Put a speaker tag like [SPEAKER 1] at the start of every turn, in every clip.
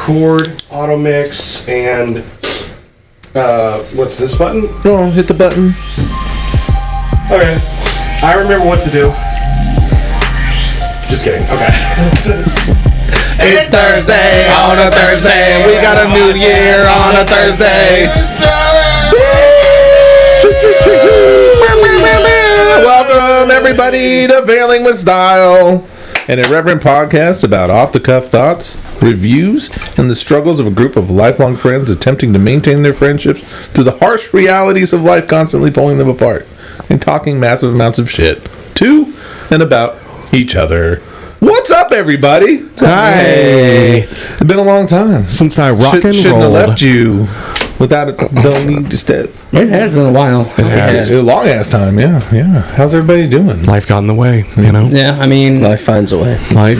[SPEAKER 1] record, auto mix, and what's this button?
[SPEAKER 2] Oh, hit the button.
[SPEAKER 1] Okay, I remember what to do. Just kidding. Okay.
[SPEAKER 2] It's Thursday on a Thursday. We got a new year on a Thursday. Welcome everybody to Veiling with Style, an irreverent podcast about off-the-cuff thoughts, reviews, and the struggles of a group of lifelong friends attempting to maintain their friendships through the harsh realities of life constantly pulling them apart, and talking massive amounts of shit to and about each other. What's up, everybody?
[SPEAKER 3] Hi.
[SPEAKER 2] It's been a long time
[SPEAKER 3] Since I rock and rolled.
[SPEAKER 2] Shouldn't have left you without it. Don't need to step.
[SPEAKER 4] It has been a while.
[SPEAKER 2] It has. A long ass time, yeah. How's everybody doing?
[SPEAKER 3] Life got in the way, you know?
[SPEAKER 4] Yeah, I mean,
[SPEAKER 5] Life finds a way.
[SPEAKER 3] Life.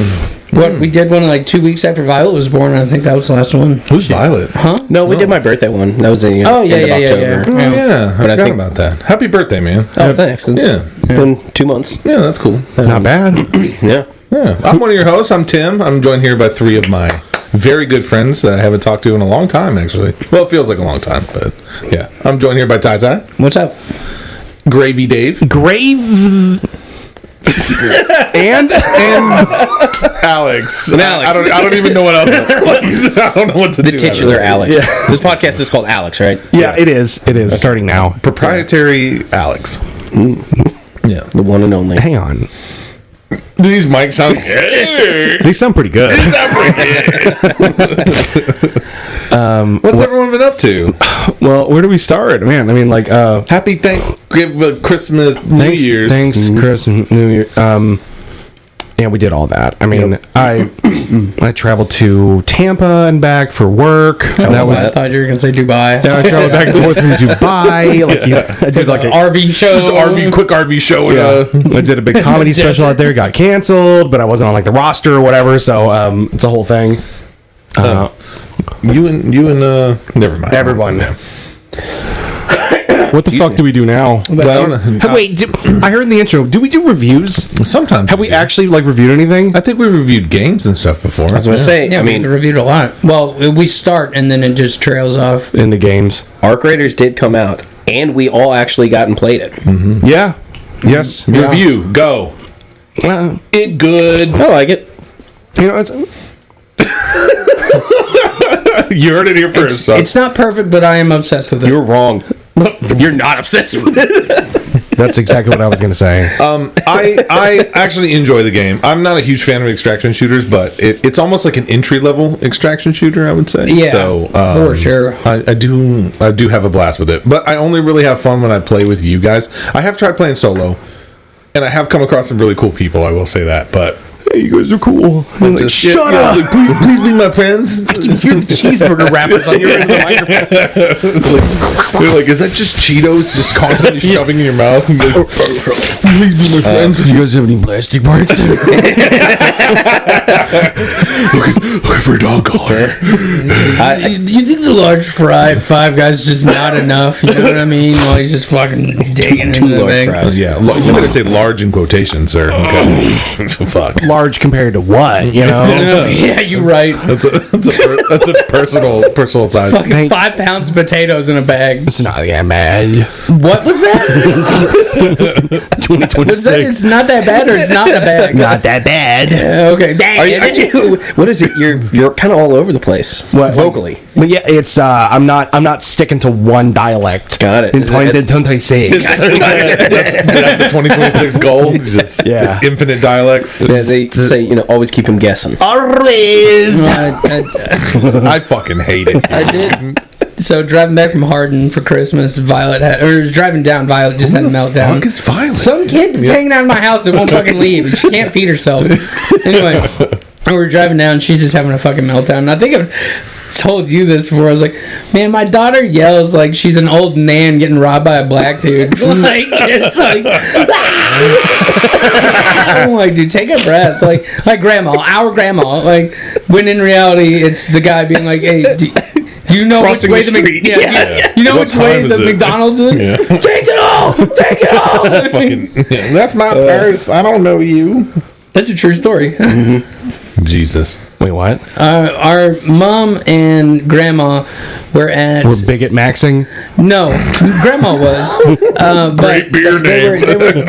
[SPEAKER 4] what we did one like 2 weeks after Violet was born. And I think that was the last one.
[SPEAKER 2] Who's Violet?
[SPEAKER 4] Huh?
[SPEAKER 5] No, we did my birthday one. That was in
[SPEAKER 4] Oh, yeah,
[SPEAKER 5] end of
[SPEAKER 4] yeah,
[SPEAKER 5] October.
[SPEAKER 2] Oh, yeah. I
[SPEAKER 5] But I
[SPEAKER 2] forgot
[SPEAKER 5] think-
[SPEAKER 2] about that. Happy birthday, man.
[SPEAKER 5] Oh, thanks.
[SPEAKER 2] Yeah.
[SPEAKER 5] It's been 2 months.
[SPEAKER 2] Yeah, that's cool.
[SPEAKER 3] Not bad.
[SPEAKER 5] Yeah.
[SPEAKER 2] Yeah. I'm one of your hosts. I'm Tim. I'm joined here by three of my very good friends that I haven't talked to in a long time, actually. Well, it feels like a long time, but yeah. I'm joined here by Tai Tai,
[SPEAKER 4] What's up?
[SPEAKER 2] Gravy Dave,
[SPEAKER 3] Grave. and
[SPEAKER 2] Alex.
[SPEAKER 5] Alex.
[SPEAKER 2] I don't even know what else. I don't know what to do.
[SPEAKER 5] The titular Alex. This podcast is called Alex, right?
[SPEAKER 3] yeah, it is. It is. Starting now.
[SPEAKER 2] Proprietary Alex. Yeah.
[SPEAKER 5] The one and only.
[SPEAKER 3] Hang on.
[SPEAKER 2] These mics sound good.
[SPEAKER 3] They sound pretty good.
[SPEAKER 2] What's everyone been up to?
[SPEAKER 3] Well, where do we start? Man, I mean, like,
[SPEAKER 2] Happy Thanksgiving, Christmas, New Year's.
[SPEAKER 3] Thanks, Chris, and New Year. Yeah, we did all that. I mean, I traveled to Tampa and back for work.
[SPEAKER 4] I thought you were gonna say Dubai.
[SPEAKER 3] Then I traveled back and forth from Dubai. Like, I did like a
[SPEAKER 4] RV show.
[SPEAKER 2] Just quick RV show.
[SPEAKER 3] I did a big comedy special out there. Got canceled, but I wasn't on like the roster or whatever. So it's a whole thing.
[SPEAKER 2] You and never mind.
[SPEAKER 3] Everyone. What the fuck do we do now?
[SPEAKER 2] Well,
[SPEAKER 3] Wait, I heard in the intro. Do we do reviews?
[SPEAKER 2] sometimes
[SPEAKER 3] Have we actually like reviewed anything?
[SPEAKER 2] I think we reviewed games and stuff before.
[SPEAKER 5] I was going to say,
[SPEAKER 4] Yeah,
[SPEAKER 5] I
[SPEAKER 4] we've
[SPEAKER 5] mean,
[SPEAKER 4] reviewed a lot. Well, we start and then it just trails off.
[SPEAKER 3] In the games?
[SPEAKER 5] Arc Raiders did come out, and we all actually got and played it.
[SPEAKER 3] Yeah. Yes.
[SPEAKER 2] Review go. It good.
[SPEAKER 5] I like it.
[SPEAKER 3] You know, it's,
[SPEAKER 2] You heard it here first. so.
[SPEAKER 4] It's not perfect, but I am obsessed with it.
[SPEAKER 5] You're wrong. You're not obsessed with it.
[SPEAKER 3] that's exactly what I was gonna say.
[SPEAKER 2] I actually enjoy the game. I'm not a huge fan of extraction shooters, but it's almost like an entry level extraction shooter, I would say.
[SPEAKER 4] Yeah,
[SPEAKER 2] so,
[SPEAKER 4] for sure.
[SPEAKER 2] I do have a blast with it, but I only really have fun when I play with you guys. I have tried playing solo, and I have come across some really cool people. I will say that, but.
[SPEAKER 3] Hey, you guys are cool.
[SPEAKER 2] Like, shut up! Like, please be my friends.
[SPEAKER 4] Hear the cheeseburger wrappers on your end of the microphone.
[SPEAKER 2] They're like, is that just Cheetos just constantly shoving in your mouth? And like, please be my friends.
[SPEAKER 3] Do you guys have any plastic parts?
[SPEAKER 2] Looking for a dog collar.
[SPEAKER 4] You think the large fry Five Guys is just not enough? You know what I mean? While he's just fucking digging into the
[SPEAKER 5] large
[SPEAKER 4] thing.
[SPEAKER 5] fries.
[SPEAKER 2] Yeah, you better say large in quotation, sir. Okay. Fuck.
[SPEAKER 3] Large compared to what? You know?
[SPEAKER 4] Yeah, you're right.
[SPEAKER 2] That's a personal size.
[SPEAKER 4] Fucking 5 pounds of potatoes in a bag.
[SPEAKER 3] It's not that bad.
[SPEAKER 4] What was that?
[SPEAKER 3] 2026.
[SPEAKER 4] Was that it's not that bad or it's not that bad?
[SPEAKER 3] Not that bad.
[SPEAKER 4] Okay.
[SPEAKER 5] Are you, what is it? You're kind of all over the place.
[SPEAKER 3] What?
[SPEAKER 5] Vocally.
[SPEAKER 3] But yeah, it's I'm not sticking to one dialect.
[SPEAKER 5] Got it.
[SPEAKER 3] In 2026.
[SPEAKER 2] That's the 2026 goal. Just infinite dialects.
[SPEAKER 5] Yeah, they say, always keep him guessing.
[SPEAKER 2] I fucking hate it.
[SPEAKER 4] I did. So driving back from Hardin for Christmas, driving down, Violet just had a meltdown.
[SPEAKER 2] Fuck is Violet?
[SPEAKER 4] Some kid that's hanging out in my house that won't fucking leave. And she can't feed herself. Anyway, we're driving down. She's just having a fucking meltdown. And I think I've told you this before. I was like, man, my daughter yells like she's an old nan getting robbed by a black dude. Like, just like, I'm like, dude, take a breath. Like grandma, our grandma. Like, when in reality, it's the guy being like, hey, do you know
[SPEAKER 5] Crossing
[SPEAKER 4] which way
[SPEAKER 5] the street.
[SPEAKER 4] you know
[SPEAKER 2] What
[SPEAKER 4] which way
[SPEAKER 2] time
[SPEAKER 4] the
[SPEAKER 2] is it?
[SPEAKER 4] McDonald's is?
[SPEAKER 2] Yeah.
[SPEAKER 4] Take it off! Take it off!
[SPEAKER 2] That's my purse. I don't know you.
[SPEAKER 4] That's a true story.
[SPEAKER 2] Jesus.
[SPEAKER 3] Wait, what?
[SPEAKER 4] Our mom and grandma were at.
[SPEAKER 3] We're big at maxing.
[SPEAKER 4] No, grandma was.
[SPEAKER 2] Great beer name.
[SPEAKER 4] They were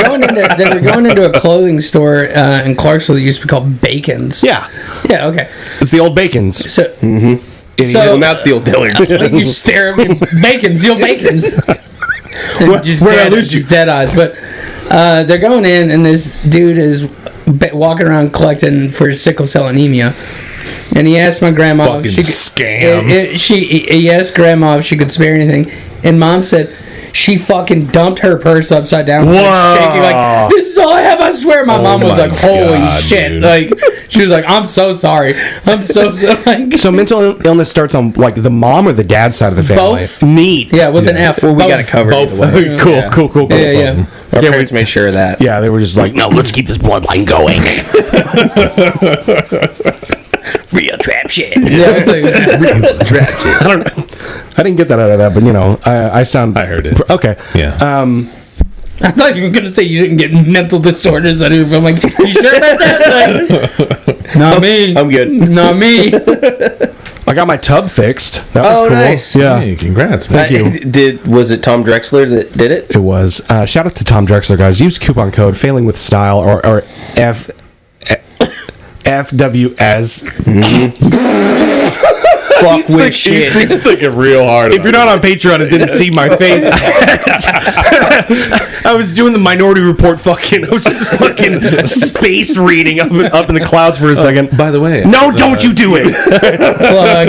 [SPEAKER 4] going into a clothing store in Clarksville that used to be called Bacon's.
[SPEAKER 3] Yeah.
[SPEAKER 4] Yeah. Okay.
[SPEAKER 3] It's the old Bacons.
[SPEAKER 4] So.
[SPEAKER 5] Well, now it's the old Dillards.
[SPEAKER 4] Like you stare at me, Bacon's, the old Bacon's.
[SPEAKER 3] Where I lose you?
[SPEAKER 4] Dead eyes. But they're going in, and this dude is walking around collecting for sickle cell anemia. And he asked my grandma
[SPEAKER 2] Fucking
[SPEAKER 4] if she could,
[SPEAKER 2] scam.
[SPEAKER 4] He asked grandma if she could spare anything, and mom said she fucking dumped her purse upside down. Shaking, like, this is all I have, I swear. My mom was
[SPEAKER 2] my
[SPEAKER 4] like, holy
[SPEAKER 2] God,
[SPEAKER 4] shit.
[SPEAKER 2] dude.
[SPEAKER 4] Like, she was like, I'm so sorry. I'm so sorry.
[SPEAKER 3] So mental illness starts on like the mom or the dad side of the family.
[SPEAKER 4] Both.
[SPEAKER 3] Neat.
[SPEAKER 4] Yeah, with an F.
[SPEAKER 5] Well, we
[SPEAKER 4] Both.
[SPEAKER 5] got it covered.
[SPEAKER 2] Both.
[SPEAKER 5] either way.
[SPEAKER 3] Cool,
[SPEAKER 4] Yeah.
[SPEAKER 3] cool.
[SPEAKER 4] Yeah.
[SPEAKER 5] Our parents made sure of that.
[SPEAKER 3] Yeah, they were just like, no, let's keep this bloodline going.
[SPEAKER 5] Real trap shit.
[SPEAKER 4] Yeah, it's like,
[SPEAKER 5] Trap shit.
[SPEAKER 3] I didn't get that out of that, but you know, I sound.
[SPEAKER 2] I heard it.
[SPEAKER 3] Okay.
[SPEAKER 2] Yeah.
[SPEAKER 4] I thought you were going to say you didn't get mental disorders. I'm like, you sure about that? Like, not me.
[SPEAKER 5] I'm good.
[SPEAKER 4] Not me.
[SPEAKER 3] I got my tub fixed. That was
[SPEAKER 5] Oh,
[SPEAKER 3] cool.
[SPEAKER 5] nice.
[SPEAKER 3] Yeah.
[SPEAKER 2] Hey, congrats, man.
[SPEAKER 5] Was it Tom Drexler that did it?
[SPEAKER 3] It was. Shout out to Tom Drexler, guys. Use coupon code Failing with Style or FWS.
[SPEAKER 5] Fuck with shit.
[SPEAKER 2] He's thinking real hard.
[SPEAKER 3] If you're not on Patreon and didn't see my face, I was doing the Minority Report fucking. I was just fucking space reading up in the clouds for a second.
[SPEAKER 2] By the way,
[SPEAKER 3] No, don't you do it.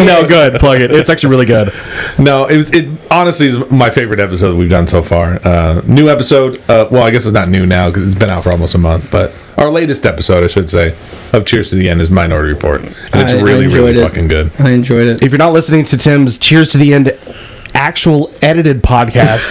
[SPEAKER 3] No, good. Plug it. It's actually really good.
[SPEAKER 2] No, it honestly is my favorite episode we've done so far. New episode. Well, I guess it's not new now because it's been out for almost a month. But our latest episode, I should say, of Cheers to the End is Minority Report, and it's
[SPEAKER 4] I
[SPEAKER 2] really
[SPEAKER 4] enjoyed it.
[SPEAKER 2] fucking good.
[SPEAKER 4] I enjoyed it.
[SPEAKER 3] If you're not listening to Tim's Cheers to the End actual edited podcast,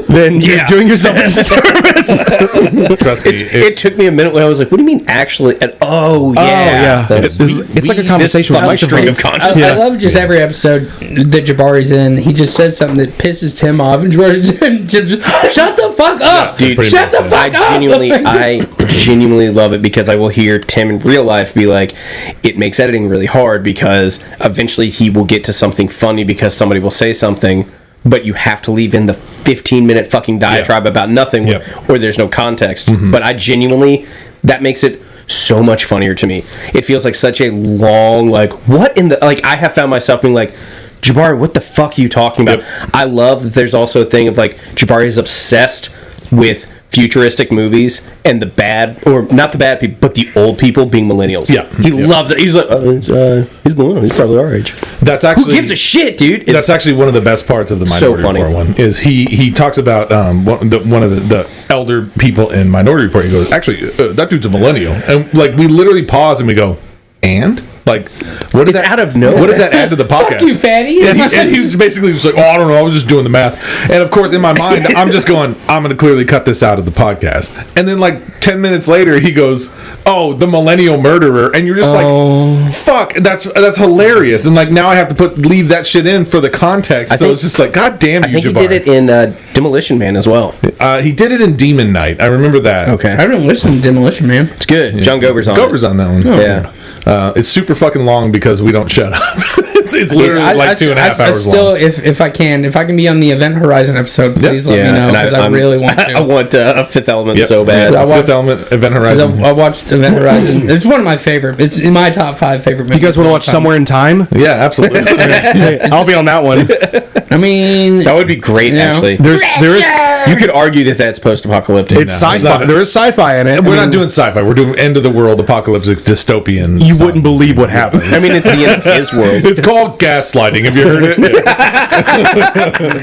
[SPEAKER 3] then you're doing yourself a disservice.
[SPEAKER 2] Trust me.
[SPEAKER 5] It took me a minute when I was like, what do you mean actually? And,
[SPEAKER 3] yeah.
[SPEAKER 5] That's-
[SPEAKER 3] It's like a conversation with
[SPEAKER 5] fucking string
[SPEAKER 3] microphones.
[SPEAKER 5] of consciousness.
[SPEAKER 3] Yes.
[SPEAKER 4] I love just every episode that Jabari's in. He just says something that pisses Tim off, and Tim's just, shut the fuck up,
[SPEAKER 5] Dude,
[SPEAKER 2] pretty
[SPEAKER 4] shut
[SPEAKER 2] much,
[SPEAKER 4] the
[SPEAKER 2] yeah.
[SPEAKER 4] fuck up.
[SPEAKER 5] I genuinely love it because I will hear Tim in real life be like, it makes editing really hard because eventually he will get to something funny because somebody will say something, but you have to leave in the 15-minute fucking diatribe about nothing or there's no context. But I genuinely, that makes it so much funnier to me. It feels like such a long, like, what in the, like, I have found myself being like, Jabari, what the fuck are you talking about? I love that there's also a thing of like, Jabari is obsessed with futuristic movies and the bad, or not the bad people, but the old people being millennials.
[SPEAKER 2] Yeah.
[SPEAKER 5] He loves it. He's like, he's millennial. He's probably our age.
[SPEAKER 2] That's actually
[SPEAKER 5] Who gives a shit, dude?
[SPEAKER 2] That's actually one of the best parts of the Minority
[SPEAKER 5] funny.
[SPEAKER 2] Report one. Is he talks about one of the elder people in Minority Report. He goes, actually, that dude's a millennial, and like we literally pause and we go, and like, what did
[SPEAKER 5] It's
[SPEAKER 2] that
[SPEAKER 5] out of nowhere.
[SPEAKER 2] What did that add to the podcast?
[SPEAKER 4] Fuck you, fatty.
[SPEAKER 2] And he was basically just like, oh, I don't know, I was just doing the math. And of course, in my mind, I'm just going, I'm going to clearly cut this out of the podcast. And then like 10 minutes later, he goes, oh, the millennial murderer. And you're just like, fuck, that's hilarious. And like now I have to leave that shit in for the context. So it's just like, god damn
[SPEAKER 5] I
[SPEAKER 2] you,
[SPEAKER 5] think he
[SPEAKER 2] Jabari.
[SPEAKER 5] did it in Demolition Man as well.
[SPEAKER 2] He did it in Demon Knight. I remember that.
[SPEAKER 5] Okay.
[SPEAKER 4] I haven't listened to Demolition Man.
[SPEAKER 5] It's good. John Gober's on
[SPEAKER 2] Gober's
[SPEAKER 5] it.
[SPEAKER 2] on that one.
[SPEAKER 5] Yeah.
[SPEAKER 2] It's super fucking long because we don't shut up. it's literally like 2.5 hours
[SPEAKER 4] still,
[SPEAKER 2] long.
[SPEAKER 4] if I can be on the Event Horizon episode, please let me know,
[SPEAKER 5] and
[SPEAKER 4] because I really want to.
[SPEAKER 5] I want Fifth Element
[SPEAKER 2] Yep.
[SPEAKER 5] so bad.
[SPEAKER 4] I watched-
[SPEAKER 2] Fifth Element, Event
[SPEAKER 4] 'Cause
[SPEAKER 2] Horizon.
[SPEAKER 4] I watched Event Horizon. It's one of my favorite. It's in my top 5 favorite movies.
[SPEAKER 3] You guys want to watch Somewhere in Time?
[SPEAKER 2] Yeah, absolutely.
[SPEAKER 3] I'll be on that one.
[SPEAKER 4] I mean,
[SPEAKER 5] That would be great,
[SPEAKER 4] You know.
[SPEAKER 5] actually.
[SPEAKER 3] There is
[SPEAKER 5] You could argue that that's post-apocalyptic.
[SPEAKER 3] it's sci-fi. There is sci-fi in it.
[SPEAKER 2] We're not doing sci-fi. We're doing end of the world, apocalyptic, dystopian.
[SPEAKER 3] You
[SPEAKER 2] stuff.
[SPEAKER 3] wouldn't believe what happened.
[SPEAKER 5] I mean, it's the end of his world.
[SPEAKER 2] It's called gaslighting. Have you heard it?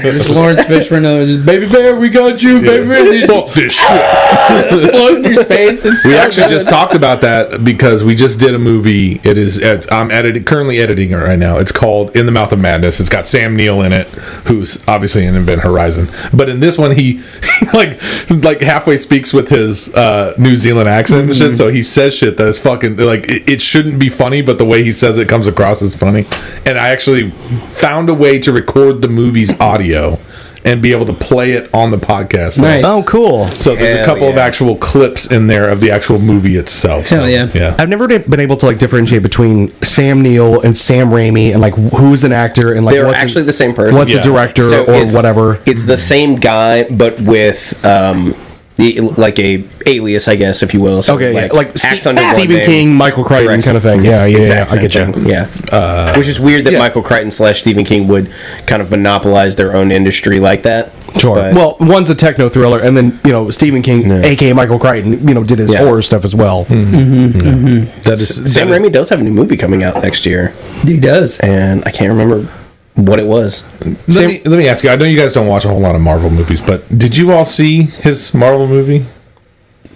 [SPEAKER 4] just Lawrence Fishburne, just baby bear, we got you, baby bear.
[SPEAKER 2] Fuck this shit.
[SPEAKER 4] Floating through space. It's
[SPEAKER 2] We
[SPEAKER 4] so
[SPEAKER 2] actually
[SPEAKER 4] good.
[SPEAKER 2] just talked about that because we just did a movie. It is I'm currently editing it right now. It's called In the Mouth of Madness. It's got Sam Neill in it, who's obviously in Event Horizon. But in this one, he like halfway speaks with his New Zealand accent and shit. So he says shit that is fucking like it shouldn't be funny, but the way he says it comes across as funny. And I actually found a way to record the movie's audio and be able to play it on the podcast.
[SPEAKER 4] Nice.
[SPEAKER 3] Oh, cool.
[SPEAKER 2] So there's a
[SPEAKER 5] Hell
[SPEAKER 2] couple of
[SPEAKER 5] yeah.
[SPEAKER 2] actual clips in there of the actual movie itself.
[SPEAKER 4] Hell
[SPEAKER 2] So,
[SPEAKER 4] yeah.
[SPEAKER 2] Yeah.
[SPEAKER 3] I've never been able to like differentiate between Sam Neill and Sam Raimi and like who's an actor and like
[SPEAKER 5] They're
[SPEAKER 3] what's
[SPEAKER 5] actually
[SPEAKER 3] a,
[SPEAKER 5] the same person.
[SPEAKER 3] what's
[SPEAKER 2] Yeah.
[SPEAKER 3] a director
[SPEAKER 5] So
[SPEAKER 3] or
[SPEAKER 5] it's-
[SPEAKER 3] whatever.
[SPEAKER 5] It's the same guy, but with like a alias, I guess, if you will. So
[SPEAKER 3] Okay, yeah, like
[SPEAKER 5] acts under one
[SPEAKER 3] Stephen
[SPEAKER 5] name,
[SPEAKER 3] King, Michael Crichton
[SPEAKER 5] directs-
[SPEAKER 3] kind of thing. Yeah, yeah,
[SPEAKER 5] exact
[SPEAKER 3] I
[SPEAKER 5] same
[SPEAKER 3] get you.
[SPEAKER 5] thing. Yeah, which is weird that
[SPEAKER 2] yeah.
[SPEAKER 5] Michael Crichton / Stephen King would kind of monopolize their own industry like that.
[SPEAKER 3] Sure.
[SPEAKER 5] But-
[SPEAKER 3] Well, one's a techno thriller, and then Stephen King, aka Michael Crichton, did his
[SPEAKER 5] Yeah.
[SPEAKER 3] horror stuff as well.
[SPEAKER 2] That is
[SPEAKER 5] Sam
[SPEAKER 2] that is-
[SPEAKER 5] Raimi does have a new movie coming out next year,
[SPEAKER 4] He does.
[SPEAKER 5] and I can't remember what it was.
[SPEAKER 2] Let me ask you. I know you guys don't watch a whole lot of Marvel movies, but did you all see his Marvel movie?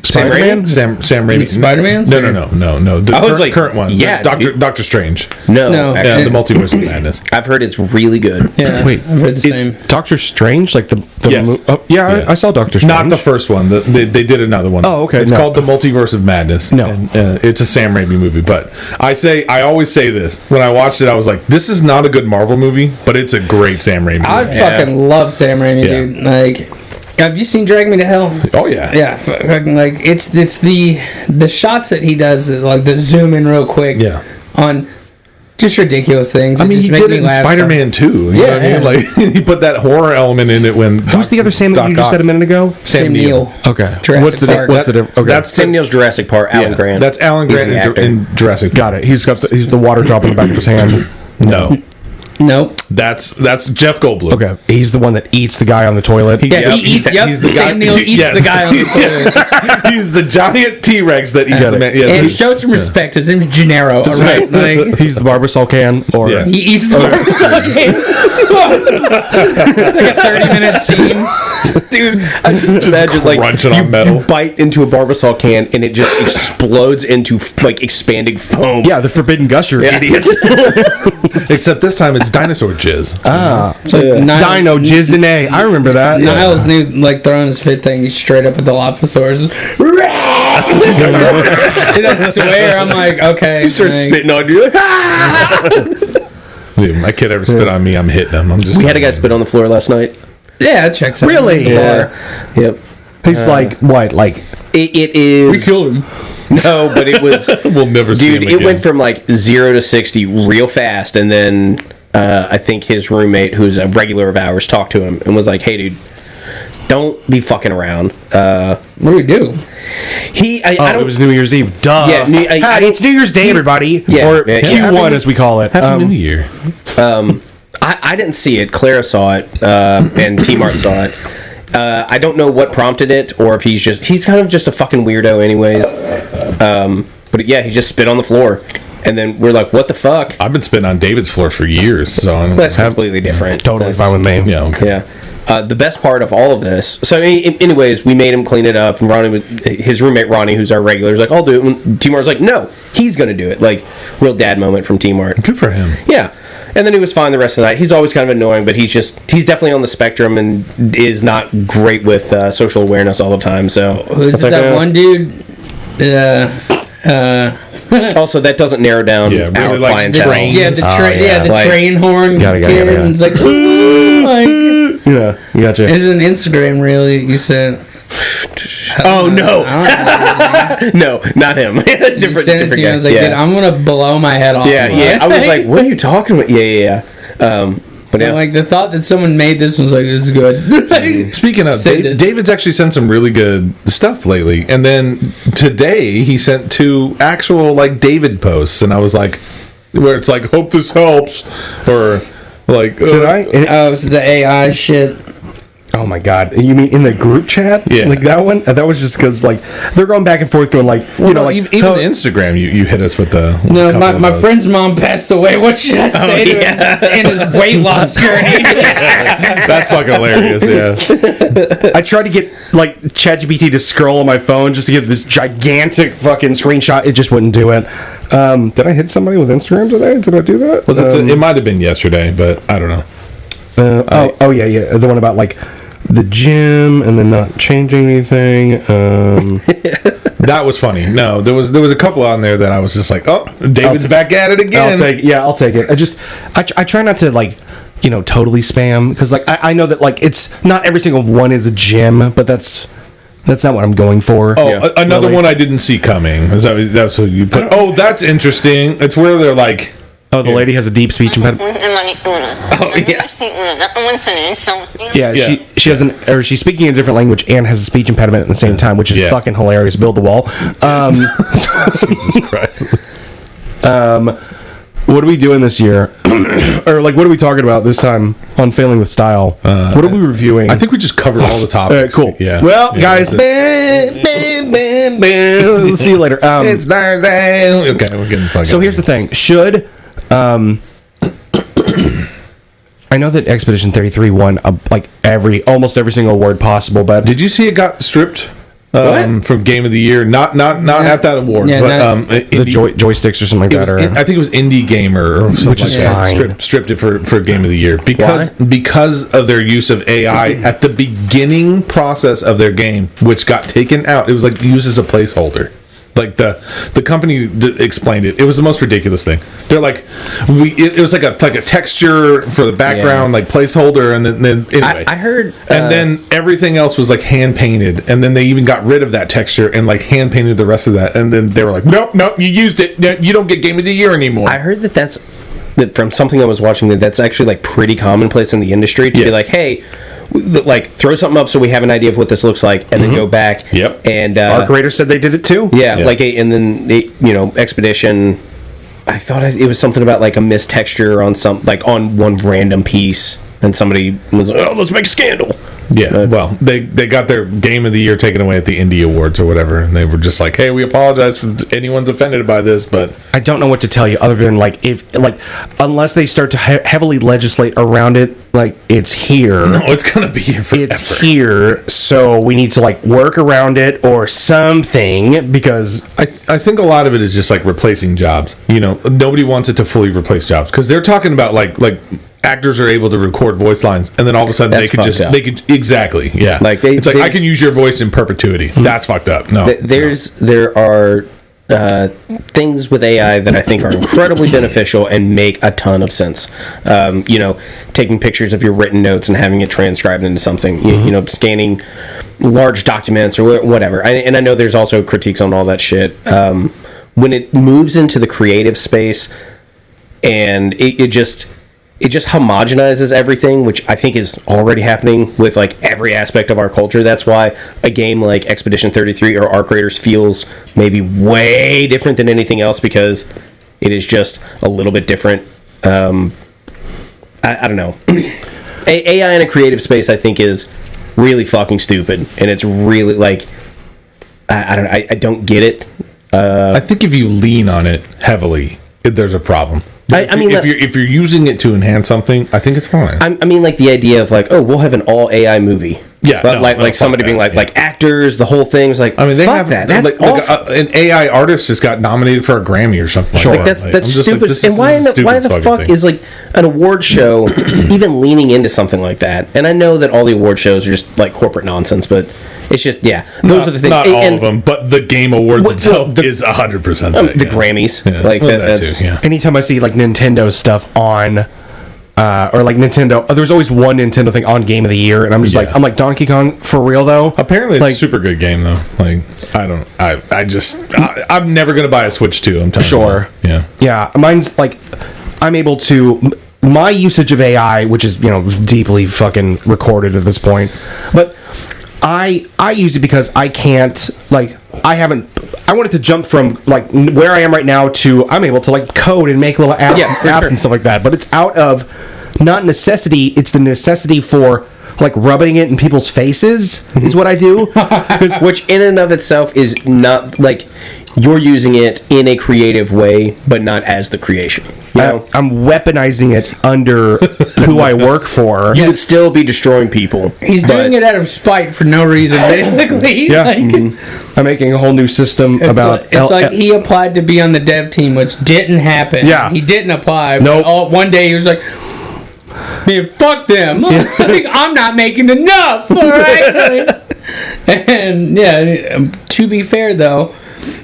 [SPEAKER 5] Sam Raimi?
[SPEAKER 2] Sam Raimi.
[SPEAKER 4] Spider-Man's?
[SPEAKER 2] No. The
[SPEAKER 5] I was
[SPEAKER 2] current,
[SPEAKER 5] like,
[SPEAKER 2] current one.
[SPEAKER 5] yeah,
[SPEAKER 2] Doctor Strange.
[SPEAKER 5] No,
[SPEAKER 4] No.
[SPEAKER 2] Yeah,
[SPEAKER 5] actually,
[SPEAKER 2] the Multiverse of Madness.
[SPEAKER 5] I've heard it's really good.
[SPEAKER 4] Yeah.
[SPEAKER 3] Wait,
[SPEAKER 4] I've heard the same.
[SPEAKER 3] Doctor Strange, like the
[SPEAKER 2] Yes.
[SPEAKER 3] oh, yeah,
[SPEAKER 2] Yeah.
[SPEAKER 3] I saw Doctor Strange.
[SPEAKER 2] Not the first one. They did another one.
[SPEAKER 3] Oh, okay,
[SPEAKER 2] It's
[SPEAKER 3] no.
[SPEAKER 2] called the Multiverse of Madness.
[SPEAKER 3] No.
[SPEAKER 2] And, it's a Sam Raimi movie. But I always say this when I watched it. I was like, this is not a good Marvel movie, but it's a great Sam Raimi movie.
[SPEAKER 4] I fucking love Sam Raimi,
[SPEAKER 2] Yeah.
[SPEAKER 4] dude. Like, have you seen Drag Me to Hell?
[SPEAKER 2] Oh yeah.
[SPEAKER 4] Yeah, fucking like it's the shots that he does, like the zoom in real quick.
[SPEAKER 2] Yeah.
[SPEAKER 4] On just ridiculous things.
[SPEAKER 2] I mean,
[SPEAKER 4] just
[SPEAKER 2] he
[SPEAKER 4] make
[SPEAKER 2] did
[SPEAKER 4] me
[SPEAKER 2] it in
[SPEAKER 4] laugh.
[SPEAKER 2] Spider-Man too. You know what I mean?
[SPEAKER 4] Yeah.
[SPEAKER 2] Like he put that horror element in it when.
[SPEAKER 3] Who's the other Sam that you just said a minute ago?
[SPEAKER 4] Sam Neill.
[SPEAKER 3] Okay.
[SPEAKER 4] Jurassic
[SPEAKER 3] What's the
[SPEAKER 4] Park.
[SPEAKER 3] what's the difference? Okay.
[SPEAKER 2] That's
[SPEAKER 5] Sam Neill's Jurassic Park. Alan Grant.
[SPEAKER 2] That's Alan
[SPEAKER 5] He's
[SPEAKER 2] Grant
[SPEAKER 5] the actor.
[SPEAKER 2] in Jurassic.
[SPEAKER 3] got it. He's got he's the water drop on the back of his hand.
[SPEAKER 2] No,
[SPEAKER 4] Nope.
[SPEAKER 2] that's Jeff Goldblum.
[SPEAKER 3] Okay. He's the one that eats the guy on the toilet.
[SPEAKER 4] Yeah,
[SPEAKER 2] Yep,
[SPEAKER 4] he eats. Yep.
[SPEAKER 2] he's the guy-
[SPEAKER 4] Sam Neill eats
[SPEAKER 2] yes.
[SPEAKER 4] the guy on the toilet.
[SPEAKER 2] He's the giant T-Rex that eats the man. Yeah,
[SPEAKER 4] And
[SPEAKER 2] he-
[SPEAKER 4] show some respect. His name's Gennaro. All right. Like,
[SPEAKER 3] He's the Barbasol can, or
[SPEAKER 2] Yeah.
[SPEAKER 4] he eats the It's like a 30-minute scene.
[SPEAKER 5] Dude, I just imagine like
[SPEAKER 2] crunching
[SPEAKER 5] you,
[SPEAKER 2] on metal.
[SPEAKER 5] you bite into a Barbasol can and it just explodes into like expanding foam.
[SPEAKER 3] yeah, the forbidden gusher,
[SPEAKER 5] Yeah.
[SPEAKER 3] idiot.
[SPEAKER 2] except this time it's dinosaur jizz.
[SPEAKER 4] It's like
[SPEAKER 3] Dino jizz in A. I remember that.
[SPEAKER 4] Niles knew, like, throwing his fit thing, he's straight up at the Dilophosaurus. And I swear, I'm like, okay.
[SPEAKER 5] He starts
[SPEAKER 4] like,
[SPEAKER 5] spitting on you. Like, "Ah!"
[SPEAKER 2] Dude, my kid ever spit on me, I'm hitting him. I'm just.
[SPEAKER 5] We had a guy spit on the floor last night.
[SPEAKER 4] Yeah, it checks out.
[SPEAKER 3] Really?
[SPEAKER 4] At the bar.
[SPEAKER 5] Yep.
[SPEAKER 3] He's like what? Like
[SPEAKER 5] It is.
[SPEAKER 4] We killed him.
[SPEAKER 5] No, but it was.
[SPEAKER 2] We'll never see him
[SPEAKER 5] Dude,
[SPEAKER 2] again.
[SPEAKER 5] it went from like 0 to 60 real fast, and then I think his roommate, who's a regular of ours, talked to him and was like, "Hey, dude, don't be fucking around."
[SPEAKER 4] What do we do?
[SPEAKER 5] I don't.
[SPEAKER 3] it was New Year's Eve. Duh.
[SPEAKER 5] Yeah,
[SPEAKER 3] Hi, it's New Year's Day, everybody.
[SPEAKER 5] Yeah.
[SPEAKER 3] Or
[SPEAKER 5] Yeah,
[SPEAKER 3] Q1 as we call it.
[SPEAKER 2] Happy New Year.
[SPEAKER 5] I didn't see it. Clara saw it, and T-Mart saw it. I don't know what prompted it, or if he's kind of just a fucking weirdo, anyways. But yeah, he just spit on the floor, and then we're like, "What the fuck?"
[SPEAKER 2] I've been spitting on David's floor for years, so I don't
[SPEAKER 5] That's
[SPEAKER 2] have.
[SPEAKER 5] completely different.
[SPEAKER 3] Totally
[SPEAKER 5] That's-
[SPEAKER 3] fine with me.
[SPEAKER 2] Yeah. Okay.
[SPEAKER 5] Yeah. The best part of all of this. So, anyways, we made him clean it up, and Ronnie, his roommate Ronnie, who's our regular, is like, "I'll do it." And T-Mart's like, "No, he's gonna do it." Like, real dad moment from T-Mart.
[SPEAKER 2] Good for him.
[SPEAKER 5] Yeah. And then he was fine the rest of the night. He's always kind of annoying, but he's definitely on the spectrum and is not great with social awareness all the time. So
[SPEAKER 4] Who's
[SPEAKER 5] it's like,
[SPEAKER 4] that one dude?
[SPEAKER 5] Also, that doesn't narrow down
[SPEAKER 2] Yeah, really
[SPEAKER 5] our
[SPEAKER 2] likes
[SPEAKER 5] clientele.
[SPEAKER 2] trains.
[SPEAKER 4] Yeah, the train. Yeah, the
[SPEAKER 5] Like-
[SPEAKER 4] train horn.
[SPEAKER 3] Got it.
[SPEAKER 4] kid, and it's like, "Ooh," like,
[SPEAKER 3] Yeah, you gotcha.
[SPEAKER 4] it's an Instagram reel you sent.
[SPEAKER 5] Oh no,
[SPEAKER 4] I don't know.
[SPEAKER 5] no, not him.
[SPEAKER 4] You
[SPEAKER 5] different
[SPEAKER 4] sent it to
[SPEAKER 5] guy.
[SPEAKER 4] me. I was like,
[SPEAKER 5] yeah.
[SPEAKER 4] dude, I'm gonna blow my head off.
[SPEAKER 5] yeah. I was like, what are you talking about? Yeah. But yeah.
[SPEAKER 4] Like the thought that someone made this was like, this is good. Like,
[SPEAKER 2] Speaking of,
[SPEAKER 4] Send it.
[SPEAKER 2] David's actually sent some really good stuff lately, and then today he sent 2 actual like David posts, and I was like, where it's like, hope this helps, or like,
[SPEAKER 3] Did I?
[SPEAKER 4] oh, it's the AI shit.
[SPEAKER 3] Oh my god! You mean in the group chat?
[SPEAKER 2] Yeah.
[SPEAKER 3] Like that one? That was just because like they're going back and forth, going like
[SPEAKER 2] Well,
[SPEAKER 3] you know,
[SPEAKER 2] no,
[SPEAKER 3] like
[SPEAKER 2] even the Instagram, you hit us with the
[SPEAKER 4] No,
[SPEAKER 2] couple of
[SPEAKER 4] my
[SPEAKER 2] those.
[SPEAKER 4] friend's mom passed away. What should I say to him in his weight loss journey?
[SPEAKER 2] That's fucking hilarious. Yeah,
[SPEAKER 3] I tried to get like ChatGPT to scroll on my phone just to get this gigantic fucking screenshot. It just wouldn't do it. Did I hit somebody with Instagram today? Did I do that?
[SPEAKER 2] was it? It might have been yesterday, but I don't know.
[SPEAKER 3] Oh yeah, the one about like the gym and then not changing anything.
[SPEAKER 2] That was funny. No, there was a couple on there that I was just like, oh, David's back at it again.
[SPEAKER 3] I'll take it. I try not to like totally spam, because like I know that like it's not every single one is a gem, but that's not what I'm going for.
[SPEAKER 2] Oh, another one I didn't see coming. That's what you put? Oh, that's interesting. It's where they're like,
[SPEAKER 3] the lady has a deep speech impediment.
[SPEAKER 4] Oh, yeah.
[SPEAKER 3] Yeah, she has she's speaking a different language and has a speech impediment at the same time, which is fucking hilarious. Build the wall.
[SPEAKER 2] Jesus Christ.
[SPEAKER 3] What are we doing this year? Or like, what are we talking about this time on Failing with Style? What are we reviewing?
[SPEAKER 2] I think we just covered all the topics.
[SPEAKER 3] Cool.
[SPEAKER 2] Yeah.
[SPEAKER 3] Well, guys, see you later.
[SPEAKER 2] It's Thursday. Okay, we're getting fucking.
[SPEAKER 3] So here's the thing. Should I know that Expedition 33 won almost every single award possible, but
[SPEAKER 2] Did you see it got stripped from Game of the Year? Not at that award,
[SPEAKER 4] Yeah,
[SPEAKER 2] but
[SPEAKER 3] the
[SPEAKER 2] Indie-
[SPEAKER 3] joysticks or something like that,
[SPEAKER 2] I think it was Indie Gamer, or something
[SPEAKER 3] Which is
[SPEAKER 2] like that.
[SPEAKER 3] fine.
[SPEAKER 2] Stripped it for Game of the Year because of their use of AI at the beginning process of their game, which got taken out. It was like used as a placeholder. Like the company explained it. It was the most ridiculous thing. They're like, it was like a texture for the background, like placeholder, and then anyway.
[SPEAKER 5] I heard,
[SPEAKER 2] and then everything else was like hand painted, and then they even got rid of that texture and like hand painted the rest of that, and then they were like, nope, you used it. You don't get Game of the Year anymore.
[SPEAKER 5] I heard that from something I was watching that's actually like pretty commonplace in the industry to be like, hey, like throw something up so we have an idea of what this looks like, and then go back.
[SPEAKER 2] Yep.
[SPEAKER 5] And
[SPEAKER 3] our creator said they did it too.
[SPEAKER 5] Yeah. And then Expedition. I thought it was something about like a missed texture on on one random piece, and somebody was like, "Oh, let's make a scandal."
[SPEAKER 2] Yeah, well, they got their Game of the Year taken away at the Indie Awards or whatever, and they were just like, "Hey, we apologize if anyone's offended by this, but
[SPEAKER 3] I don't know what to tell you other than unless they start to heavily legislate around it, like it's here.
[SPEAKER 2] no, it's gonna be here forever."
[SPEAKER 3] It's here, so we need to like work around it or something, because
[SPEAKER 2] I think a lot of it is just like replacing jobs. Nobody wants it to fully replace jobs because they're talking about like actors are able to record voice lines, and then all of a sudden
[SPEAKER 5] That's fucked up.
[SPEAKER 2] they could exactly, yeah.
[SPEAKER 5] Like
[SPEAKER 2] it's like I can use your voice in perpetuity. That's fucked up. No,
[SPEAKER 5] There are things with AI that I think are incredibly beneficial and make a ton of sense. Taking pictures of your written notes and having it transcribed into something. Scanning large documents or whatever. And I know there's also critiques on all that shit. When it moves into the creative space, and it just homogenizes everything, which I think is already happening with like every aspect of our culture. That's why a game like Expedition 33 or Arc Raiders feels maybe way different than anything else, because it is just a little bit different. I don't know. AI in a creative space, I think, is really fucking stupid, and it's really like I don't get it.
[SPEAKER 2] I think if you lean on it heavily, there's a problem. If you're using it to enhance something, I think it's fine.
[SPEAKER 5] I mean, like the idea of like, oh, we'll have an all AI movie.
[SPEAKER 2] Yeah,
[SPEAKER 5] but somebody being like actors, the whole thing's like.
[SPEAKER 2] I mean, they
[SPEAKER 5] fuck
[SPEAKER 2] have
[SPEAKER 5] that. That's awful.
[SPEAKER 2] an AI artist just got nominated for a Grammy or something.
[SPEAKER 5] Sure.
[SPEAKER 2] Like that.
[SPEAKER 5] That's stupid. And why the fuck is like an award show even leaning into something like that? And I know that all the award shows are just like corporate nonsense, but it's just those are the things.
[SPEAKER 2] Not all of them, but the Game Awards itself is 100%.
[SPEAKER 5] The Grammys,
[SPEAKER 2] that too. Yeah.
[SPEAKER 3] Anytime I see like Nintendo stuff on, or like Nintendo, there's always one Nintendo thing on Game of the Year, and I'm just I'm like, Donkey Kong for real though.
[SPEAKER 2] Apparently, it's a super good game though. Like I'm never gonna buy a Switch 2. I'm telling
[SPEAKER 3] Sure.
[SPEAKER 2] you.
[SPEAKER 3] Yeah. Mine's like, I'm able to. My usage of AI, which is deeply fucking recorded at this point, but I use it because I can't I wanted to jump from like where I am right now to I'm able to like code and make little apps and stuff like that, but it's out of not necessity, it's the necessity for like rubbing it in people's faces is what I do.
[SPEAKER 5] Which in and of itself is not like you're using it in a creative way, but not as the creation.
[SPEAKER 3] I'm weaponizing it under who I work for.
[SPEAKER 5] You would still be destroying people.
[SPEAKER 4] He's doing it out of spite for no reason, basically.
[SPEAKER 3] Yeah. I'm making a whole new system about...
[SPEAKER 4] It's like he applied to be on the dev team, which didn't happen.
[SPEAKER 3] Yeah.
[SPEAKER 4] He didn't apply.
[SPEAKER 3] Nope.
[SPEAKER 4] One day he was like, man, fuck them. I'm not making enough, all right? And, to be fair, though,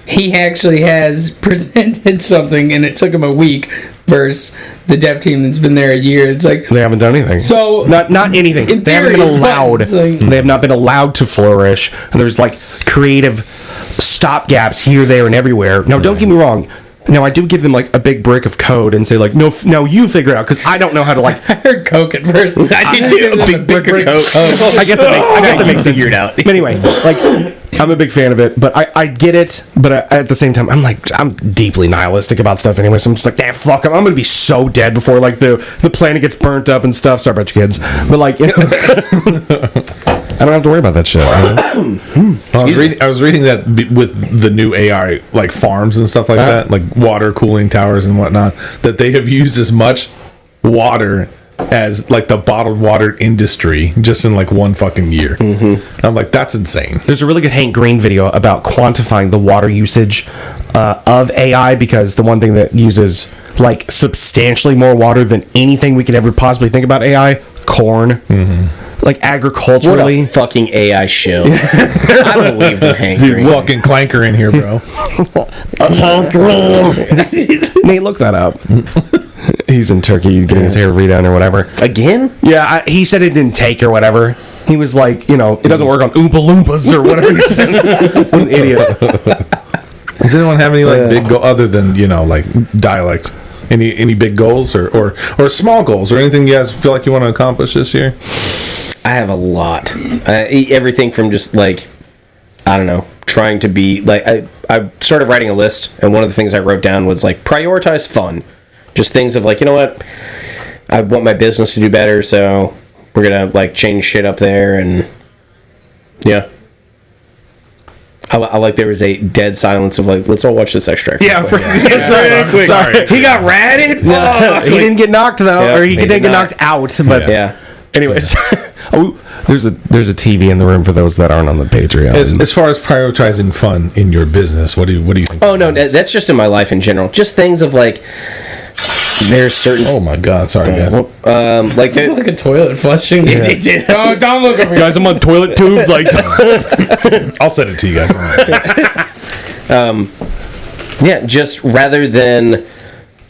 [SPEAKER 4] he actually has presented something, and it took him a week, versus the dev team that's been there a year. It's like
[SPEAKER 3] They haven't done anything.
[SPEAKER 4] So-
[SPEAKER 3] not anything.
[SPEAKER 4] In
[SPEAKER 3] They haven't
[SPEAKER 4] theory,
[SPEAKER 3] been
[SPEAKER 4] it's
[SPEAKER 3] allowed.
[SPEAKER 4] buttons, like-
[SPEAKER 3] They have not been allowed to flourish. And there's like creative stopgaps here, there, and everywhere. Now, don't get me wrong. Now, I do give them like a big brick of code and say like, no, you figure it out because I don't know how to like.
[SPEAKER 4] I heard Coke at first.
[SPEAKER 5] I did too. A big brick of Coke.
[SPEAKER 3] I guess that makes sense.
[SPEAKER 5] Figure it out.
[SPEAKER 3] But anyway, like I'm a big fan of it, but I get it. But at the same time, I'm deeply nihilistic about stuff anyway. So I'm just like, damn, fuck, I'm gonna be so dead before like the planet gets burnt up and stuff. Sorry about your kids, but like, you know, I don't have to worry about that shit.
[SPEAKER 2] I was reading that with the new AI, like farms and stuff like that, like water cooling towers and whatnot, that they have used as much water as like the bottled water industry just in like one fucking year. I'm like, that's insane.
[SPEAKER 3] There's a really good Hank Green video about quantifying the water usage of AI, because the one thing that uses like substantially more water than anything we could ever possibly think about AI, corn. Like
[SPEAKER 5] What
[SPEAKER 3] agriculturally.
[SPEAKER 5] a fucking AI show. I believe the Hank Green.
[SPEAKER 2] Fucking clanker in here, bro.
[SPEAKER 3] Nate, look that up. He's in Turkey getting his hair redone or whatever.
[SPEAKER 5] Again?
[SPEAKER 3] Yeah, he said it didn't take or whatever. He was like, you know, it doesn't work on Oompa Loompas or whatever he said. What an idiot.
[SPEAKER 2] Does anyone have any like big goal other than, you know, like dialects? Any big goals or small goals or anything you guys feel like you want to accomplish this year?
[SPEAKER 5] I have a lot. Everything from just like, I don't know, trying to be like, I started writing a list, and one of the things I wrote down was like prioritize fun. Just things of like, you know what, I want my business to do better, so we're gonna like change shit up there, and yeah. I like there was a dead silence of like, let's all watch this extract.
[SPEAKER 3] Yeah,
[SPEAKER 2] Sorry.
[SPEAKER 3] sorry. He got ratted. Fuck. He didn't get knocked though,
[SPEAKER 5] Yeah,
[SPEAKER 3] or he
[SPEAKER 5] he
[SPEAKER 3] didn't
[SPEAKER 5] did
[SPEAKER 3] get
[SPEAKER 5] not.
[SPEAKER 3] knocked out. But
[SPEAKER 5] Yeah.
[SPEAKER 3] anyways, there's a TV in the room for those that aren't on the Patreon.
[SPEAKER 2] As far as prioritizing fun in your business, what do you think?
[SPEAKER 5] Oh no, that's just in my life in general. Just things of like, there's certain.
[SPEAKER 2] Oh my god, sorry guys.
[SPEAKER 5] Like
[SPEAKER 4] It's like a toilet flushing.
[SPEAKER 5] They did.
[SPEAKER 4] Don't look over.
[SPEAKER 3] Guys, I'm on toilet tube. Like,
[SPEAKER 2] I'll send it to you guys.
[SPEAKER 5] Yeah, just rather than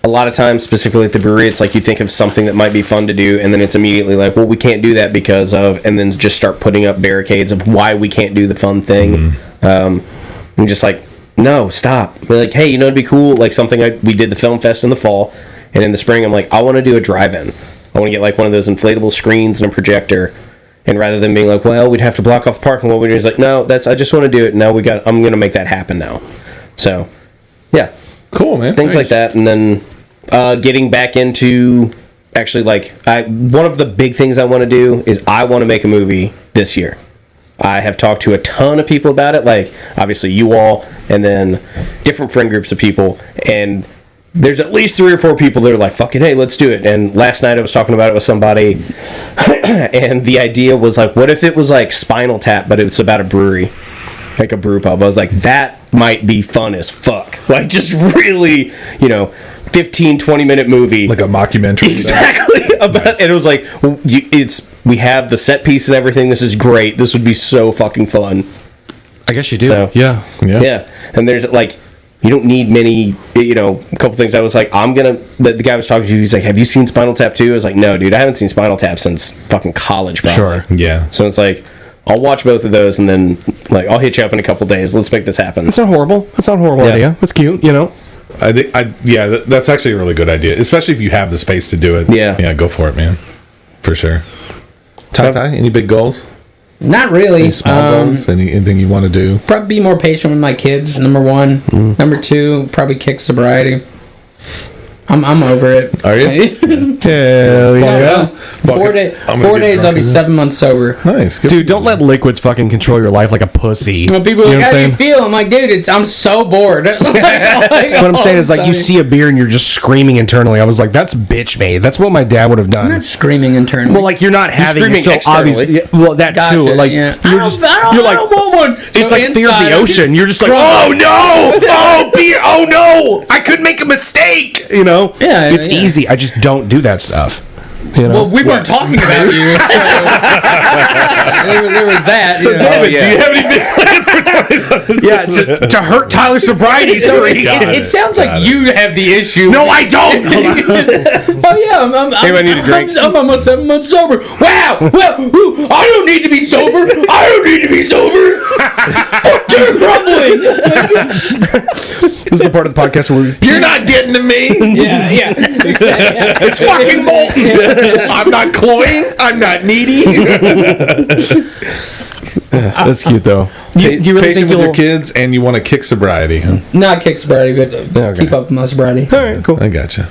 [SPEAKER 5] a lot of times, specifically at the brewery, it's like you think of something that might be fun to do, and then it's immediately like, well, we can't do that because of, and then just start putting up barricades of why we can't do the fun thing. I'm just like, no, stop. We're like, hey, you know, it'd be cool, like something we did the film fest in the fall, and in the spring, I'm like, I want to do a drive-in. I want to get like one of those inflatable screens and a projector. And rather than being like, well, we'd have to block off the parking lot, we're just like, no, I just want to do it. Now I'm going to make that happen now. So, yeah.
[SPEAKER 2] Cool, man.
[SPEAKER 5] Things like that. And then getting back into actually like, one of the big things I want to do is I want to make a movie this year. I have talked to a ton of people about it, like obviously you all, and then different friend groups of people. And there's at least 3 or 4 people that are like, fucking, hey, let's do it. And last night I was talking about it with somebody, and the idea was like, what if it was like Spinal Tap, but it's about a brewery, like a brew pub. I was like, that might be fun as fuck. Like, just really, 15-20 minute movie,
[SPEAKER 2] Like a mockumentary.
[SPEAKER 5] exactly about.
[SPEAKER 2] Nice.
[SPEAKER 5] And it was like, we have the set piece and everything. This is great. This would be so fucking fun.
[SPEAKER 3] I guess you do.
[SPEAKER 5] So-
[SPEAKER 3] Yeah.
[SPEAKER 5] Yeah, and there's like, you don't need many, a couple things. I was like, the guy I was talking to, he's like, have you seen Spinal Tap 2? I was like, no, dude, I haven't seen Spinal Tap since fucking college, probably.
[SPEAKER 3] Sure.
[SPEAKER 2] Yeah.
[SPEAKER 5] So it's like, I'll watch both of those, and then, like, I'll hit you up in a couple days. Let's make this happen.
[SPEAKER 3] That's not horrible. That's not a horrible
[SPEAKER 5] Yeah.
[SPEAKER 3] idea. That's cute,
[SPEAKER 2] I think that's actually a really good idea, especially if you have the space to do it.
[SPEAKER 5] Yeah.
[SPEAKER 2] Go for it, man. For sure. Ty, any big goals?
[SPEAKER 4] Not really.
[SPEAKER 2] Any small goals? Anything you want to do?
[SPEAKER 4] Probably be more patient with my kids. Number 1. Number 2, probably kick sobriety. I'm over it.
[SPEAKER 2] Are you?
[SPEAKER 3] Hell
[SPEAKER 4] Yeah.
[SPEAKER 2] Fuck
[SPEAKER 4] 4
[SPEAKER 2] it.
[SPEAKER 4] days.
[SPEAKER 2] I'm gonna
[SPEAKER 4] 4
[SPEAKER 2] get
[SPEAKER 4] days. I'll
[SPEAKER 2] drunk
[SPEAKER 4] be
[SPEAKER 2] as-
[SPEAKER 4] 7 months sober.
[SPEAKER 2] Nice. Good.
[SPEAKER 3] Dude, don't let liquids fucking control your life like a pussy.
[SPEAKER 4] When people are
[SPEAKER 3] You know
[SPEAKER 4] like,
[SPEAKER 3] what
[SPEAKER 4] how
[SPEAKER 3] I'm
[SPEAKER 4] do you feel? I'm like, dude, I'm so bored.
[SPEAKER 3] What I'm saying is, like, you see a beer and you're just screaming internally. I was like, that's bitch made. That's what my dad would have
[SPEAKER 4] I'm
[SPEAKER 3] done.
[SPEAKER 4] not screaming internally.
[SPEAKER 3] Well, like, you're not having it,
[SPEAKER 5] screaming
[SPEAKER 3] so
[SPEAKER 5] externally.
[SPEAKER 3] obviously. Yeah, well, that
[SPEAKER 4] Gotcha,
[SPEAKER 3] too. Like,
[SPEAKER 4] yeah.
[SPEAKER 3] you're
[SPEAKER 4] I
[SPEAKER 3] just,
[SPEAKER 4] don't
[SPEAKER 3] you're like,
[SPEAKER 4] want one.
[SPEAKER 3] it's
[SPEAKER 4] So
[SPEAKER 3] like Fear of
[SPEAKER 4] inside,
[SPEAKER 3] the
[SPEAKER 4] I'm
[SPEAKER 3] Ocean. You're just like,
[SPEAKER 4] crying.
[SPEAKER 3] oh no, oh beer, oh no, I could make a mistake.
[SPEAKER 4] Yeah,
[SPEAKER 3] it's
[SPEAKER 4] yeah.
[SPEAKER 3] easy. I just don't do that stuff. You know?
[SPEAKER 4] Well, we weren't talking about you, so there was that.
[SPEAKER 2] So,
[SPEAKER 4] you know.
[SPEAKER 2] David,
[SPEAKER 5] yeah.
[SPEAKER 2] do you have any big plans for 2026?
[SPEAKER 3] yeah, to hurt Tyler's sobriety
[SPEAKER 4] So
[SPEAKER 3] streak.
[SPEAKER 4] it sounds like you have the issue.
[SPEAKER 3] No, I don't.
[SPEAKER 4] Oh yeah,
[SPEAKER 5] Anybody need a drink?
[SPEAKER 4] I'm almost 7 months sober. Wow, well, I don't need to be sober. I don't need to be sober. Fuck you're grumbling.
[SPEAKER 3] This is the part of the podcast where
[SPEAKER 2] You're not getting to me.
[SPEAKER 4] Yeah.
[SPEAKER 2] It's fucking molten. I'm not cloying. I'm not needy.
[SPEAKER 3] that's cute though. You really
[SPEAKER 2] Patient
[SPEAKER 3] think
[SPEAKER 2] with your
[SPEAKER 3] you'll?
[SPEAKER 2] kids, and you want to kick sobriety. Huh?
[SPEAKER 4] Not kick sobriety, but
[SPEAKER 3] Okay.
[SPEAKER 4] keep up with my sobriety.
[SPEAKER 3] All right, cool.
[SPEAKER 2] I gotcha.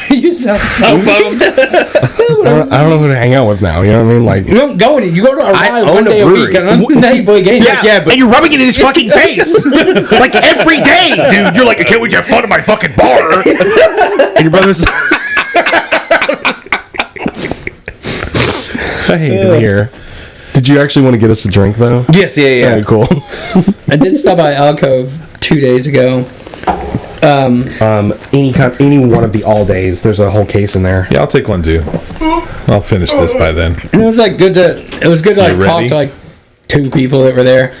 [SPEAKER 4] You sound so bummed.
[SPEAKER 3] I don't know who to hang out with now. You know what I mean? Like,
[SPEAKER 4] You don't go any. You go to a ride
[SPEAKER 5] own
[SPEAKER 4] one
[SPEAKER 5] a
[SPEAKER 4] day a
[SPEAKER 5] brewery.
[SPEAKER 4] week, and now you play games.
[SPEAKER 3] yeah, but and you're rubbing it in his fucking face like every day, dude. You're like, can't we get fun of my fucking bar? And your brother's. I hate it here. Did you actually want to get us a drink though?
[SPEAKER 5] Yes, yeah.
[SPEAKER 3] Yeah, cool.
[SPEAKER 4] I did stop by Alcove 2 days ago.
[SPEAKER 3] Any one of the all days. There's a whole case in there.
[SPEAKER 2] Yeah, I'll take one too. I'll finish this by then.
[SPEAKER 4] And it was like good to. It was good to like
[SPEAKER 2] You
[SPEAKER 4] talk
[SPEAKER 2] ready?
[SPEAKER 4] to like 2 people that were there.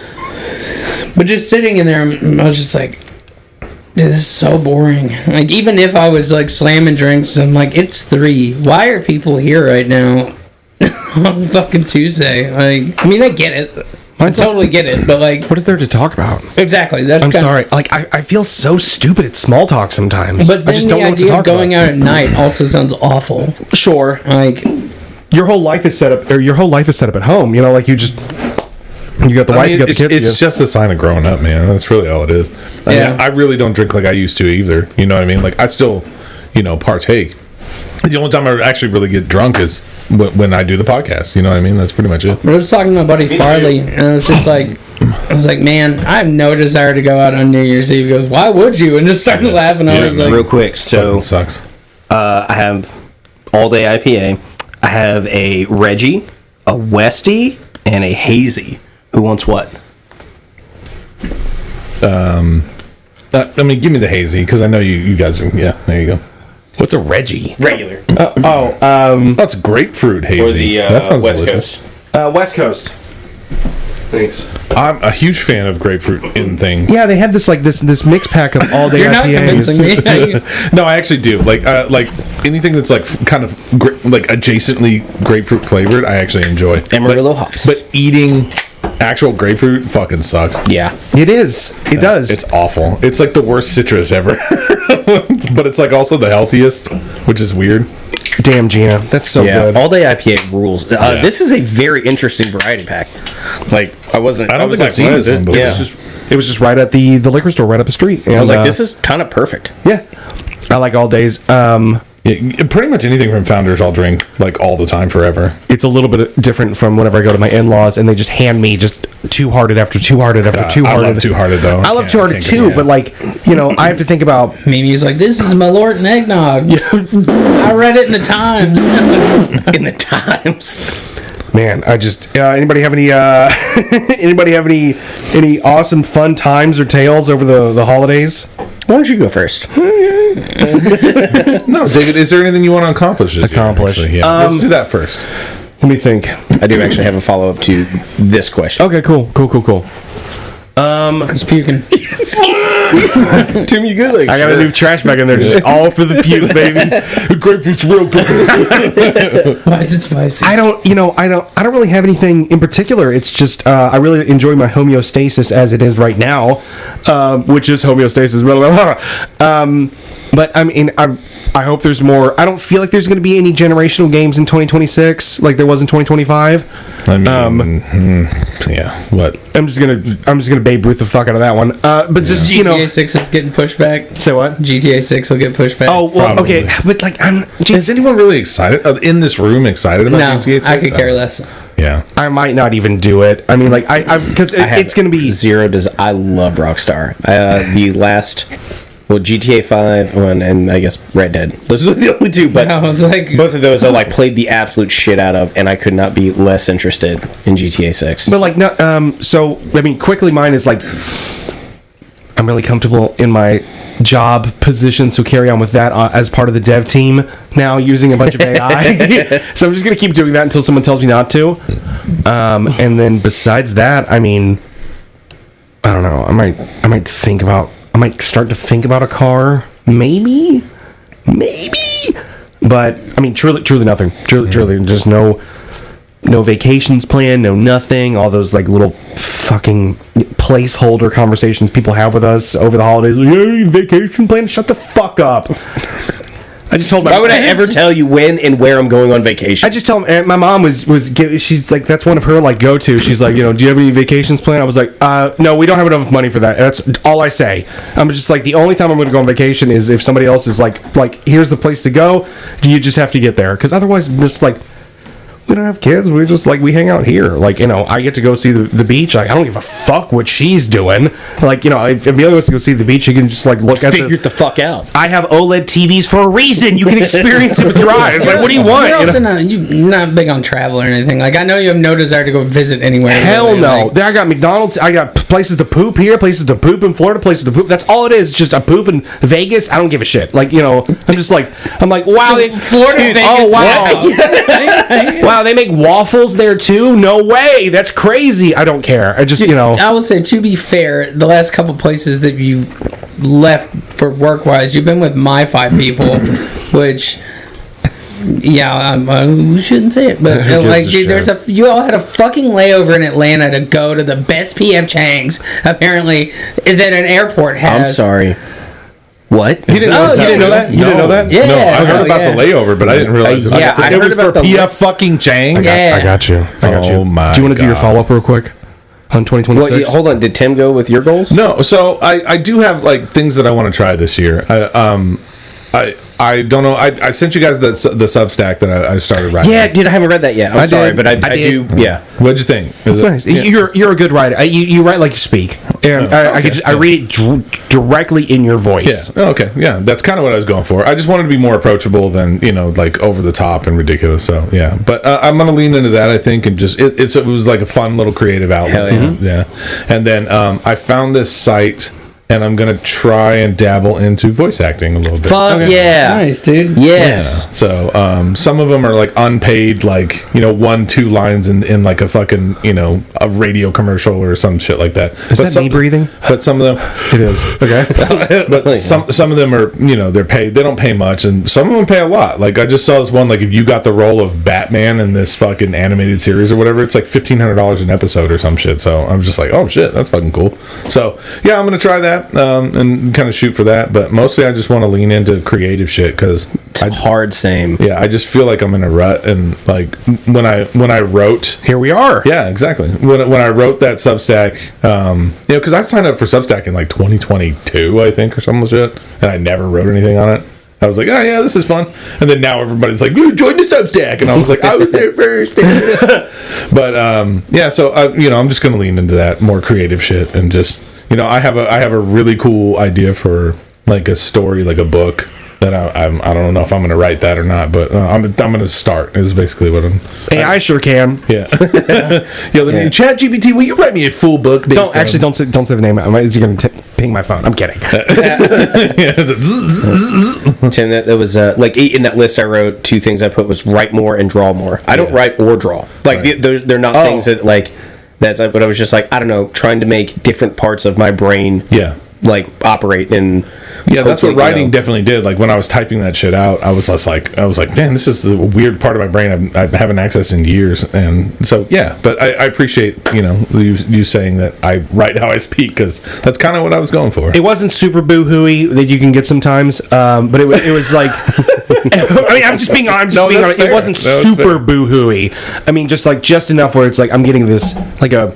[SPEAKER 4] But just sitting in there, I was just like, dude, this is so boring. Like even if I was like slamming drinks, I'm like, it's 3. Why are people here right now on fucking Tuesday? Like, I mean, I get it. I totally get it, but like,
[SPEAKER 3] What is there to talk about?
[SPEAKER 4] exactly. That's
[SPEAKER 3] I'm
[SPEAKER 4] kinda-
[SPEAKER 3] sorry. Like, I feel so stupid at small talk sometimes.
[SPEAKER 4] But
[SPEAKER 3] I
[SPEAKER 4] then
[SPEAKER 3] just
[SPEAKER 4] the
[SPEAKER 3] don't know what to
[SPEAKER 4] idea
[SPEAKER 3] talk
[SPEAKER 4] of going
[SPEAKER 3] about.
[SPEAKER 4] out at night also sounds awful.
[SPEAKER 3] Sure.
[SPEAKER 4] Like,
[SPEAKER 3] Your whole life is set up, or your whole life is set up at home. You know, like you got the wife, you got the
[SPEAKER 2] it's,
[SPEAKER 3] kids.
[SPEAKER 2] it's just a sign of growing up, man. That's really all it is. I
[SPEAKER 4] Yeah.
[SPEAKER 2] mean, I really don't drink like I used to either. You know what I mean? Like I still, partake. The only time I actually really get drunk is when I do the podcast. You know what I mean? That's pretty much it.
[SPEAKER 4] I was talking to my buddy Farley, and I was just like, man, I have no desire to go out on New Year's Eve. He goes, why would you? And just started laughing. I
[SPEAKER 2] Yeah,
[SPEAKER 4] was
[SPEAKER 2] man.
[SPEAKER 4] like,
[SPEAKER 5] Real quick, so
[SPEAKER 2] Fucking sucks.
[SPEAKER 5] I have all day IPA. I have a Reggie, a Westie, and a Hazy. Who wants what?
[SPEAKER 2] I mean, give me the hazy because I know you guys are. Yeah, there you go.
[SPEAKER 3] What's a Reggie?
[SPEAKER 5] Regular.
[SPEAKER 2] That's grapefruit hazy.
[SPEAKER 5] Or the
[SPEAKER 2] that sounds
[SPEAKER 5] West
[SPEAKER 2] delicious.
[SPEAKER 5] Coast.
[SPEAKER 3] West Coast.
[SPEAKER 5] Thanks.
[SPEAKER 2] I'm a huge fan of grapefruit in things.
[SPEAKER 3] Yeah, they had this mix pack of all day
[SPEAKER 4] you're not convincing
[SPEAKER 3] IPAs.
[SPEAKER 4] me.
[SPEAKER 2] No, I actually do. Like anything that's like kind of like adjacently grapefruit flavored, I actually enjoy.
[SPEAKER 5] Amarillo hops.
[SPEAKER 2] But eating actual grapefruit fucking sucks.
[SPEAKER 5] Yeah.
[SPEAKER 3] It is. It does.
[SPEAKER 2] It's awful. It's like the worst citrus ever. But it's like also the healthiest, which is weird.
[SPEAKER 3] Damn, Gina, that's so
[SPEAKER 5] Yeah,
[SPEAKER 3] good.
[SPEAKER 5] all day IPA rules.
[SPEAKER 2] Yeah.
[SPEAKER 5] This is a very interesting variety pack. Like I wasn't.
[SPEAKER 2] I don't
[SPEAKER 5] was
[SPEAKER 2] think
[SPEAKER 5] like,
[SPEAKER 2] I've seen
[SPEAKER 5] what
[SPEAKER 2] this
[SPEAKER 5] is
[SPEAKER 2] one
[SPEAKER 5] it?
[SPEAKER 2] before.
[SPEAKER 5] Yeah.
[SPEAKER 3] It was just right at the liquor store right up the street.
[SPEAKER 5] I was
[SPEAKER 3] And,
[SPEAKER 5] like, this is kind of perfect.
[SPEAKER 3] yeah. I like all days.
[SPEAKER 2] Yeah, pretty much anything from Founders I'll drink like all the time forever.
[SPEAKER 3] It's a little bit different from whenever I go to my in-laws and they just hand me just Two Hearted after Two Hearted after Two
[SPEAKER 2] I
[SPEAKER 3] Hearted.
[SPEAKER 2] love Two Hearted though.
[SPEAKER 3] I love Two Hearted
[SPEAKER 2] can't
[SPEAKER 3] too,
[SPEAKER 2] get-
[SPEAKER 3] but like, I have to think about.
[SPEAKER 4] Mimi's like, this is my Lord eggnog. I read it in the Times.
[SPEAKER 5] In the Times.
[SPEAKER 3] Man, I just anybody have any anybody have any awesome fun times or tales over the holidays?
[SPEAKER 5] Why don't you go first?
[SPEAKER 2] No, David, is there anything you want to accomplish? This year,
[SPEAKER 3] Accomplish.
[SPEAKER 2] actually? Yeah, let's do that first.
[SPEAKER 3] Let me think.
[SPEAKER 5] I do actually have a follow up to this question.
[SPEAKER 3] Okay, cool.
[SPEAKER 4] It's puking.
[SPEAKER 5] Tim, you good? Like,
[SPEAKER 3] I got a new trash bag in there, just all for the puke, baby. The grapefruit's real good.
[SPEAKER 4] Why is it spicy?
[SPEAKER 3] I don't really have anything in particular. It's just I really enjoy my homeostasis as it is right now, which is homeostasis. Blah, blah, blah. But I mean, I hope there's more. I don't feel like there's going to be any generational games in 2026 like there was in 2025.
[SPEAKER 2] I mean, yeah. What?
[SPEAKER 3] I'm just gonna Babe Ruth the fuck out of that one. But just
[SPEAKER 4] GTA 6 is getting pushed back.
[SPEAKER 3] say what?
[SPEAKER 4] GTA 6 will get pushed back.
[SPEAKER 3] Oh well,
[SPEAKER 2] Probably.
[SPEAKER 3] okay, but like
[SPEAKER 2] Is anyone really excited in this room? Excited about
[SPEAKER 4] no,
[SPEAKER 2] GTA 6?
[SPEAKER 4] I could care less.
[SPEAKER 2] Yeah.
[SPEAKER 3] I might not even do it. I mean, like because it's gonna be
[SPEAKER 5] zero. I love Rockstar. The last, GTA 5 and I guess Red Dead. Those are the only two, but
[SPEAKER 4] I was like,
[SPEAKER 5] both of those I like played the absolute shit out of, and I could not be less interested in GTA 6.
[SPEAKER 3] But like no, so I mean, quickly mine is like I'm really comfortable in my job position, so carry on with that as part of the dev team now, using a bunch of AI. So I'm just gonna keep doing that until someone tells me not to. And then besides that, I mean, I don't know. I might start to think about a car, maybe. But I mean, truly nothing. Truly, just no vacations planned, no nothing. All those like little fucking placeholder conversations people have with us over the holidays. Like, hey, vacation plan? Shut the fuck up. I just told
[SPEAKER 5] Why would I ever tell you when and where I'm going on vacation?
[SPEAKER 3] I just tell him. And my mom she's like, that's one of her like go to. She's like, do you have any vacations planned? I was like, no, we don't have enough money for that. That's all I say. I'm just like, the only time I'm going to go on vacation is if somebody else is like, here's the place to go. You just have to get there, because otherwise, just like, we don't have kids. We just like, we hang out here. Like, I get to go see the beach. Like, I don't give a fuck what she's doing. Like, if Amelia wants to go see the beach, you can just like look at
[SPEAKER 5] Figure the fuck out.
[SPEAKER 3] I have OLED TVs for a reason. You can experience it with your eyes. Like, what do you want?
[SPEAKER 4] You're also not big on travel or anything. Like, I know you have no desire to go visit anywhere.
[SPEAKER 3] Hell
[SPEAKER 4] really.
[SPEAKER 3] no.
[SPEAKER 4] Like,
[SPEAKER 3] There I got McDonald's. I got places to poop here, places to poop in Florida, places to poop. That's all it is. Just a poop in Vegas. I don't give a shit. Like, I'm just like, wow.
[SPEAKER 4] Florida,
[SPEAKER 3] Dude,
[SPEAKER 4] Vegas.
[SPEAKER 3] oh, wow. Wow, they make waffles there too? No way. That's crazy. I don't care. I just,
[SPEAKER 4] I would say, to be fair, the last couple places that you left for work-wise, you've been with my 5 people, which, yeah, we shouldn't say it, but like, dude, you all had a fucking layover in Atlanta to go to the best P.F. Chang's, apparently, that an airport has.
[SPEAKER 5] I'm sorry. What?
[SPEAKER 3] You didn't know that? You didn't know that?
[SPEAKER 4] Yeah.
[SPEAKER 2] No, I heard about the layover, but I didn't realize it.
[SPEAKER 5] Yeah, I
[SPEAKER 2] it
[SPEAKER 5] heard
[SPEAKER 2] was
[SPEAKER 5] about
[SPEAKER 2] for
[SPEAKER 5] the
[SPEAKER 2] PF fucking Chang.
[SPEAKER 4] Yeah.
[SPEAKER 3] I got you.
[SPEAKER 2] Oh my!
[SPEAKER 3] Do you want to do your
[SPEAKER 2] God.
[SPEAKER 3] follow-up real quick on 2026?
[SPEAKER 5] Well, hold on. Did Tim go with your goals?
[SPEAKER 2] No, so I do have like things that I want to try this year. I don't know. I sent you guys the Substack that I started writing.
[SPEAKER 5] Yeah, dude, I haven't read that yet. I'm sorry,
[SPEAKER 3] did.
[SPEAKER 5] but I
[SPEAKER 3] did.
[SPEAKER 5] do. Yeah.
[SPEAKER 2] What'd you think? Is
[SPEAKER 3] Nice.
[SPEAKER 2] it- yeah.
[SPEAKER 3] You're a good writer. You write like you speak, and I read it directly in your voice.
[SPEAKER 2] Yeah. Oh, okay. Yeah. That's kind of what I was going for. I just wanted to be more approachable than like over the top and ridiculous. So yeah. But I'm gonna lean into that. I think, and just it was like a fun little creative outlet.
[SPEAKER 5] Hell yeah.
[SPEAKER 2] Yeah. And then I found this site, and I'm gonna try and dabble into voice acting a little bit.
[SPEAKER 5] Fuck yeah.
[SPEAKER 4] Nice, dude.
[SPEAKER 5] Yes.
[SPEAKER 2] So some of them are like unpaid, like 1-2 lines in like a fucking a radio commercial or some shit like that.
[SPEAKER 3] Is that me breathing?
[SPEAKER 2] But some of them
[SPEAKER 3] It is. Okay.
[SPEAKER 2] but some of them are they're paid. They don't pay much, and some of them pay a lot. Like I just saw this one, like if you got the role of Batman in this fucking animated series or whatever, it's like $1,500 an episode or some shit. So I'm just like, oh shit, that's fucking cool. So yeah, I'm gonna try that and kind of shoot for that. But mostly I just want to lean into creative shit because
[SPEAKER 5] Hard same.
[SPEAKER 2] yeah, I just feel like I'm in a rut, and like when I wrote.
[SPEAKER 3] Here we are.
[SPEAKER 2] Yeah, exactly. When I wrote that Substack, because I signed up for Substack in like 2022, I think, or something like that, and I never wrote anything on it. I was like, oh yeah, this is fun. And then now everybody's like, you join the Substack, and I was like, I was there first. But yeah, so I'm just gonna lean into that more creative shit, and just I have a really cool idea for like a story, like a book. That I don't know if I'm going to write that or not, but I'm going to start. Is basically what I'm.
[SPEAKER 3] I sure can.
[SPEAKER 2] Yeah. Chat GPT, will you write me a full book?
[SPEAKER 3] Don't say the name. You're going to ping my phone. I'm kidding.
[SPEAKER 5] Tim, that was like in that list I wrote, 2 things I put was write more and draw more. I don't write or draw. Like
[SPEAKER 2] Right.
[SPEAKER 5] they're not things that like that's. But I was just like, I don't know, trying to make different parts of my brain
[SPEAKER 2] Yeah.
[SPEAKER 5] like operate and
[SPEAKER 2] That's what writing definitely did. Like when I was typing that shit out, I was like, man, this is the weird part of my brain I haven't accessed in years. And so yeah, but I appreciate you saying that I write how I speak, because that's kind of what I was going for.
[SPEAKER 3] It wasn't super boo-hooey that you can get sometimes, but it was like. I mean, I'm just being honest. It wasn't super boo-hooey. I mean, just enough where it's like I'm getting this like a.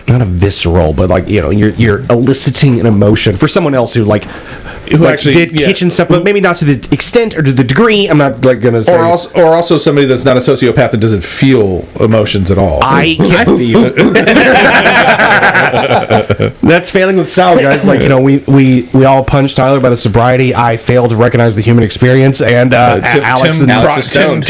[SPEAKER 3] Not a visceral, but like you're eliciting an emotion for someone else who actually did kitchen stuff, but maybe not to the extent or to the degree. I'm not like gonna say.
[SPEAKER 2] Or also somebody that's not a sociopath that doesn't feel emotions at all.
[SPEAKER 3] I feel. That's failing with style, guys. Like we all punched Tyler by the sobriety. I failed to recognize the human experience, and Alex
[SPEAKER 5] Tim crossed a lot.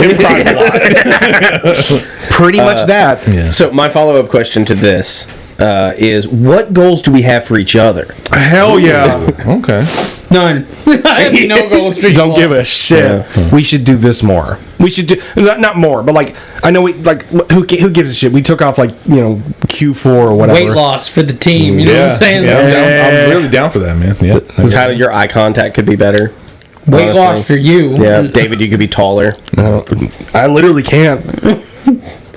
[SPEAKER 3] pretty much that.
[SPEAKER 2] Yeah.
[SPEAKER 5] So my follow-up question to this, is what goals do we have for each other?
[SPEAKER 3] Hell yeah.
[SPEAKER 2] Okay.
[SPEAKER 4] None. I have no goals for you.
[SPEAKER 3] Don't give a shit.
[SPEAKER 5] Yeah.
[SPEAKER 3] We should do this more. We should do not more, but like I know we like who gives a shit. We took off like Q4 or whatever.
[SPEAKER 4] Weight loss for the team. You know what I'm saying?
[SPEAKER 2] I'm really down for that, man. Yeah.
[SPEAKER 5] How your eye contact could be better.
[SPEAKER 4] Weight
[SPEAKER 5] honestly.
[SPEAKER 4] loss for you.
[SPEAKER 5] Yeah, David, you could be taller.
[SPEAKER 3] I literally can't.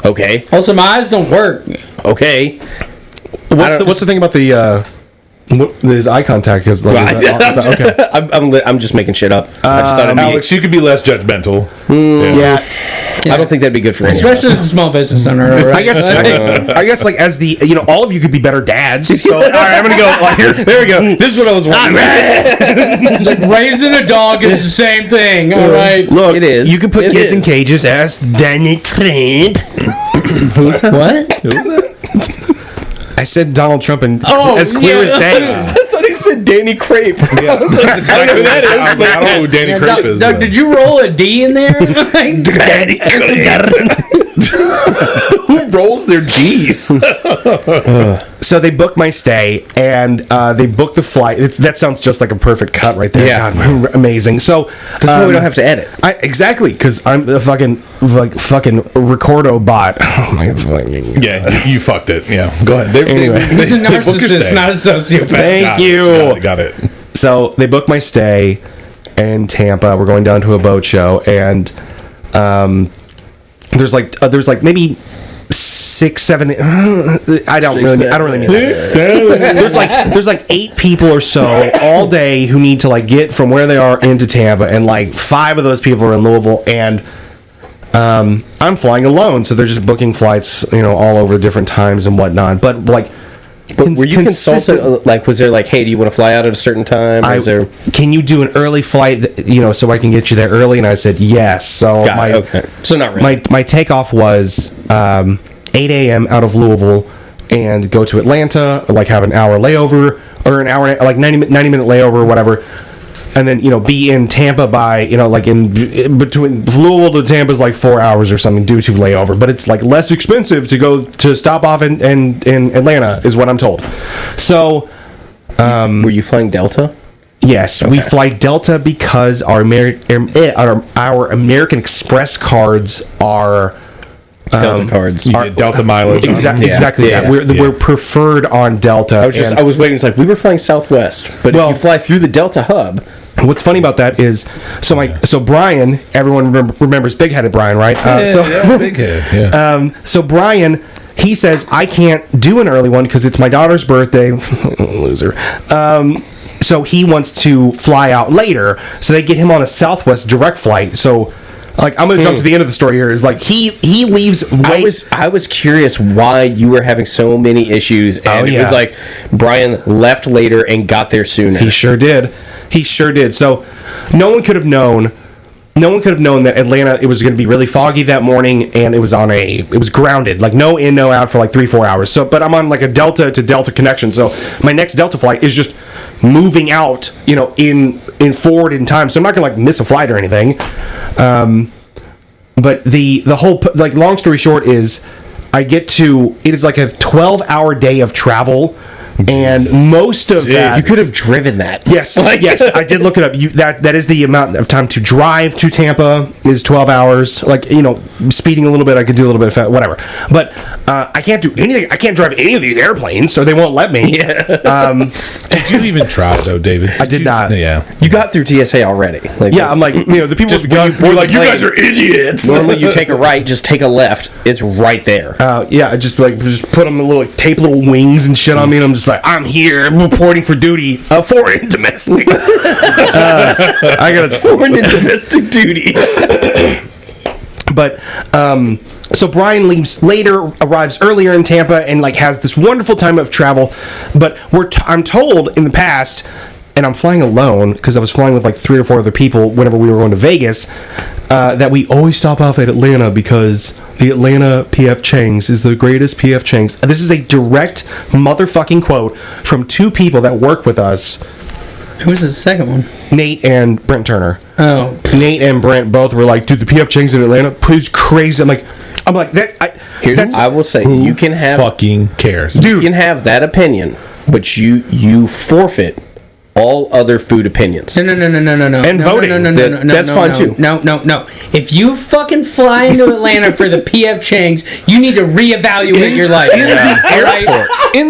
[SPEAKER 5] Okay.
[SPEAKER 4] Also, my eyes don't work.
[SPEAKER 5] Okay.
[SPEAKER 3] What's the thing about the his eye contact is like? Is that, okay.
[SPEAKER 5] I'm just making shit up. I just thought it'd be,
[SPEAKER 2] Alex, you could be less judgmental.
[SPEAKER 3] Yeah.
[SPEAKER 5] I don't think that'd be good for anyone.
[SPEAKER 4] Especially as a small business owner, right?
[SPEAKER 3] I guess like as the all of you could be better dads. So all right, I'm gonna go. Like, there we go. This is what I was wanting.
[SPEAKER 4] It's like raising a dog is the same thing. All right.
[SPEAKER 3] Look,
[SPEAKER 5] It is.
[SPEAKER 3] You can put
[SPEAKER 5] It
[SPEAKER 3] kids in
[SPEAKER 5] is.
[SPEAKER 3] cages as Danny Trump.
[SPEAKER 4] What?
[SPEAKER 3] I said Donald Trump and
[SPEAKER 4] Oh,
[SPEAKER 3] as clear
[SPEAKER 4] yeah.
[SPEAKER 3] as day.
[SPEAKER 5] I thought he said Danny Crepe.
[SPEAKER 2] That's exactly what that is. I don't know who Danny
[SPEAKER 4] Yeah,
[SPEAKER 2] Crepe
[SPEAKER 4] Doug,
[SPEAKER 2] is.
[SPEAKER 4] Doug, did you roll a D in there?
[SPEAKER 3] Danny
[SPEAKER 2] Who rolls their D's?
[SPEAKER 3] So they booked my stay and they booked the flight. That sounds just like a perfect cut right there.
[SPEAKER 5] Yeah.
[SPEAKER 3] God, amazing. So
[SPEAKER 5] That's why we don't have to edit.
[SPEAKER 3] exactly because I'm the fucking recordo bot. Oh my fucking.
[SPEAKER 2] Yeah, you fucked it. Yeah, go ahead.
[SPEAKER 3] Anyway.
[SPEAKER 4] He's a
[SPEAKER 2] they book your
[SPEAKER 4] narcissist,
[SPEAKER 2] stay.
[SPEAKER 4] not a sociopath.
[SPEAKER 3] Thank you.
[SPEAKER 2] Got it.
[SPEAKER 3] So they booked my stay in Tampa. We're going down to a boat show, and there's like maybe 6, 7. I don't really mean that. There's like 8 people or so all day who need to like get from where they are into Tampa, and like 5 of those people are in Louisville, and I'm flying alone, so they're just booking flights, all over different times and whatnot. But like.
[SPEAKER 5] But were you consulted? Like, was there like, hey, do you want to fly out at a certain time? Or is there...
[SPEAKER 3] Can you do an early flight, so I can get you there early? And I said yes. So
[SPEAKER 5] okay. So not really.
[SPEAKER 3] my takeoff was 8 a.m. out of Louisville and go to Atlanta, like have an hour layover or an hour, like 90-minute layover or whatever. And then, be in Tampa by, like in between Louisville to Tampa is like 4 hours or something due to layover. But it's like less expensive to stop off in Atlanta is what I'm told. So,
[SPEAKER 5] were you flying Delta?
[SPEAKER 3] yes, we fly Delta because our American Express cards are
[SPEAKER 5] Delta cards.
[SPEAKER 2] You get Delta mileage. on them.
[SPEAKER 3] exactly that. We're preferred on Delta.
[SPEAKER 5] I was waiting. It's like we were flying Southwest, but if you fly through the Delta hub,
[SPEAKER 3] What's funny about that is, so Brian, everyone remembers big-headed Brian, right?
[SPEAKER 2] Big head. Yeah.
[SPEAKER 3] So Brian, he says, I can't do an early one because it's my daughter's birthday. Loser. So he wants to fly out later, so they get him on a Southwest direct flight. So, like, I'm going to jump to the end of the story here. Is like he leaves.
[SPEAKER 5] I was curious why you were having so many issues, and it was like Brian left later and got there sooner.
[SPEAKER 3] He sure did. So no one could have known that Atlanta, it was going to be really foggy that morning, and it was grounded, like no in, no out for like 3-4 hours. So, but I'm on like a Delta to Delta connection. So my next Delta flight is just moving out, in forward in time. So I'm not going to like miss a flight or anything. But the whole, like, long story short is it is like a 12-hour day of travel. And most of that,
[SPEAKER 5] you could have driven that.
[SPEAKER 3] Yes, yes, I did look it up. That is the amount of time to drive to Tampa is 12 hours. Like, speeding a little bit, I could do a little bit of whatever. But I can't do anything. I can't drive any of these airplanes, so they won't let me.
[SPEAKER 2] Did you even try though, David?
[SPEAKER 3] I did not.
[SPEAKER 2] Yeah.
[SPEAKER 5] You got through TSA already. Like,
[SPEAKER 3] Yeah, I'm like, the people with the gun were like, you guys are idiots.
[SPEAKER 5] Normally, you take a right, just take a left. It's right there.
[SPEAKER 3] Yeah, just put them tape little wings and shit on me, and I'm just like, I'm here, I'm reporting for duty, foreign domestic. I got
[SPEAKER 5] Foreign and domestic duty.
[SPEAKER 3] But so Brian leaves later, arrives earlier in Tampa, and like has this wonderful time of travel. But I'm told in the past, and I'm flying alone because I was flying with like 3 or 4 other people whenever we were going to Vegas, that we always stop off at Atlanta because the Atlanta P.F. Chang's is the greatest P.F. Chang's. This is a direct motherfucking quote from 2 people that work with us,
[SPEAKER 4] Who's the second one?
[SPEAKER 3] Nate and Brent Turner.
[SPEAKER 4] Oh.
[SPEAKER 3] Nate and Brent both were like, dude, the P.F. Chang's in Atlanta, please, crazy. I'm like, I'm like that.
[SPEAKER 5] I will say, you can have
[SPEAKER 2] Fucking cares.
[SPEAKER 5] you can have that opinion, but you forfeit all other food opinions.
[SPEAKER 4] No.
[SPEAKER 3] And voting.
[SPEAKER 5] That's fine too.
[SPEAKER 4] No. If you fucking fly into Atlanta for the PF Chang's, you need to reevaluate your life.
[SPEAKER 2] In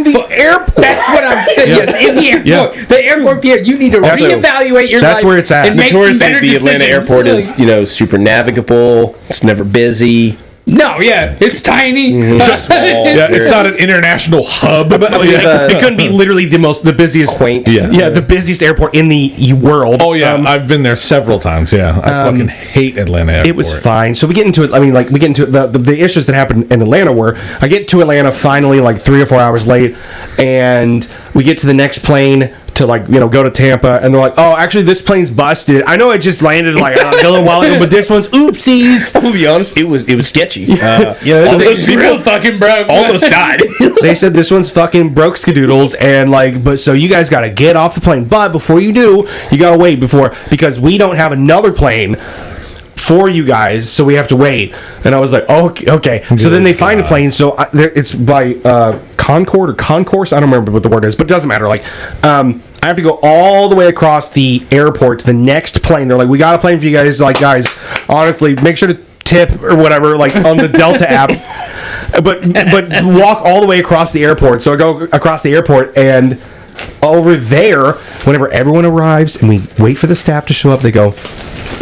[SPEAKER 2] the airport.
[SPEAKER 4] That's what I'm saying. Yes, in the airport.
[SPEAKER 2] Yeah.
[SPEAKER 4] The airport PF, you need to reevaluate your life.
[SPEAKER 3] That's where it's at.
[SPEAKER 4] And make some
[SPEAKER 5] Notoriously,
[SPEAKER 4] better
[SPEAKER 5] the Atlanta
[SPEAKER 4] decisions.
[SPEAKER 5] airport is, super navigable. It's never busy.
[SPEAKER 4] No, yeah, it's tiny.
[SPEAKER 2] Yeah, it's not an international hub.
[SPEAKER 3] It couldn't be literally the busiest
[SPEAKER 5] Quaint.
[SPEAKER 2] Yeah.
[SPEAKER 3] the busiest airport in the world.
[SPEAKER 2] Oh yeah, I've been there several times. Yeah, I fucking hate Atlanta Airport.
[SPEAKER 3] It was fine. So we get into it. I mean, like we get into the issues that happened in Atlanta. Where I get to Atlanta finally, like 3 or 4 hours late, and we get to the next plane to go to Tampa, and they're like, "Oh, actually, this plane's busted. I know it just landed like a little while ago, but this one's oopsies."
[SPEAKER 5] I'm gonna be honest, it was sketchy.
[SPEAKER 4] It's real fucking broke.
[SPEAKER 5] Almost died.
[SPEAKER 3] They said this one's fucking broke skadoodles, and but so you guys got to get off the plane. But before you do, you got to wait because we don't have another plane for you guys, so we have to wait. And I was like, okay. So then they find a plane. So it's by Concord or Concourse. I don't remember what the word is, but it doesn't matter. I have to go all the way across the airport to the next plane. They're like, we got a plane for you guys. Like, guys, honestly, make sure to tip or whatever, on the Delta app. But walk all the way across the airport. So I go across the airport, and over there, whenever everyone arrives and we wait for the staff to show up, they go,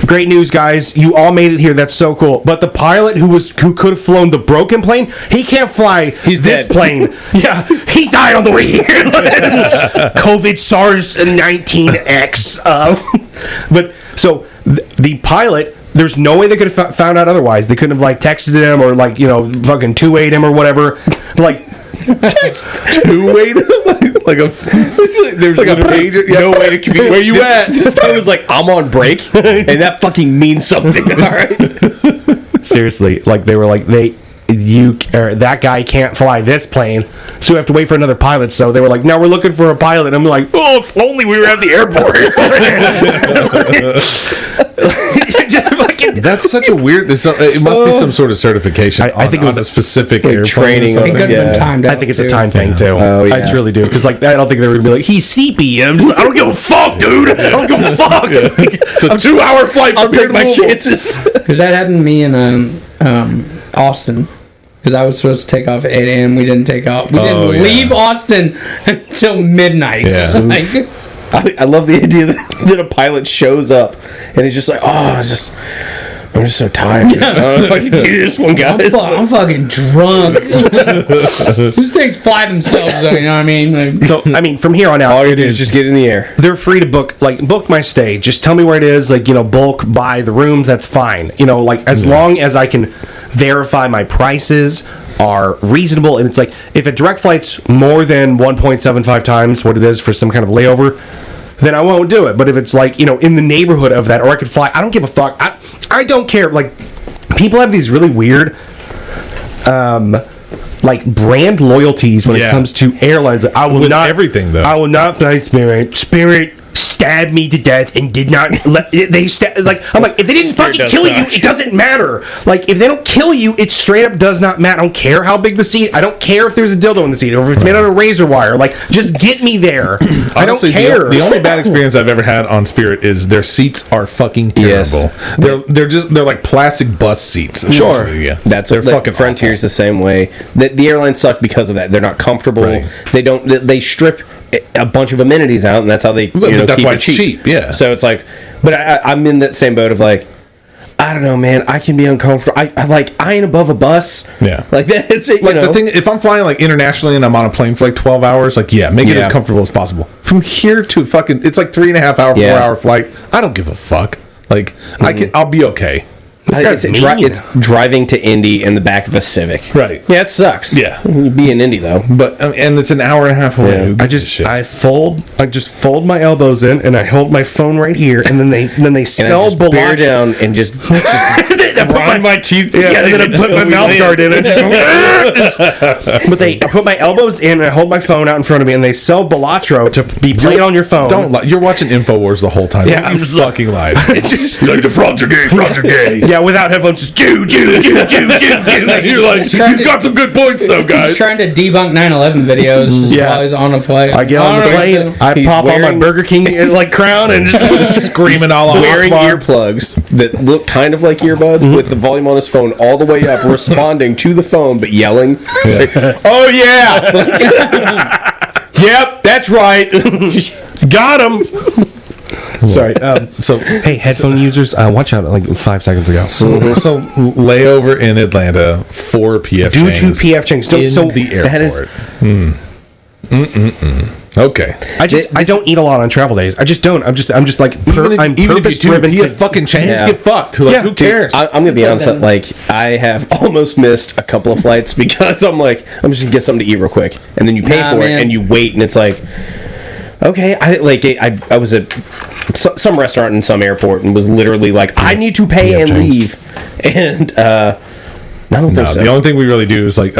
[SPEAKER 3] "Great news, guys! You all made it here. That's so cool." But the pilot who could have flown the broken plane, he can't fly this
[SPEAKER 5] dead.
[SPEAKER 3] plane. Yeah, he died on the way here. COVID SARS 19X. But so the pilot. There's no way they could have found out otherwise. They couldn't have texted him or fucking 2-8 him or whatever.
[SPEAKER 2] two-way there's like a pager.
[SPEAKER 5] No way to communicate. Where you at? This guy was like, I'm on break, and that fucking means something. All right.
[SPEAKER 3] Seriously, they were like that guy can't fly this plane, so we have to wait for another pilot. So they were like, "No, we're looking for a pilot." And I'm like, "Oh, if only we were at the airport."
[SPEAKER 2] That's such a weird. It must be some sort of certification.
[SPEAKER 3] I think it was
[SPEAKER 2] a specific
[SPEAKER 5] like
[SPEAKER 2] airplane
[SPEAKER 5] training.
[SPEAKER 2] or
[SPEAKER 4] It
[SPEAKER 2] something.
[SPEAKER 4] could have been timed out.
[SPEAKER 3] I think it's a
[SPEAKER 4] too.
[SPEAKER 3] time thing too.
[SPEAKER 5] Oh, yeah.
[SPEAKER 3] I truly do, because I don't think they were gonna be like, "He's CP." I don't give a fuck, dude. I don't give a fuck.
[SPEAKER 2] It's a 2-hour flight
[SPEAKER 5] I'll
[SPEAKER 2] from here
[SPEAKER 5] take
[SPEAKER 2] to
[SPEAKER 5] my
[SPEAKER 2] Louisville.
[SPEAKER 5] chances.
[SPEAKER 4] Because that happened to me in Austin. Because I was supposed to take off at 8 a.m. We didn't take off. We didn't leave Austin until midnight.
[SPEAKER 2] Yeah.
[SPEAKER 5] I love the idea that a pilot shows up and he's just like, I'm just so tired. I don't know if I can do this one, guys.
[SPEAKER 4] I'm fucking drunk. These things fly themselves, though, you know what I mean?
[SPEAKER 3] So from here on out,
[SPEAKER 5] All you do is just get in the air.
[SPEAKER 3] they're free to book my stay. Just tell me where it is, bulk buy the rooms, that's fine. As long as I can verify my prices are reasonable, and it's if a direct flight's more than 1.75 times what it is for some kind of layover, then I won't do it. But if it's in the neighborhood of that, or I could fly, I don't give a fuck. I don't care. People have these really weird brand loyalties when it comes to airlines. I will
[SPEAKER 2] With
[SPEAKER 3] not
[SPEAKER 2] everything, though.
[SPEAKER 3] I will not fly Spirit. Spirit stabbed me to death and did not let they I'm like, if they didn't
[SPEAKER 5] Spirit
[SPEAKER 3] fucking
[SPEAKER 5] does
[SPEAKER 3] kill you,
[SPEAKER 5] suck.
[SPEAKER 3] it doesn't matter. If they don't kill you, it straight up does not matter. I don't care how big the seat. I don't care if there's a dildo in the seat or if it's made out of razor wire. Just get me there. I don't
[SPEAKER 2] Honestly,
[SPEAKER 3] care.
[SPEAKER 2] The only bad experience I've ever had on Spirit is their seats are fucking terrible.
[SPEAKER 5] Yes.
[SPEAKER 2] They're like plastic bus seats.
[SPEAKER 3] Sure.
[SPEAKER 2] Yeah.
[SPEAKER 5] That's
[SPEAKER 2] they're
[SPEAKER 5] what
[SPEAKER 2] fucking
[SPEAKER 5] Frontier's the same way. The airlines suck because of that. They're not comfortable.
[SPEAKER 2] Right.
[SPEAKER 5] They strip a bunch of amenities out, and that's how they
[SPEAKER 2] But that's
[SPEAKER 5] keep
[SPEAKER 2] why
[SPEAKER 5] it
[SPEAKER 2] it's cheap, yeah.
[SPEAKER 5] So it's but I'm in that same boat of I don't know, man. I can be uncomfortable. I ain't above a bus.
[SPEAKER 2] Yeah.
[SPEAKER 5] That's it.
[SPEAKER 2] The thing, if I'm flying internationally and I'm on a plane for 12 hours, make it as comfortable as possible. From here to fucking, it's 3.5 hour, 4 hour flight. I don't give a fuck. I'll be okay.
[SPEAKER 5] It's driving to Indy in the back of a Civic.
[SPEAKER 2] Right.
[SPEAKER 5] Yeah, it sucks.
[SPEAKER 2] Yeah.
[SPEAKER 5] You'd be in Indy though.
[SPEAKER 2] But and it's an hour and a half away.
[SPEAKER 5] Yeah.
[SPEAKER 2] Who gives a shit?
[SPEAKER 3] I just fold my elbows in and I hold my phone right here, and then they
[SPEAKER 5] And
[SPEAKER 3] sell
[SPEAKER 5] I just bear
[SPEAKER 3] Balachi.
[SPEAKER 5] down and just grind my teeth
[SPEAKER 3] Yeah,
[SPEAKER 5] together.
[SPEAKER 3] and then I put my mouth guard in it. But I put my elbows in and I hold my phone out in front of me, and they sell Balatro to be played on your phone.
[SPEAKER 2] Don't lie. You're watching InfoWars the whole time.
[SPEAKER 3] Yeah,
[SPEAKER 2] Don't
[SPEAKER 3] I'm
[SPEAKER 2] you
[SPEAKER 3] just
[SPEAKER 2] fucking lied.
[SPEAKER 3] like the frogs are gay, frogs are gay. Yeah, without headphones, just Jew.
[SPEAKER 2] You're like, he's got some good points though,
[SPEAKER 4] He's
[SPEAKER 2] guys.
[SPEAKER 4] trying to debunk 9/11 videos
[SPEAKER 3] Yeah.
[SPEAKER 4] while he's on a flight.
[SPEAKER 3] I get on the plane, I
[SPEAKER 5] He's
[SPEAKER 3] pop on my
[SPEAKER 5] wearing-
[SPEAKER 3] Burger King like crown and just
[SPEAKER 2] Screaming all on
[SPEAKER 5] Wearing earplugs that look kind of like earbuds with the volume on his phone all the way up, responding to the phone but yelling.
[SPEAKER 3] oh yeah, yep, that's right, got him. Sorry.
[SPEAKER 2] So
[SPEAKER 3] Hey, headphone users, watch out! Like 5 seconds ago.
[SPEAKER 2] So layover in Atlanta, 4 PF
[SPEAKER 3] Due to
[SPEAKER 2] Chang's
[SPEAKER 3] PF Chang's.
[SPEAKER 2] in
[SPEAKER 3] So
[SPEAKER 2] the
[SPEAKER 5] that is-
[SPEAKER 2] airport. Okay.
[SPEAKER 3] I don't eat a lot on travel days. I just don't. I'm just like
[SPEAKER 2] Even
[SPEAKER 3] I'm
[SPEAKER 2] if you
[SPEAKER 3] purpose
[SPEAKER 2] do,
[SPEAKER 3] driven
[SPEAKER 2] PF
[SPEAKER 3] to
[SPEAKER 2] fucking Chang's
[SPEAKER 5] Yeah.
[SPEAKER 2] get fucked. Like,
[SPEAKER 3] Yeah.
[SPEAKER 2] who cares?
[SPEAKER 5] I'm gonna be honest. Like I have almost missed a couple of flights because I'm like I'm just gonna get something to eat real quick, and then you pay
[SPEAKER 4] Nah,
[SPEAKER 5] for it
[SPEAKER 4] man.
[SPEAKER 5] and you wait, and it's like okay. I was at some restaurant in some airport and was literally like I need to pay and
[SPEAKER 2] Chang's.
[SPEAKER 5] leave, and I don't think
[SPEAKER 2] No,
[SPEAKER 5] so.
[SPEAKER 2] the only thing we really do is like,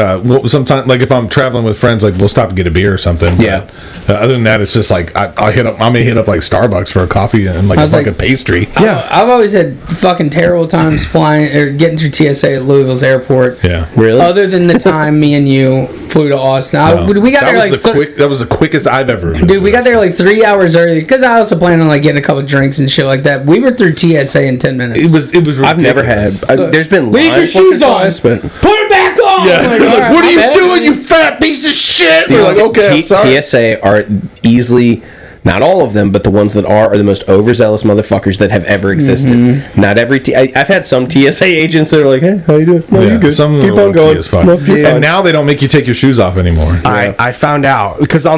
[SPEAKER 2] sometimes, like if I'm traveling with friends, like we'll stop and get a beer or something.
[SPEAKER 5] Yeah.
[SPEAKER 2] But, other than that, it's just like I may hit up like Starbucks for a coffee and like
[SPEAKER 4] I
[SPEAKER 2] a
[SPEAKER 4] was like-
[SPEAKER 2] fucking pastry.
[SPEAKER 3] Yeah.
[SPEAKER 4] I've always had fucking terrible times flying or getting through TSA at Louisville's airport.
[SPEAKER 2] Yeah.
[SPEAKER 5] Really?
[SPEAKER 4] Other than the time me and you flew to Austin, we got
[SPEAKER 2] that
[SPEAKER 4] there
[SPEAKER 2] was
[SPEAKER 4] like
[SPEAKER 2] the quick. That was the quickest I've ever.
[SPEAKER 4] Dude, we got there like 3 hours early because I also planned on like getting a couple drinks and shit like that. We were through TSA in 10 minutes.
[SPEAKER 2] It was.
[SPEAKER 5] I've never had.
[SPEAKER 2] ridiculous.
[SPEAKER 5] There's been
[SPEAKER 4] Leave your
[SPEAKER 5] lines once or
[SPEAKER 4] shoes on.
[SPEAKER 5] twice, but
[SPEAKER 4] Put it back on.
[SPEAKER 2] Yeah.
[SPEAKER 4] I'm like, all right,
[SPEAKER 2] What are
[SPEAKER 4] my
[SPEAKER 2] you
[SPEAKER 4] bad.
[SPEAKER 2] doing, you fat piece of shit? We're like, okay, I'm sorry.
[SPEAKER 5] TSA are easily, not all of them, but the ones that are the most overzealous motherfuckers that have ever existed.
[SPEAKER 4] Mm-hmm.
[SPEAKER 5] Not every. I've had some TSA agents that are like, "Hey, how you doing? No,
[SPEAKER 2] Yeah,
[SPEAKER 5] you good?
[SPEAKER 2] some of them
[SPEAKER 5] Keep
[SPEAKER 2] are
[SPEAKER 5] on
[SPEAKER 2] low-key
[SPEAKER 5] going.
[SPEAKER 2] as fuck.
[SPEAKER 5] No, you're
[SPEAKER 2] And
[SPEAKER 5] fine."
[SPEAKER 2] now they don't make you take your shoes off anymore.
[SPEAKER 3] I found out because I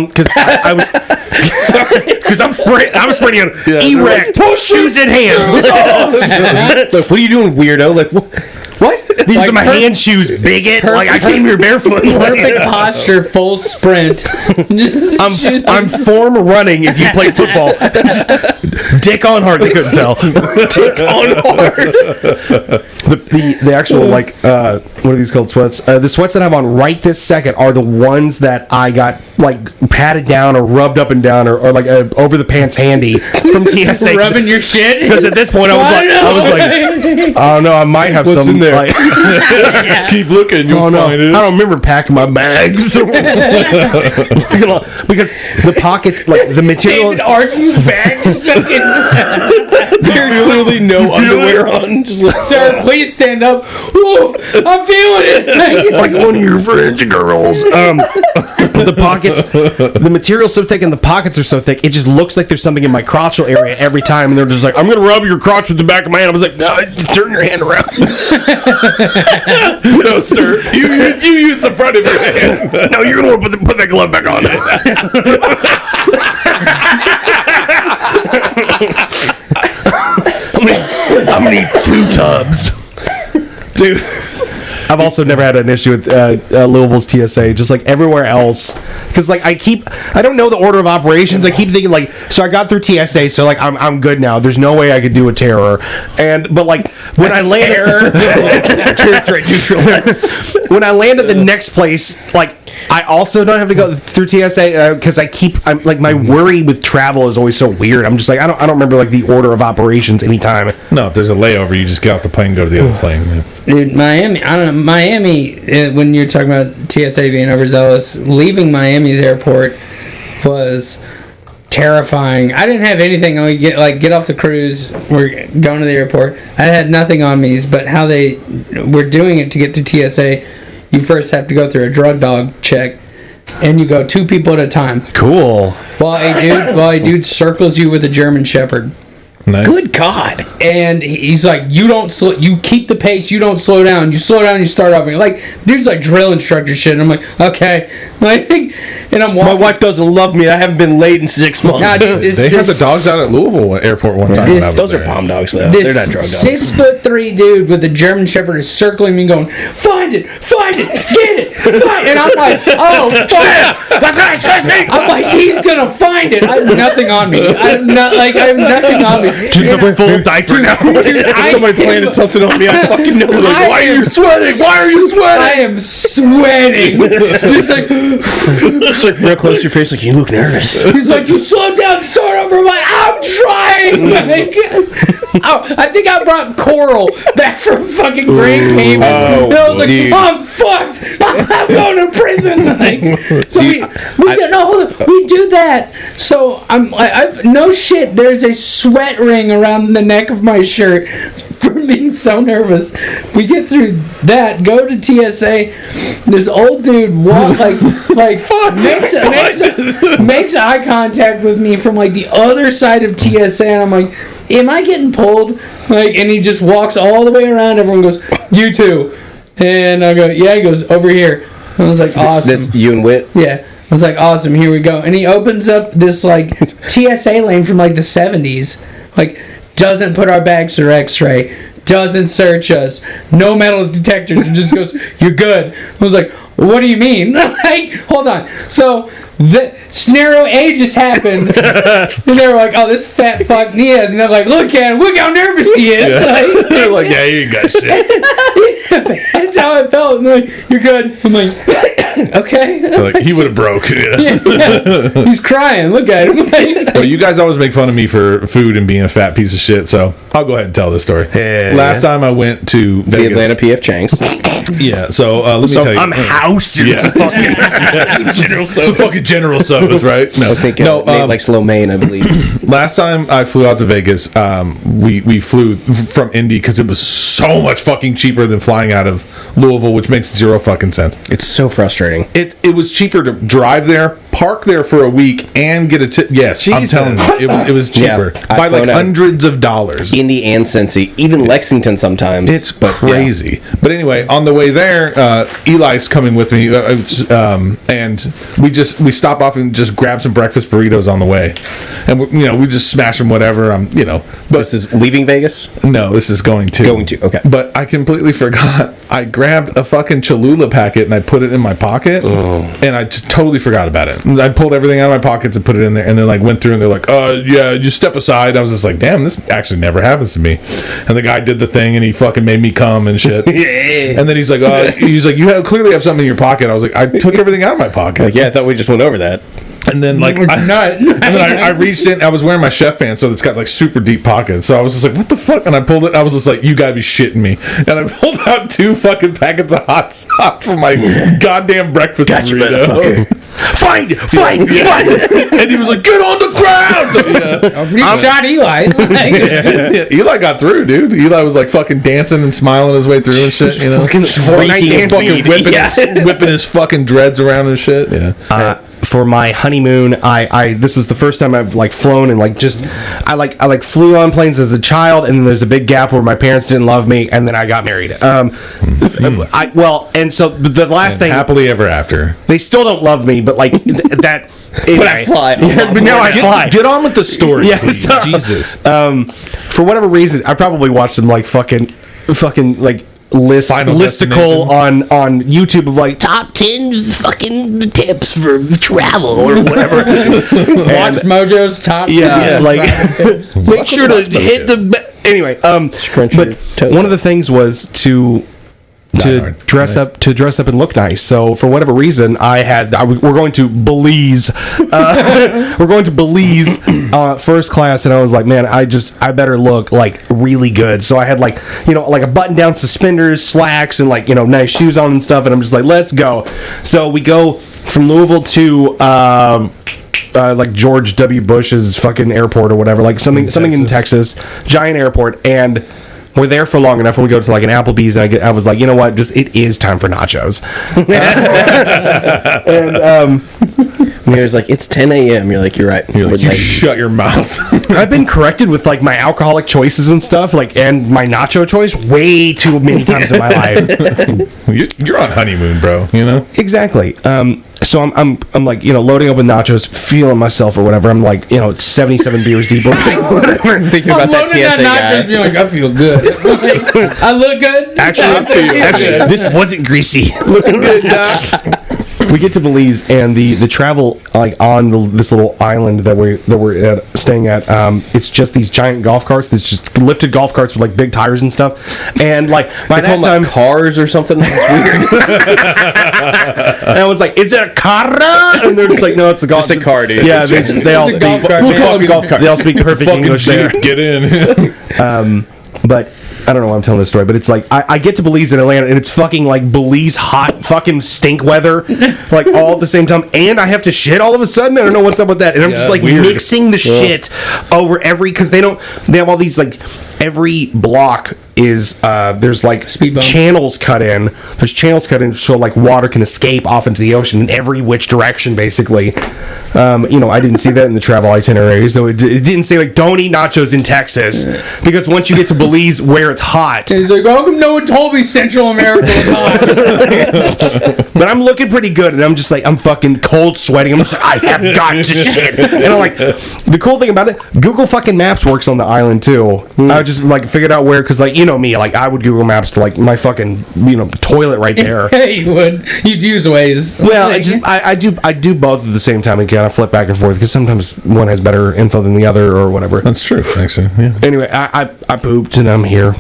[SPEAKER 3] was because I'm sprinting erect, shoes in hand.
[SPEAKER 5] Like, what are you doing, weirdo? Like, what?
[SPEAKER 3] These
[SPEAKER 4] Like
[SPEAKER 3] are my hand shoes, bigot. Like I came here barefoot.
[SPEAKER 4] Perfect posture, full sprint.
[SPEAKER 3] I'm form running if you play football. Just dick on hard. They couldn't tell. Dick on hard. The actual like what are these called sweats? The sweats that I'm on right this second are the ones that I got like patted down or rubbed up and down or like over the pants handy from TSA.
[SPEAKER 4] Rubbing your shit.
[SPEAKER 3] Because at this point I was like, oh no, I might have
[SPEAKER 2] What's
[SPEAKER 3] some
[SPEAKER 2] in there?
[SPEAKER 3] like,
[SPEAKER 2] Keep looking. You'll
[SPEAKER 3] oh no,
[SPEAKER 2] find it.
[SPEAKER 3] I don't remember packing my bags because the pockets, like the material.
[SPEAKER 4] David Archie's back. is fucking-
[SPEAKER 5] There's literally no underwear on. Just like,
[SPEAKER 4] Sir, please stand up. Whoa, I'm feeling it.
[SPEAKER 3] Like one of your French girls. The pockets, the material's so thick and the pockets are so thick, it just looks like there's something in my crotchal area every time. And they're just like, I'm going to rub your crotch with the back of my hand. I was like, no, turn your hand around.
[SPEAKER 2] No, sir. You use the front of your hand.
[SPEAKER 3] No, you're going to put that glove back on. I'm going to need 2 tubs. Dude. I've also never had an issue with Louisville's TSA, just like everywhere else. Because like I don't know the order of operations. I keep thinking like, so I got through TSA, so like I'm good now. There's no way I could do a terror. But like when I landed, when I land at the next place, like I also don't have to go through TSA because I'm like my worry with travel is always so weird. I'm just like I don't remember like the order of operations anytime.
[SPEAKER 2] No, if there's a layover, you just get off the plane and go to the other plane. Man.
[SPEAKER 4] Dude, Miami, I don't know. Miami, when you're talking about TSA being overzealous, leaving Miami's airport was terrifying. I didn't have anything. I get off the cruise. We're going to the airport. I had nothing on me, but how they were doing it to get to TSA, you first have to go through a drug dog check, and you go 2 people at a time.
[SPEAKER 3] Cool.
[SPEAKER 4] While a dude circles you with a German Shepherd.
[SPEAKER 2] Nice.
[SPEAKER 5] good God.
[SPEAKER 4] And he's like, you keep the pace, you don't slow down. You slow down, you start off. And you're like, dude's like drill instructor shit. And I'm like, okay. Like, and I'm
[SPEAKER 5] My
[SPEAKER 4] walking.
[SPEAKER 5] wife doesn't love me. I haven't been laid in 6 months.
[SPEAKER 4] God, dude,
[SPEAKER 2] They had the dogs out at Louisville Airport one time. when I was
[SPEAKER 5] Those are
[SPEAKER 2] there.
[SPEAKER 5] palm dogs, though.
[SPEAKER 4] This
[SPEAKER 5] They're not drug dogs.
[SPEAKER 4] 6'3" dude with a German Shepherd is circling me, going, find it, get it, And I'm like, oh, fuck. I'm like, he's gonna find it. I have nothing on me. I have nothing on me.
[SPEAKER 3] Just a full diaper now.
[SPEAKER 4] Dude,
[SPEAKER 5] Somebody planted something on me. I fucking know. Like,
[SPEAKER 2] Why are you sweating? Why are you sweating?
[SPEAKER 4] I am sweating. He's like,
[SPEAKER 5] it's like real close to your face. Like, you look nervous.
[SPEAKER 4] he's like, you slow down, start over. I'm like, I'm trying. I think I brought Coral back from fucking Grand Cayman. And I was like,
[SPEAKER 2] dude.
[SPEAKER 4] I'm fucked. I'm going to prison. Like, so we do that. So I've no shit. There's a sweat ring around the neck of my shirt from being so nervous. We get through that, go to TSA. This old dude makes eye contact with me from like the other side of TSA, and I'm like, am I getting pulled? Like, and he just walks all the way around. Everyone goes, you too. And I go, yeah. He goes, over here. I was like, awesome.
[SPEAKER 5] That's you and Whit.
[SPEAKER 4] Yeah. I was like, awesome, here we go. And he opens up this like TSA lane from like the 70s. Like, doesn't put our bags through x-ray, doesn't search us, no metal detectors, and just goes, you're good. I was like, what do you mean? Like, hold on. So the scenario A just happened, and they were like, oh, this fat fuck Diaz, and they're like, look at him, look how nervous he is.
[SPEAKER 2] Yeah. They're like, yeah, you ain't got shit.
[SPEAKER 4] That's how it felt. And they're like, you're good. I'm like, okay.
[SPEAKER 2] They're like, he would have broke.
[SPEAKER 4] Yeah. He's crying. Look at him.
[SPEAKER 2] Well, you guys always make fun of me for food and being a fat piece of shit, so I'll go ahead and tell this story. Last time I went to
[SPEAKER 5] The
[SPEAKER 2] Vegas.
[SPEAKER 5] Atlanta P.F. Chang's.
[SPEAKER 2] Yeah, so let me tell you.
[SPEAKER 3] I'm house.
[SPEAKER 2] Yeah. Some fucking General So's, right? No,
[SPEAKER 5] I think
[SPEAKER 2] no.
[SPEAKER 5] Nate likes lo mein, I believe.
[SPEAKER 2] Last time I flew out to Vegas, we flew from Indy because it was so much fucking cheaper than flying out of Louisville, which makes zero fucking sense.
[SPEAKER 5] It's so frustrating.
[SPEAKER 2] It was cheaper to drive there, park there for a week, and get a tip. Yes, I'm telling you, it was cheaper
[SPEAKER 5] Yeah,
[SPEAKER 2] by
[SPEAKER 5] I've
[SPEAKER 2] like
[SPEAKER 5] flown out.
[SPEAKER 2] hundreds of dollars.
[SPEAKER 5] Indy and Cincy, even Lexington sometimes.
[SPEAKER 2] It's
[SPEAKER 5] but
[SPEAKER 2] crazy. But anyway, on the way there, Eli's coming with me, and we stop off and just grab some breakfast burritos on the way, and we just smash them whatever. But
[SPEAKER 5] This is leaving Vegas.
[SPEAKER 2] no, this is going to.
[SPEAKER 5] Okay.
[SPEAKER 2] But I completely forgot. I grabbed a fucking Cholula packet and I put it in my pocket, and I just totally forgot about it. I pulled everything out of my pockets and put it in there, and then like went through and they're like, yeah, you step aside. I was just like, damn, this actually never happens to me. And the guy did the thing and he fucking made me come and shit.
[SPEAKER 5] Yeah.
[SPEAKER 2] And then he's like, you clearly have something in your pocket. I was like, I took everything out of my pocket.
[SPEAKER 5] Like, yeah, I thought we just went over that.
[SPEAKER 2] And then like I reached in. I was wearing my chef pants, so it's got like super deep pockets. So I was just like, "What the fuck?" And I pulled it. I was just like, "You gotta be shitting me!" And I pulled out 2 fucking packets of hot sauce for my goddamn breakfast burrito.
[SPEAKER 3] Find.
[SPEAKER 2] And he was like, "Get on the ground!" So, yeah.
[SPEAKER 4] Shot Eli.
[SPEAKER 2] Yeah, Eli got through, dude. Eli was like fucking dancing and smiling his way through and shit.
[SPEAKER 3] Fucking
[SPEAKER 2] Whipping his fucking dreads around and shit. Yeah.
[SPEAKER 3] For my honeymoon, I this was the first time I've like flown and like just I flew on planes as a child, and then there's a big gap where my parents didn't love me, and then I got married. And so the last thing,
[SPEAKER 2] Happily ever after.
[SPEAKER 3] they still don't love me, but like that. Anyway.
[SPEAKER 5] But I fly.
[SPEAKER 3] Yeah, but now I fly.
[SPEAKER 2] Get on with the story,
[SPEAKER 3] Yeah,
[SPEAKER 2] please.
[SPEAKER 3] so-
[SPEAKER 2] Jesus.
[SPEAKER 3] For whatever reason, I probably watched some like fucking like
[SPEAKER 2] Final
[SPEAKER 3] listicle on YouTube of like top 10 fucking tips for travel or whatever.
[SPEAKER 4] Watch Mojo's top.
[SPEAKER 3] Yeah, like
[SPEAKER 4] tips.
[SPEAKER 3] make sure to hit the. Anyway,
[SPEAKER 5] Scrunch your
[SPEAKER 3] but
[SPEAKER 5] toes
[SPEAKER 3] one of the things was to dress up and look nice. So for whatever reason, we're going to Belize. We're going to Belize first class, and I was like, man, I better look like really good. So I had like a button down suspenders, slacks, and like nice shoes on and stuff. And I'm just like, let's go. So we go from Louisville to like George W. Bush's fucking airport or whatever, like something in Texas, giant airport, and we're there for long enough, and we go to like an Applebee's, and I was like, you know what, it is time for nachos.
[SPEAKER 5] He was like, it's 10 a.m. You're like, you're right.
[SPEAKER 2] You're like, you
[SPEAKER 5] Midnight.
[SPEAKER 2] shut your mouth.
[SPEAKER 3] I've been corrected with like my alcoholic choices and stuff, like and my nacho choice way too many times in my life.
[SPEAKER 2] You're on honeymoon, bro. You know.
[SPEAKER 3] Exactly. So I'm like, you know, loading up with nachos, feeling myself or whatever. I'm like, you know, it's 77 beers deep or whatever.
[SPEAKER 5] Thinking
[SPEAKER 4] I'm
[SPEAKER 5] about that
[SPEAKER 4] loading that
[SPEAKER 5] TSA
[SPEAKER 4] nachos,
[SPEAKER 5] guy.
[SPEAKER 4] being like, I feel good. Like, I look good.
[SPEAKER 3] Actually, this wasn't greasy. Looking good, Doc. We get to Belize, and the travel like on this little island that we're staying at. It's just these giant golf carts. It's just lifted golf carts with like big tires and stuff. And like by
[SPEAKER 5] They call
[SPEAKER 3] that
[SPEAKER 5] them
[SPEAKER 3] time,
[SPEAKER 5] like cars or something. That's weird.
[SPEAKER 3] and I was like, "Is it a car?" And they're just like, "No, it's a golf."
[SPEAKER 5] Just a car, dude.
[SPEAKER 3] Yeah, they all
[SPEAKER 4] It's a
[SPEAKER 3] speak.
[SPEAKER 4] golf cart,
[SPEAKER 3] We'll
[SPEAKER 4] man.
[SPEAKER 3] call them golf carts. They all speak perfect
[SPEAKER 2] Fucking
[SPEAKER 3] English there.
[SPEAKER 2] Jeep, get in.
[SPEAKER 3] But I don't know why I'm telling this story, but it's like I get to Belize in Atlanta, and it's fucking like Belize hot fucking stink weather, like all at the same time, and I have to shit all of a sudden. I don't know what's up with that, and I'm just like
[SPEAKER 2] weird.
[SPEAKER 3] mixing the shit over because they have all these like every block is there's like
[SPEAKER 4] Speed bump.
[SPEAKER 3] channels cut in. There's channels cut in so like water can escape off into the ocean in every which direction, basically. You know, I didn't see that in the travel itinerary, so it didn't say like don't eat nachos in Texas because once you get to Belize where it's hot.
[SPEAKER 4] And he's like, how come no one told me Central America was hot?
[SPEAKER 3] But I'm looking pretty good, and I'm just like, I'm fucking cold sweating. I'm just like, I have got to shit. And I'm like, the cool thing about it, Google fucking Maps works on the island too. I just like figured out where, because like, you know me, like I would Google Maps to like my fucking, you know, toilet right there.
[SPEAKER 4] Yeah, you would. You'd use Waze.
[SPEAKER 3] Well,
[SPEAKER 4] Like,
[SPEAKER 3] I do both at the same time and kind of flip back and forth because sometimes one has better info than the other or whatever.
[SPEAKER 2] That's true, actually. Yeah.
[SPEAKER 3] Anyway, I pooped and I'm here.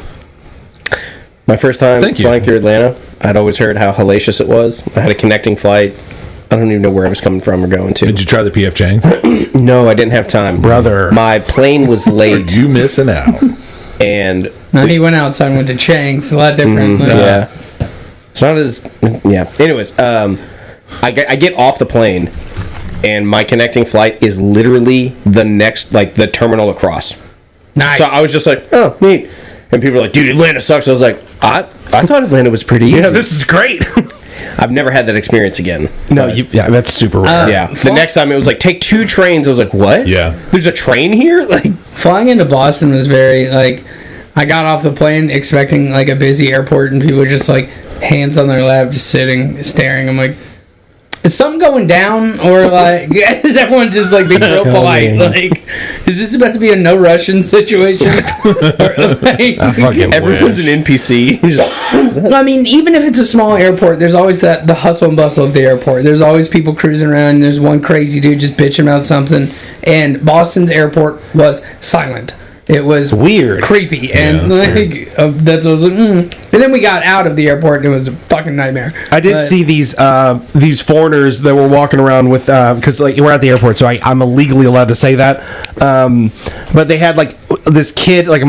[SPEAKER 5] My first time
[SPEAKER 2] Thank you.
[SPEAKER 5] flying through Atlanta, I'd always heard how hellacious it was. I had a connecting flight. I don't even know where I was coming from or going to.
[SPEAKER 2] Did you try the PF Chang's?
[SPEAKER 5] No, I didn't have time.
[SPEAKER 3] Brother.
[SPEAKER 5] My plane was late,
[SPEAKER 2] You missing out?
[SPEAKER 5] and
[SPEAKER 4] no, he went outside and went to Chang's. It's a lot different. Like,
[SPEAKER 5] yeah, it's not as yeah. Anyways, I get off the plane, and my connecting flight is literally the next, like the terminal across.
[SPEAKER 4] Nice.
[SPEAKER 5] So I was just like, oh, neat. And people were like, dude, Atlanta sucks. I was like, I thought Atlanta was pretty easy.
[SPEAKER 3] Yeah, this is great.
[SPEAKER 5] I've never had that experience again.
[SPEAKER 3] No,
[SPEAKER 5] But,
[SPEAKER 3] yeah, that's super rare.
[SPEAKER 5] yeah. The next time it was like, take 2 trains. I was like, what?
[SPEAKER 2] Yeah.
[SPEAKER 5] There's a train here? Like,
[SPEAKER 4] Flying into Boston was very, like, I got off the plane expecting, like, a busy airport, and people were just, like, hands on their lap, just sitting, staring. I'm like, is something going down? Or, like, is everyone just, like, being real polite? Like, is this about to be a no Russian situation? Or, like,
[SPEAKER 5] everyone's an NPC.
[SPEAKER 4] I mean, even if it's a small airport, there's always the hustle and bustle of the airport. There's always people cruising around. And there's one crazy dude just bitching about something. And Boston's airport was silent. It was
[SPEAKER 3] Weird.
[SPEAKER 4] creepy, and
[SPEAKER 2] Yeah,
[SPEAKER 4] that's what I was like. And then we got out of the airport, and it was a fucking nightmare.
[SPEAKER 3] I did
[SPEAKER 4] But-
[SPEAKER 3] see these foreigners that were walking around with because like we're at the airport, so I'm illegally allowed to say that. But they had like this kid, like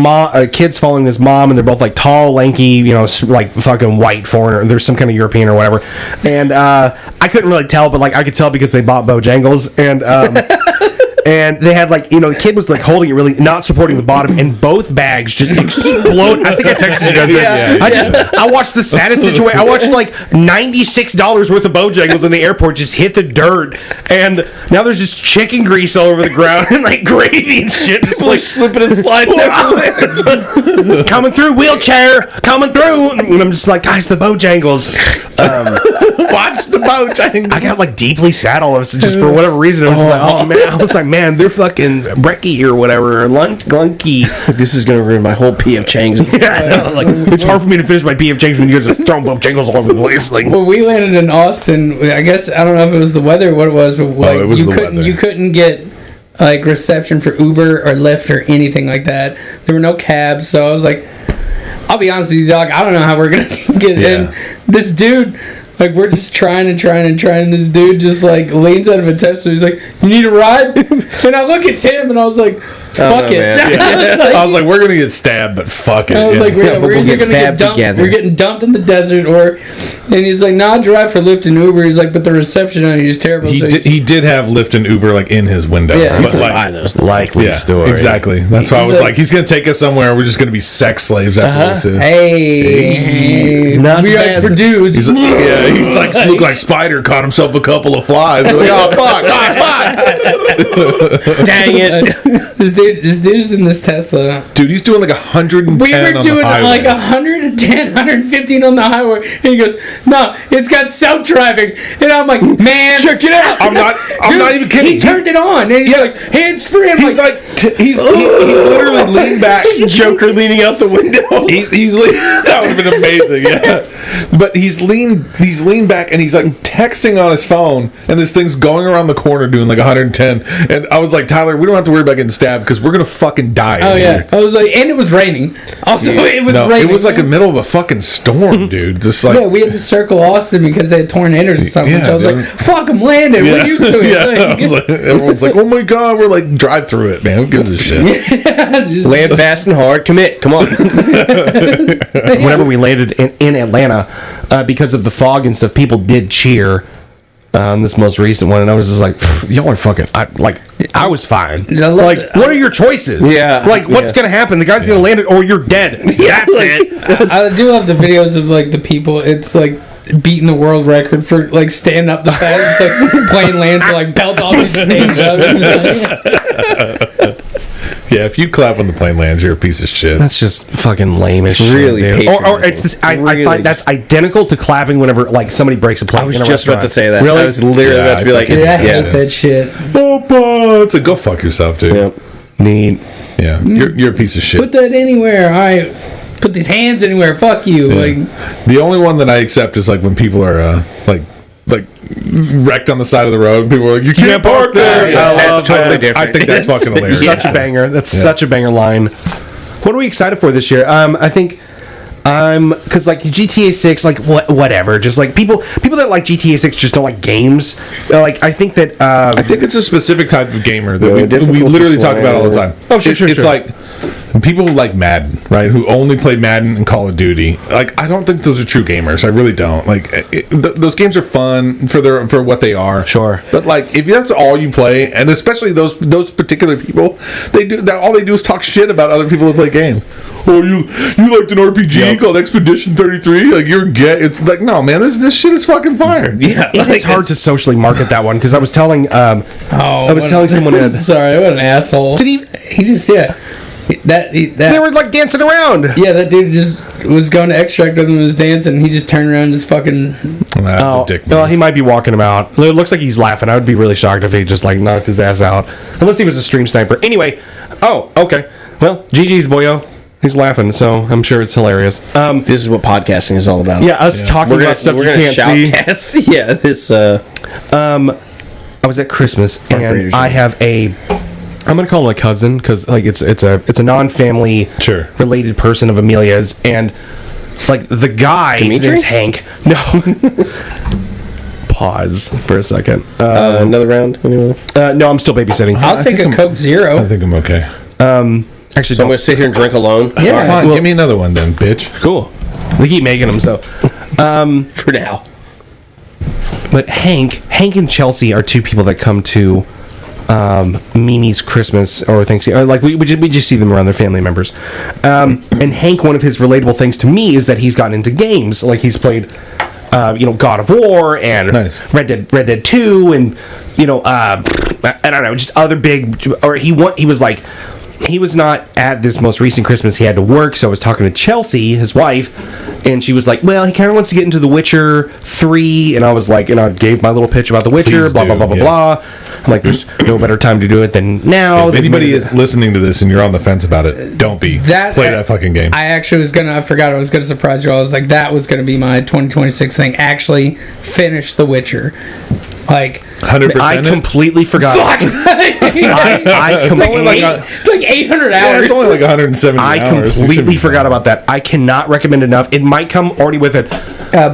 [SPEAKER 3] kids following his mom, and they're both like tall, lanky, you know, like fucking white foreigner. There's some kind of European or whatever, and I couldn't really tell, but like I could tell because they bought Bojangles and. And they had like, you know, the kid was like holding it really, not supporting the bottom, and both bags just explode. I think I texted you guys this. I watched the saddest situation. I watched like $96 worth of Bojangles in the airport just hit the dirt, and now there's just chicken grease all over the ground and like gravy and shit, just like
[SPEAKER 5] slipping and sliding everywhere.
[SPEAKER 3] coming through, wheelchair coming through, and I'm just like, guys, the Bojangles.
[SPEAKER 2] Watch the Bojangles.
[SPEAKER 3] I got like deeply sad all of a sudden, just for whatever reason. I was just like, oh man, I was like, man, they're fucking brekkie or whatever, or glunky.
[SPEAKER 5] This is going to ruin my whole P.F. Chang's.
[SPEAKER 3] Yeah, I know, like it's hard for me to finish my PF Chang's when you guys are throwing Bojangles all over the place. Like,
[SPEAKER 4] Well, we landed in Austin. I guess I don't know if it was the weather or what it was, but like
[SPEAKER 2] it was the weather.
[SPEAKER 4] you couldn't get like reception for Uber or Lyft or anything like that. There were no cabs, so I was like, I'll be honest with you, dog. I don't know how we're gonna get in. This dude, like, we're just trying. This dude just like leans out of a Tesla. He's like, "You need a ride?" And I look at Tim, and I was like, fuck it.
[SPEAKER 5] man.
[SPEAKER 2] I was like, we're gonna get stabbed, but fuck it.
[SPEAKER 4] I was like,
[SPEAKER 5] Yeah, but
[SPEAKER 4] we're
[SPEAKER 5] we'll
[SPEAKER 4] either
[SPEAKER 5] get
[SPEAKER 4] gonna get
[SPEAKER 5] stabbed
[SPEAKER 4] dumped.
[SPEAKER 5] together.
[SPEAKER 4] We're getting dumped in the desert, and he's like, "Nah, I'll drive for Lyft and Uber." He's like, "But the reception on it is terrible."
[SPEAKER 2] he
[SPEAKER 4] so
[SPEAKER 2] did have Lyft and Uber like in his window.
[SPEAKER 4] Yeah.
[SPEAKER 2] but, like,
[SPEAKER 5] Buy those.
[SPEAKER 3] Likely
[SPEAKER 2] yeah,
[SPEAKER 3] story.
[SPEAKER 2] exactly. That's why I
[SPEAKER 4] He's
[SPEAKER 2] was
[SPEAKER 4] like-
[SPEAKER 2] like, he's gonna take us somewhere. We're just gonna be sex slaves after this.
[SPEAKER 4] Hey,
[SPEAKER 3] Not
[SPEAKER 4] we
[SPEAKER 3] bad.
[SPEAKER 4] are for dudes.
[SPEAKER 2] He's like look like Spider caught himself a couple of flies. We're like, oh fuck!
[SPEAKER 5] Dang it.
[SPEAKER 4] This dude's in this Tesla.
[SPEAKER 2] Dude, he's doing like 110
[SPEAKER 4] We were
[SPEAKER 2] on
[SPEAKER 4] doing
[SPEAKER 2] the highway.
[SPEAKER 4] like 110, 115 on the highway, and he goes, "No, it's got self-driving." And I'm like, "Man, check it out."
[SPEAKER 2] I'm not even kidding.
[SPEAKER 4] He turned it on, and he's like, "Hands free." I'm
[SPEAKER 2] He's
[SPEAKER 4] like,
[SPEAKER 2] he literally leaned back.
[SPEAKER 5] Joker leaning out the window.
[SPEAKER 2] He's that would have been amazing, yeah. But he's leaned back and he's like texting on his phone, and this thing's going around the corner doing like 110. And I was like, Tyler, we don't have to worry about getting stabbed because we're gonna fucking die.
[SPEAKER 4] "Oh
[SPEAKER 2] in
[SPEAKER 4] yeah."
[SPEAKER 2] here.
[SPEAKER 4] I was like, and it was raining. Also, it was
[SPEAKER 2] No,
[SPEAKER 4] raining.
[SPEAKER 2] it was like the middle of a fucking storm, dude. Just like
[SPEAKER 4] Yeah, we had to circle Austin because they had tornadoes or something.
[SPEAKER 2] Yeah,
[SPEAKER 4] so I was
[SPEAKER 2] dude.
[SPEAKER 4] like, "Fuck, I'm landing. We're used to it."
[SPEAKER 2] yeah. I
[SPEAKER 4] Like,
[SPEAKER 2] was like, everyone's like, oh my god, we're like drive through it, man. Who gives a shit?
[SPEAKER 4] just-
[SPEAKER 5] Land fast and hard. Commit. Come on.
[SPEAKER 3] Whenever we landed in Atlanta, because of the fog and stuff, people did cheer on this most recent one, and I was just like, y'all are fucking. I was fine.
[SPEAKER 4] I love
[SPEAKER 3] Like,
[SPEAKER 4] it.
[SPEAKER 3] what are your choices?
[SPEAKER 5] Yeah,
[SPEAKER 3] Like, what's
[SPEAKER 5] yeah.
[SPEAKER 3] gonna happen? The guy's gonna land it, or you're dead. That's it.
[SPEAKER 4] I do love the videos of like the people. It's like beating the world record for like standing up the fast. It's like plane lands to like belt off the stage up.
[SPEAKER 2] Yeah, if you clap when the plane lands, you're a piece of shit.
[SPEAKER 3] That's just fucking lame as shit.
[SPEAKER 5] Really
[SPEAKER 3] dude. Or it's
[SPEAKER 5] patronizing.
[SPEAKER 3] this, I
[SPEAKER 5] Really
[SPEAKER 3] find that's
[SPEAKER 5] just-
[SPEAKER 3] identical to clapping whenever like somebody breaks a plate.
[SPEAKER 5] I was
[SPEAKER 3] in a
[SPEAKER 5] just about to
[SPEAKER 3] restaurant.
[SPEAKER 5] say that.
[SPEAKER 3] Really?
[SPEAKER 5] I was literally
[SPEAKER 2] Yeah,
[SPEAKER 5] about to be
[SPEAKER 2] I
[SPEAKER 5] like,
[SPEAKER 2] fucking-
[SPEAKER 4] Yeah, I
[SPEAKER 5] it's,
[SPEAKER 4] hate
[SPEAKER 5] yeah.
[SPEAKER 4] that shit.
[SPEAKER 2] It's a go fuck yourself, dude.
[SPEAKER 5] Yep.
[SPEAKER 3] Neat.
[SPEAKER 2] Yeah, you're a piece of shit.
[SPEAKER 4] Put that anywhere. All right. Put these hands anywhere. Fuck you.
[SPEAKER 2] Yeah.
[SPEAKER 4] Like,
[SPEAKER 2] The only one that I accept is like when people are like wrecked on the side of the road. People are like, you can't park there.
[SPEAKER 5] Yeah,
[SPEAKER 2] I
[SPEAKER 5] that's
[SPEAKER 2] love
[SPEAKER 5] totally
[SPEAKER 2] that.
[SPEAKER 5] different.
[SPEAKER 2] I think that's fucking hilarious.
[SPEAKER 3] Such a banger. That's such a banger line. What are we excited for this year? I think because like GTA 6, like whatever. Just like people that like GTA 6 just don't like games. Like I think that
[SPEAKER 2] I think it's a specific type of gamer that we
[SPEAKER 5] difficult
[SPEAKER 2] literally
[SPEAKER 5] to
[SPEAKER 2] talk about all the time.
[SPEAKER 3] Oh, sure,
[SPEAKER 2] It's
[SPEAKER 3] sure.
[SPEAKER 2] like people who like Madden, right? Who only play Madden and Call of Duty. Like, I don't think those are true gamers. I really don't. Like, those games are fun for what they are.
[SPEAKER 3] Sure.
[SPEAKER 2] But like, if that's all you play, and especially those particular people, all they do is talk shit about other people who play games. Oh, you liked an RPG called Expedition 33? Like, it's like, no, man, this shit is fucking fire.
[SPEAKER 5] Yeah.
[SPEAKER 3] it's hard to socially market that one because I was telling I was
[SPEAKER 4] what
[SPEAKER 3] telling
[SPEAKER 4] an-
[SPEAKER 3] someone
[SPEAKER 4] Sorry, what an asshole.
[SPEAKER 3] Did he-
[SPEAKER 4] He just that
[SPEAKER 3] they were like dancing around.
[SPEAKER 4] yeah, that dude just was going to extract with him and was dancing. And he just turned around and just fucking.
[SPEAKER 2] That's
[SPEAKER 3] Oh,
[SPEAKER 2] a dick,
[SPEAKER 3] well,
[SPEAKER 2] man.
[SPEAKER 3] he might be walking him out. It looks like he's laughing. I would be really shocked if he just like knocked his ass out, unless he was a stream sniper. Anyway, oh, okay. Well, GG's boyo. He's laughing, so I'm sure it's hilarious.
[SPEAKER 5] This is what podcasting is all about.
[SPEAKER 3] Yeah, us talking
[SPEAKER 5] We're
[SPEAKER 3] about stuff
[SPEAKER 5] gonna
[SPEAKER 3] you can't see.
[SPEAKER 5] shoutcast. Yeah, this.
[SPEAKER 3] I was at Christmas
[SPEAKER 5] Raiders,
[SPEAKER 3] and I have I'm gonna call him a cousin because like it's a non-family
[SPEAKER 2] Sure.
[SPEAKER 3] related person of Amelia's, and like the guy
[SPEAKER 5] Dimitri?
[SPEAKER 3] name's Hank. No. Pause for a second.
[SPEAKER 5] Another round. Anyone?
[SPEAKER 3] No, I'm still babysitting.
[SPEAKER 4] I'll take a Coke
[SPEAKER 2] I
[SPEAKER 4] Zero.
[SPEAKER 2] think I'm okay.
[SPEAKER 3] Actually,
[SPEAKER 5] So I'm
[SPEAKER 3] don't.
[SPEAKER 5] going to sit here and drink alone.
[SPEAKER 4] Yeah.
[SPEAKER 2] Fine, give me another one then, bitch.
[SPEAKER 3] Cool. They keep making them so.
[SPEAKER 5] For now.
[SPEAKER 3] But Hank and Chelsea are two people that come to Mimi's Christmas or Thanksgiving. Like we just see them around their family members. And Hank, one of his relatable things to me is that he's gotten into games. Like he's played, God of War and
[SPEAKER 2] Nice.
[SPEAKER 3] Red Dead 2, and I don't know, just other big. Or he was like. He was not at this most recent Christmas. He had to work, so I was talking to Chelsea, his wife, and she was like, well, he kind of wants to get into The Witcher 3, and I was like, I gave my little pitch about The Witcher,
[SPEAKER 2] Please
[SPEAKER 3] blah,
[SPEAKER 2] do,
[SPEAKER 3] blah, blah,
[SPEAKER 2] yes.
[SPEAKER 3] blah. I'm like, there's no better time to do it than now.
[SPEAKER 2] If anybody is listening to this and you're on the fence about it, don't be.
[SPEAKER 4] That
[SPEAKER 2] Play that fucking game.
[SPEAKER 4] I actually I forgot I was gonna surprise you all. I was like, that was gonna be my 2026 thing. Actually, finish The Witcher. Like
[SPEAKER 2] 100%.
[SPEAKER 3] I completely forgot.
[SPEAKER 4] fuck.
[SPEAKER 3] I completely,
[SPEAKER 4] It's like 800
[SPEAKER 2] Yeah,
[SPEAKER 4] hours.
[SPEAKER 2] it's only like 170
[SPEAKER 3] I
[SPEAKER 2] hours.
[SPEAKER 3] completely forgot about that. I cannot recommend enough. It might come already with it.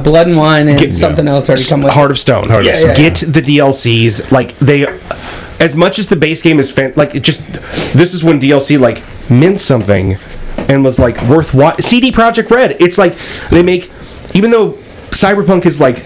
[SPEAKER 4] Blood and Wine and something else already come with
[SPEAKER 3] Heart of Stone.
[SPEAKER 4] Yeah, yeah.
[SPEAKER 3] Get the DLCs. Like they, as much as the base game is this is when DLC like meant something and was like worthwhile. CD Projekt Red, it's like they make, even though Cyberpunk is like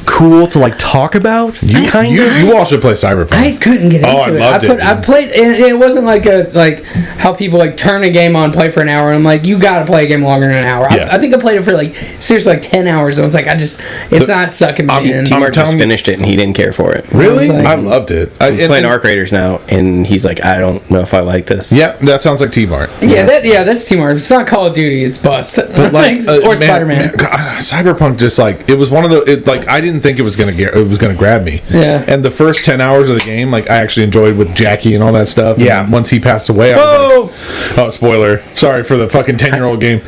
[SPEAKER 3] cool to like talk about.
[SPEAKER 2] You all should play Cyberpunk.
[SPEAKER 4] I couldn't get into
[SPEAKER 2] I
[SPEAKER 4] it.
[SPEAKER 2] loved it.
[SPEAKER 4] I played, and it wasn't like how people like turn a game on, play for an hour, and I'm like, you gotta play a game longer than an hour.
[SPEAKER 2] Yeah.
[SPEAKER 4] I think I played it for like seriously like 10 hours. I was like, it's not sucking me in.
[SPEAKER 5] T-Mark just finished it and he didn't care for it.
[SPEAKER 2] Really?
[SPEAKER 4] I was like-
[SPEAKER 2] I loved it.
[SPEAKER 5] He's playing Arc Raiders now, and he's like, I don't know if I like this.
[SPEAKER 2] Yeah, that sounds like T-Mart.
[SPEAKER 4] That's Teamwork. It's not Call of Duty. It's Bust.
[SPEAKER 2] But
[SPEAKER 4] or Spider-Man.
[SPEAKER 2] Cyberpunk just like it was one of the I didn't think it was gonna grab me.
[SPEAKER 4] Yeah.
[SPEAKER 2] And the first 10 hours of the game, like I actually enjoyed with Jackie and all that stuff.
[SPEAKER 3] Yeah.
[SPEAKER 2] And once he passed away, I was like, oh, spoiler! Sorry for the fucking 10-year-old game.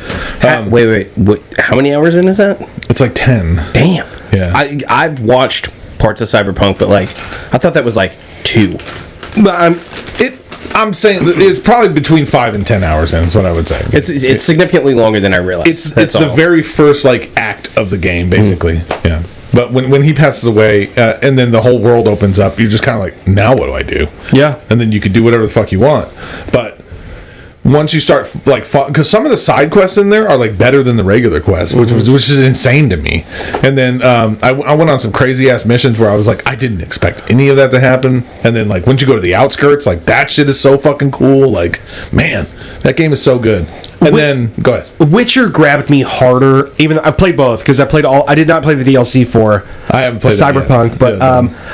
[SPEAKER 5] Wait, how many hours in is that?
[SPEAKER 2] It's like 10.
[SPEAKER 5] Damn.
[SPEAKER 2] Yeah.
[SPEAKER 5] I've watched parts of Cyberpunk, but like I thought that was like 2.
[SPEAKER 2] But I'm saying that it's probably between 5 and 10 hours in, is what I would say.
[SPEAKER 5] It's significantly longer than I realized.
[SPEAKER 2] It's the very first like act of the game, basically. Yeah. But when he passes away, and then the whole world opens up, you're just kind of like, now what do I do?
[SPEAKER 3] Yeah.
[SPEAKER 2] And then you can do whatever the fuck you want. But once you start because some of the side quests in there are like better than the regular quests, which is insane to me. And then I went on some crazy ass missions where I was like, I didn't expect any of that to happen. And then like once you go to the outskirts, like that shit is so fucking cool. Like, man, that game is so good. And then go ahead.
[SPEAKER 3] Witcher grabbed me harder, even though I've played both, because I did not play the DLC for
[SPEAKER 2] I haven't played
[SPEAKER 3] Cyberpunk,
[SPEAKER 2] yet.
[SPEAKER 3] but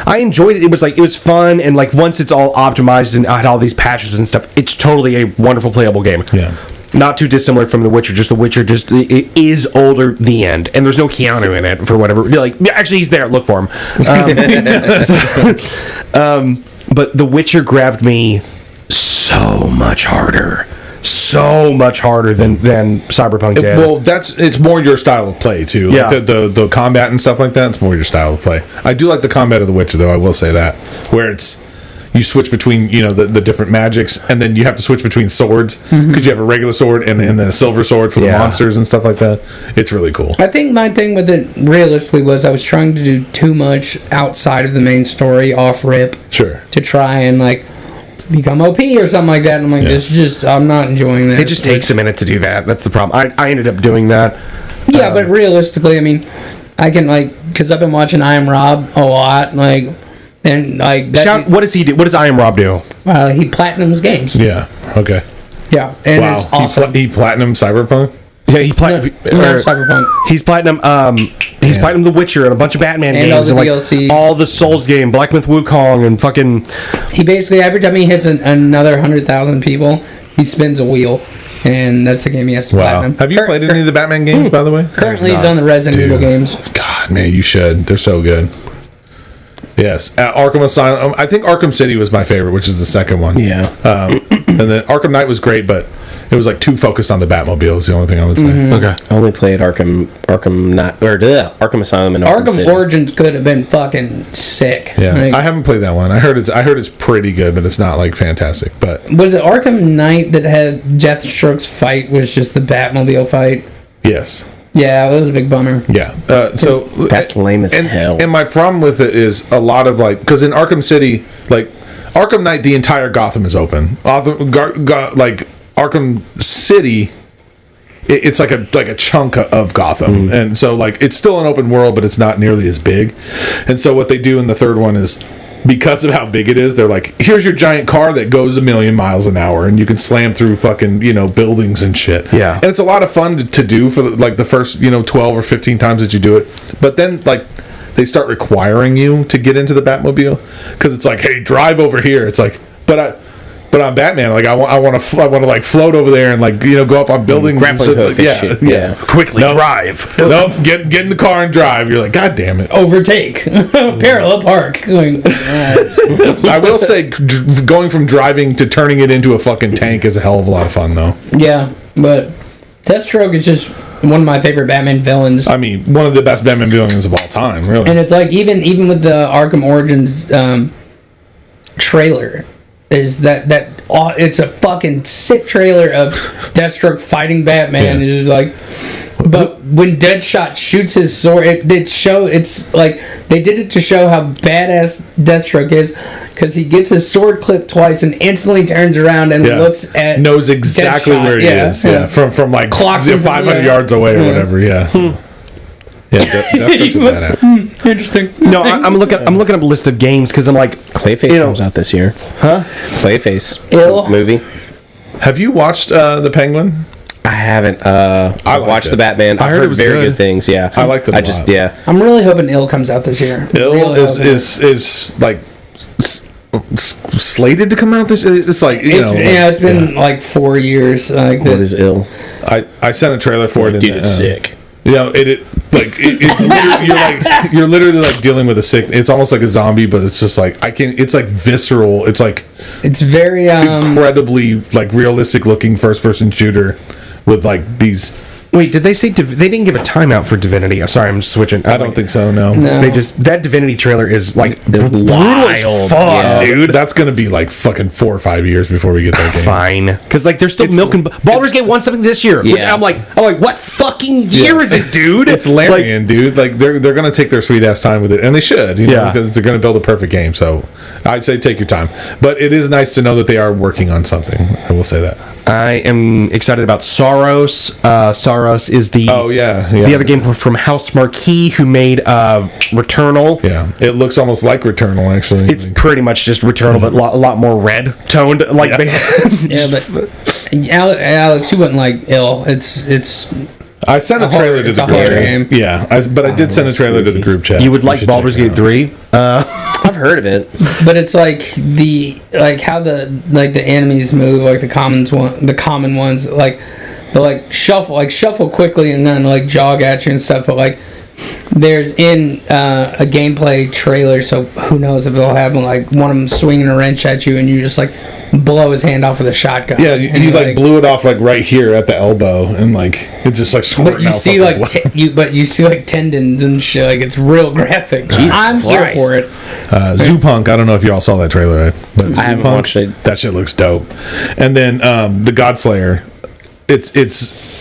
[SPEAKER 3] I enjoyed it. It was fun, and like once it's all optimized and I had all these patches and stuff, it's totally a wonderful playable game.
[SPEAKER 2] Yeah.
[SPEAKER 3] Not too dissimilar from The Witcher. Just The Witcher, it is older. The end, and there's no Keanu in it for whatever. Like, actually, he's there. Look for him. But The Witcher grabbed me so much harder than Cyberpunk did.
[SPEAKER 2] Well, it's more your style of play too.
[SPEAKER 3] Yeah.
[SPEAKER 2] Like the combat and stuff like that. It's more your style of play. I do like the combat of The Witcher, though. I will say that, where you switch between the different magics, and then you have to switch between swords because you have a regular sword and then a silver sword for the monsters and stuff like that. It's really cool.
[SPEAKER 4] I think my thing with it realistically was I was trying to do too much outside of the main story off rip.
[SPEAKER 2] Sure.
[SPEAKER 4] To try and like become OP or something like that. And I'm like, this is just, I'm not enjoying that.
[SPEAKER 3] It just takes a minute to do that. That's the problem. I ended up doing that.
[SPEAKER 4] Yeah, but realistically, I mean, I can like, because I've been watching I Am Rob a lot, like, and like that.
[SPEAKER 3] What does he do? What does I Am Rob do?
[SPEAKER 4] He platinums games.
[SPEAKER 2] Yeah. Okay.
[SPEAKER 4] Yeah, and it's awesome.
[SPEAKER 2] He platinum Cyberpunk.
[SPEAKER 3] Yeah, he platinum.
[SPEAKER 4] Cyberpunk.
[SPEAKER 3] He's platinum. He's platinum The Witcher and a bunch of Batman
[SPEAKER 4] And
[SPEAKER 3] games
[SPEAKER 4] all the
[SPEAKER 3] and
[SPEAKER 4] DLC.
[SPEAKER 3] all the Souls game, Black Myth Wukong, and fucking.
[SPEAKER 4] He basically, every time he hits another 100,000 people, he spins a wheel, and that's the game he has to platinum.
[SPEAKER 2] Have you played any of the Batman games, by the way?
[SPEAKER 4] Currently, he's on the Resident Evil games.
[SPEAKER 2] God, man, you should. They're so good. Yes, Arkham Asylum. I think Arkham City was my favorite, which is the second one.
[SPEAKER 5] Yeah.
[SPEAKER 2] And then Arkham Knight was great, but it was like too focused on the Batmobile. Is the only thing I would say.
[SPEAKER 3] Okay.
[SPEAKER 5] I only played Arkham Asylum and
[SPEAKER 4] Arkham
[SPEAKER 5] City.
[SPEAKER 4] Origins could have been fucking sick.
[SPEAKER 2] Yeah,
[SPEAKER 4] Like,
[SPEAKER 2] I haven't played that one. I heard it's pretty good, but it's not like fantastic. But
[SPEAKER 4] was it Arkham Knight that had Deathstroke's fight was just the Batmobile fight?
[SPEAKER 2] yes.
[SPEAKER 4] Yeah, it was a big bummer.
[SPEAKER 2] Yeah. So
[SPEAKER 5] That's lame as
[SPEAKER 2] and,
[SPEAKER 5] hell.
[SPEAKER 2] And my problem with it is a lot of like, because in Arkham City, like Arkham Knight, the entire Gotham is open. Like Arkham City, it's like a chunk of Gotham, and so like it's still an open world, but it's not nearly as big. And so what they do in the third one is, because of how big it is, they're like, here's your giant car that goes 1,000,000 miles an hour, and you can slam through fucking buildings and shit.
[SPEAKER 3] Yeah.
[SPEAKER 2] And it's a lot of fun to do for like the first 12 or 15 times that you do it, but then like they start requiring you to get into the Batmobile because it's like, hey, drive over here. It's like, but I'm Batman. Like I want to like float over there and like go up on buildings.
[SPEAKER 5] Grappling
[SPEAKER 2] and
[SPEAKER 5] hook and shit. Yeah.
[SPEAKER 3] Quickly drive.
[SPEAKER 2] Nope. Get in the car and drive. You're like, God damn it.
[SPEAKER 4] Overtake. Parallel park. Going,
[SPEAKER 2] I will say, going from driving to turning it into a fucking tank is a hell of a lot of fun, though.
[SPEAKER 4] yeah, but Deathstroke is just one of my favorite Batman villains.
[SPEAKER 2] I mean, one of the best Batman villains of all time, really.
[SPEAKER 4] And it's like, even with the Arkham Origins trailer, is that it's a fucking sick trailer of Deathstroke fighting Batman.
[SPEAKER 2] Yeah.
[SPEAKER 4] It is like, but when Deadshot shoots his sword, it's like they did it to show how badass Deathstroke is. because he gets his sword clipped twice and instantly turns around and looks at
[SPEAKER 2] knows exactly
[SPEAKER 4] Deadshot.
[SPEAKER 2] where he is. Yeah, from like
[SPEAKER 4] Clocks him from-
[SPEAKER 2] 500 yards away or whatever. Yeah. Yeah, Deathstroke's a badass.
[SPEAKER 4] Interesting.
[SPEAKER 3] No, I'm looking up a list of games because I'm like,
[SPEAKER 5] Clayface comes out this year.
[SPEAKER 3] huh?
[SPEAKER 5] Clayface
[SPEAKER 4] Ill.
[SPEAKER 5] movie.
[SPEAKER 2] Have you watched The Penguin?
[SPEAKER 5] I haven't. I
[SPEAKER 2] liked
[SPEAKER 5] watched
[SPEAKER 2] it.
[SPEAKER 5] the Batman.
[SPEAKER 2] I
[SPEAKER 5] I've
[SPEAKER 2] heard it
[SPEAKER 5] heard
[SPEAKER 2] was
[SPEAKER 5] very
[SPEAKER 2] good.
[SPEAKER 5] good things. Yeah,
[SPEAKER 2] I liked it a
[SPEAKER 5] I just
[SPEAKER 2] lot.
[SPEAKER 5] yeah.
[SPEAKER 4] I'm really hoping Ill comes out this year.
[SPEAKER 2] Ill
[SPEAKER 4] Really hoping.
[SPEAKER 2] is like slated to come out this. It's like
[SPEAKER 4] It's been like 4 years. Like
[SPEAKER 5] What is ill?
[SPEAKER 2] I sent a trailer for it.
[SPEAKER 5] Dude,
[SPEAKER 2] and,
[SPEAKER 5] it's sick.
[SPEAKER 2] You know, you're literally like dealing with a sick. It's almost like a zombie, but it's just like it's like visceral. It's like
[SPEAKER 4] It's very
[SPEAKER 2] incredibly like realistic looking first person shooter with like these.
[SPEAKER 3] Wait, did they say they didn't give a timeout for Divinity? I'm sorry, I'm switching.
[SPEAKER 2] I don't think so. No.
[SPEAKER 3] They just that Divinity trailer is like brutal as
[SPEAKER 5] wild,
[SPEAKER 3] fuck,
[SPEAKER 5] yeah.
[SPEAKER 3] dude.
[SPEAKER 2] That's gonna be like fucking 4 or 5 years before we get that game.
[SPEAKER 3] Fine, because like they're still milking. Baldur's Gate won something this year. Which
[SPEAKER 5] Yeah.
[SPEAKER 3] I'm like, what fucking year is it, dude?
[SPEAKER 2] It's Larian, dude. Like they're gonna take their sweet ass time with it, and they should,
[SPEAKER 3] Yeah.
[SPEAKER 2] because they're gonna build a perfect game. So I'd say take your time, but it is nice to know that they are working on something. I will say that.
[SPEAKER 3] I am excited about Soros. Soros is the the other game from House Marquee, who made Returnal.
[SPEAKER 2] Yeah, it looks almost like Returnal, actually.
[SPEAKER 3] It's pretty much just Returnal, but a lot more red toned. Like
[SPEAKER 4] yeah, but Alex, you wouldn't like Ill. It's
[SPEAKER 2] I sent a trailer to
[SPEAKER 4] it's
[SPEAKER 2] the
[SPEAKER 4] a
[SPEAKER 2] group
[SPEAKER 4] horror
[SPEAKER 2] chat.
[SPEAKER 4] game.
[SPEAKER 2] Yeah, but I did send a trailer to the group chat.
[SPEAKER 3] you would like
[SPEAKER 2] should
[SPEAKER 3] Baldur's
[SPEAKER 2] check it
[SPEAKER 3] Gate
[SPEAKER 2] out.
[SPEAKER 3] 3.
[SPEAKER 5] I've heard of it.
[SPEAKER 4] But it's like how the enemies move, like the common ones, like they like shuffle quickly and then like jog at you and stuff. But like there's in a gameplay trailer, so who knows if it'll happen. Like one of them swinging a wrench at you and you just like blow his hand off with a shotgun.
[SPEAKER 2] Yeah,
[SPEAKER 4] and
[SPEAKER 2] you like blew it off like right here at the elbow, and like it's just like
[SPEAKER 4] But
[SPEAKER 2] squirting
[SPEAKER 4] you
[SPEAKER 2] out
[SPEAKER 4] see
[SPEAKER 2] fucking
[SPEAKER 4] like
[SPEAKER 2] blood.
[SPEAKER 4] you see like tendons and shit. Like it's real graphic. I'm here
[SPEAKER 5] Christ.
[SPEAKER 4] for it.
[SPEAKER 2] Zoopunk. I don't know if you all saw that trailer, but
[SPEAKER 5] I haven't
[SPEAKER 2] Zoopunk,
[SPEAKER 5] watched it.
[SPEAKER 2] That shit looks dope. And then the Godslayer, it's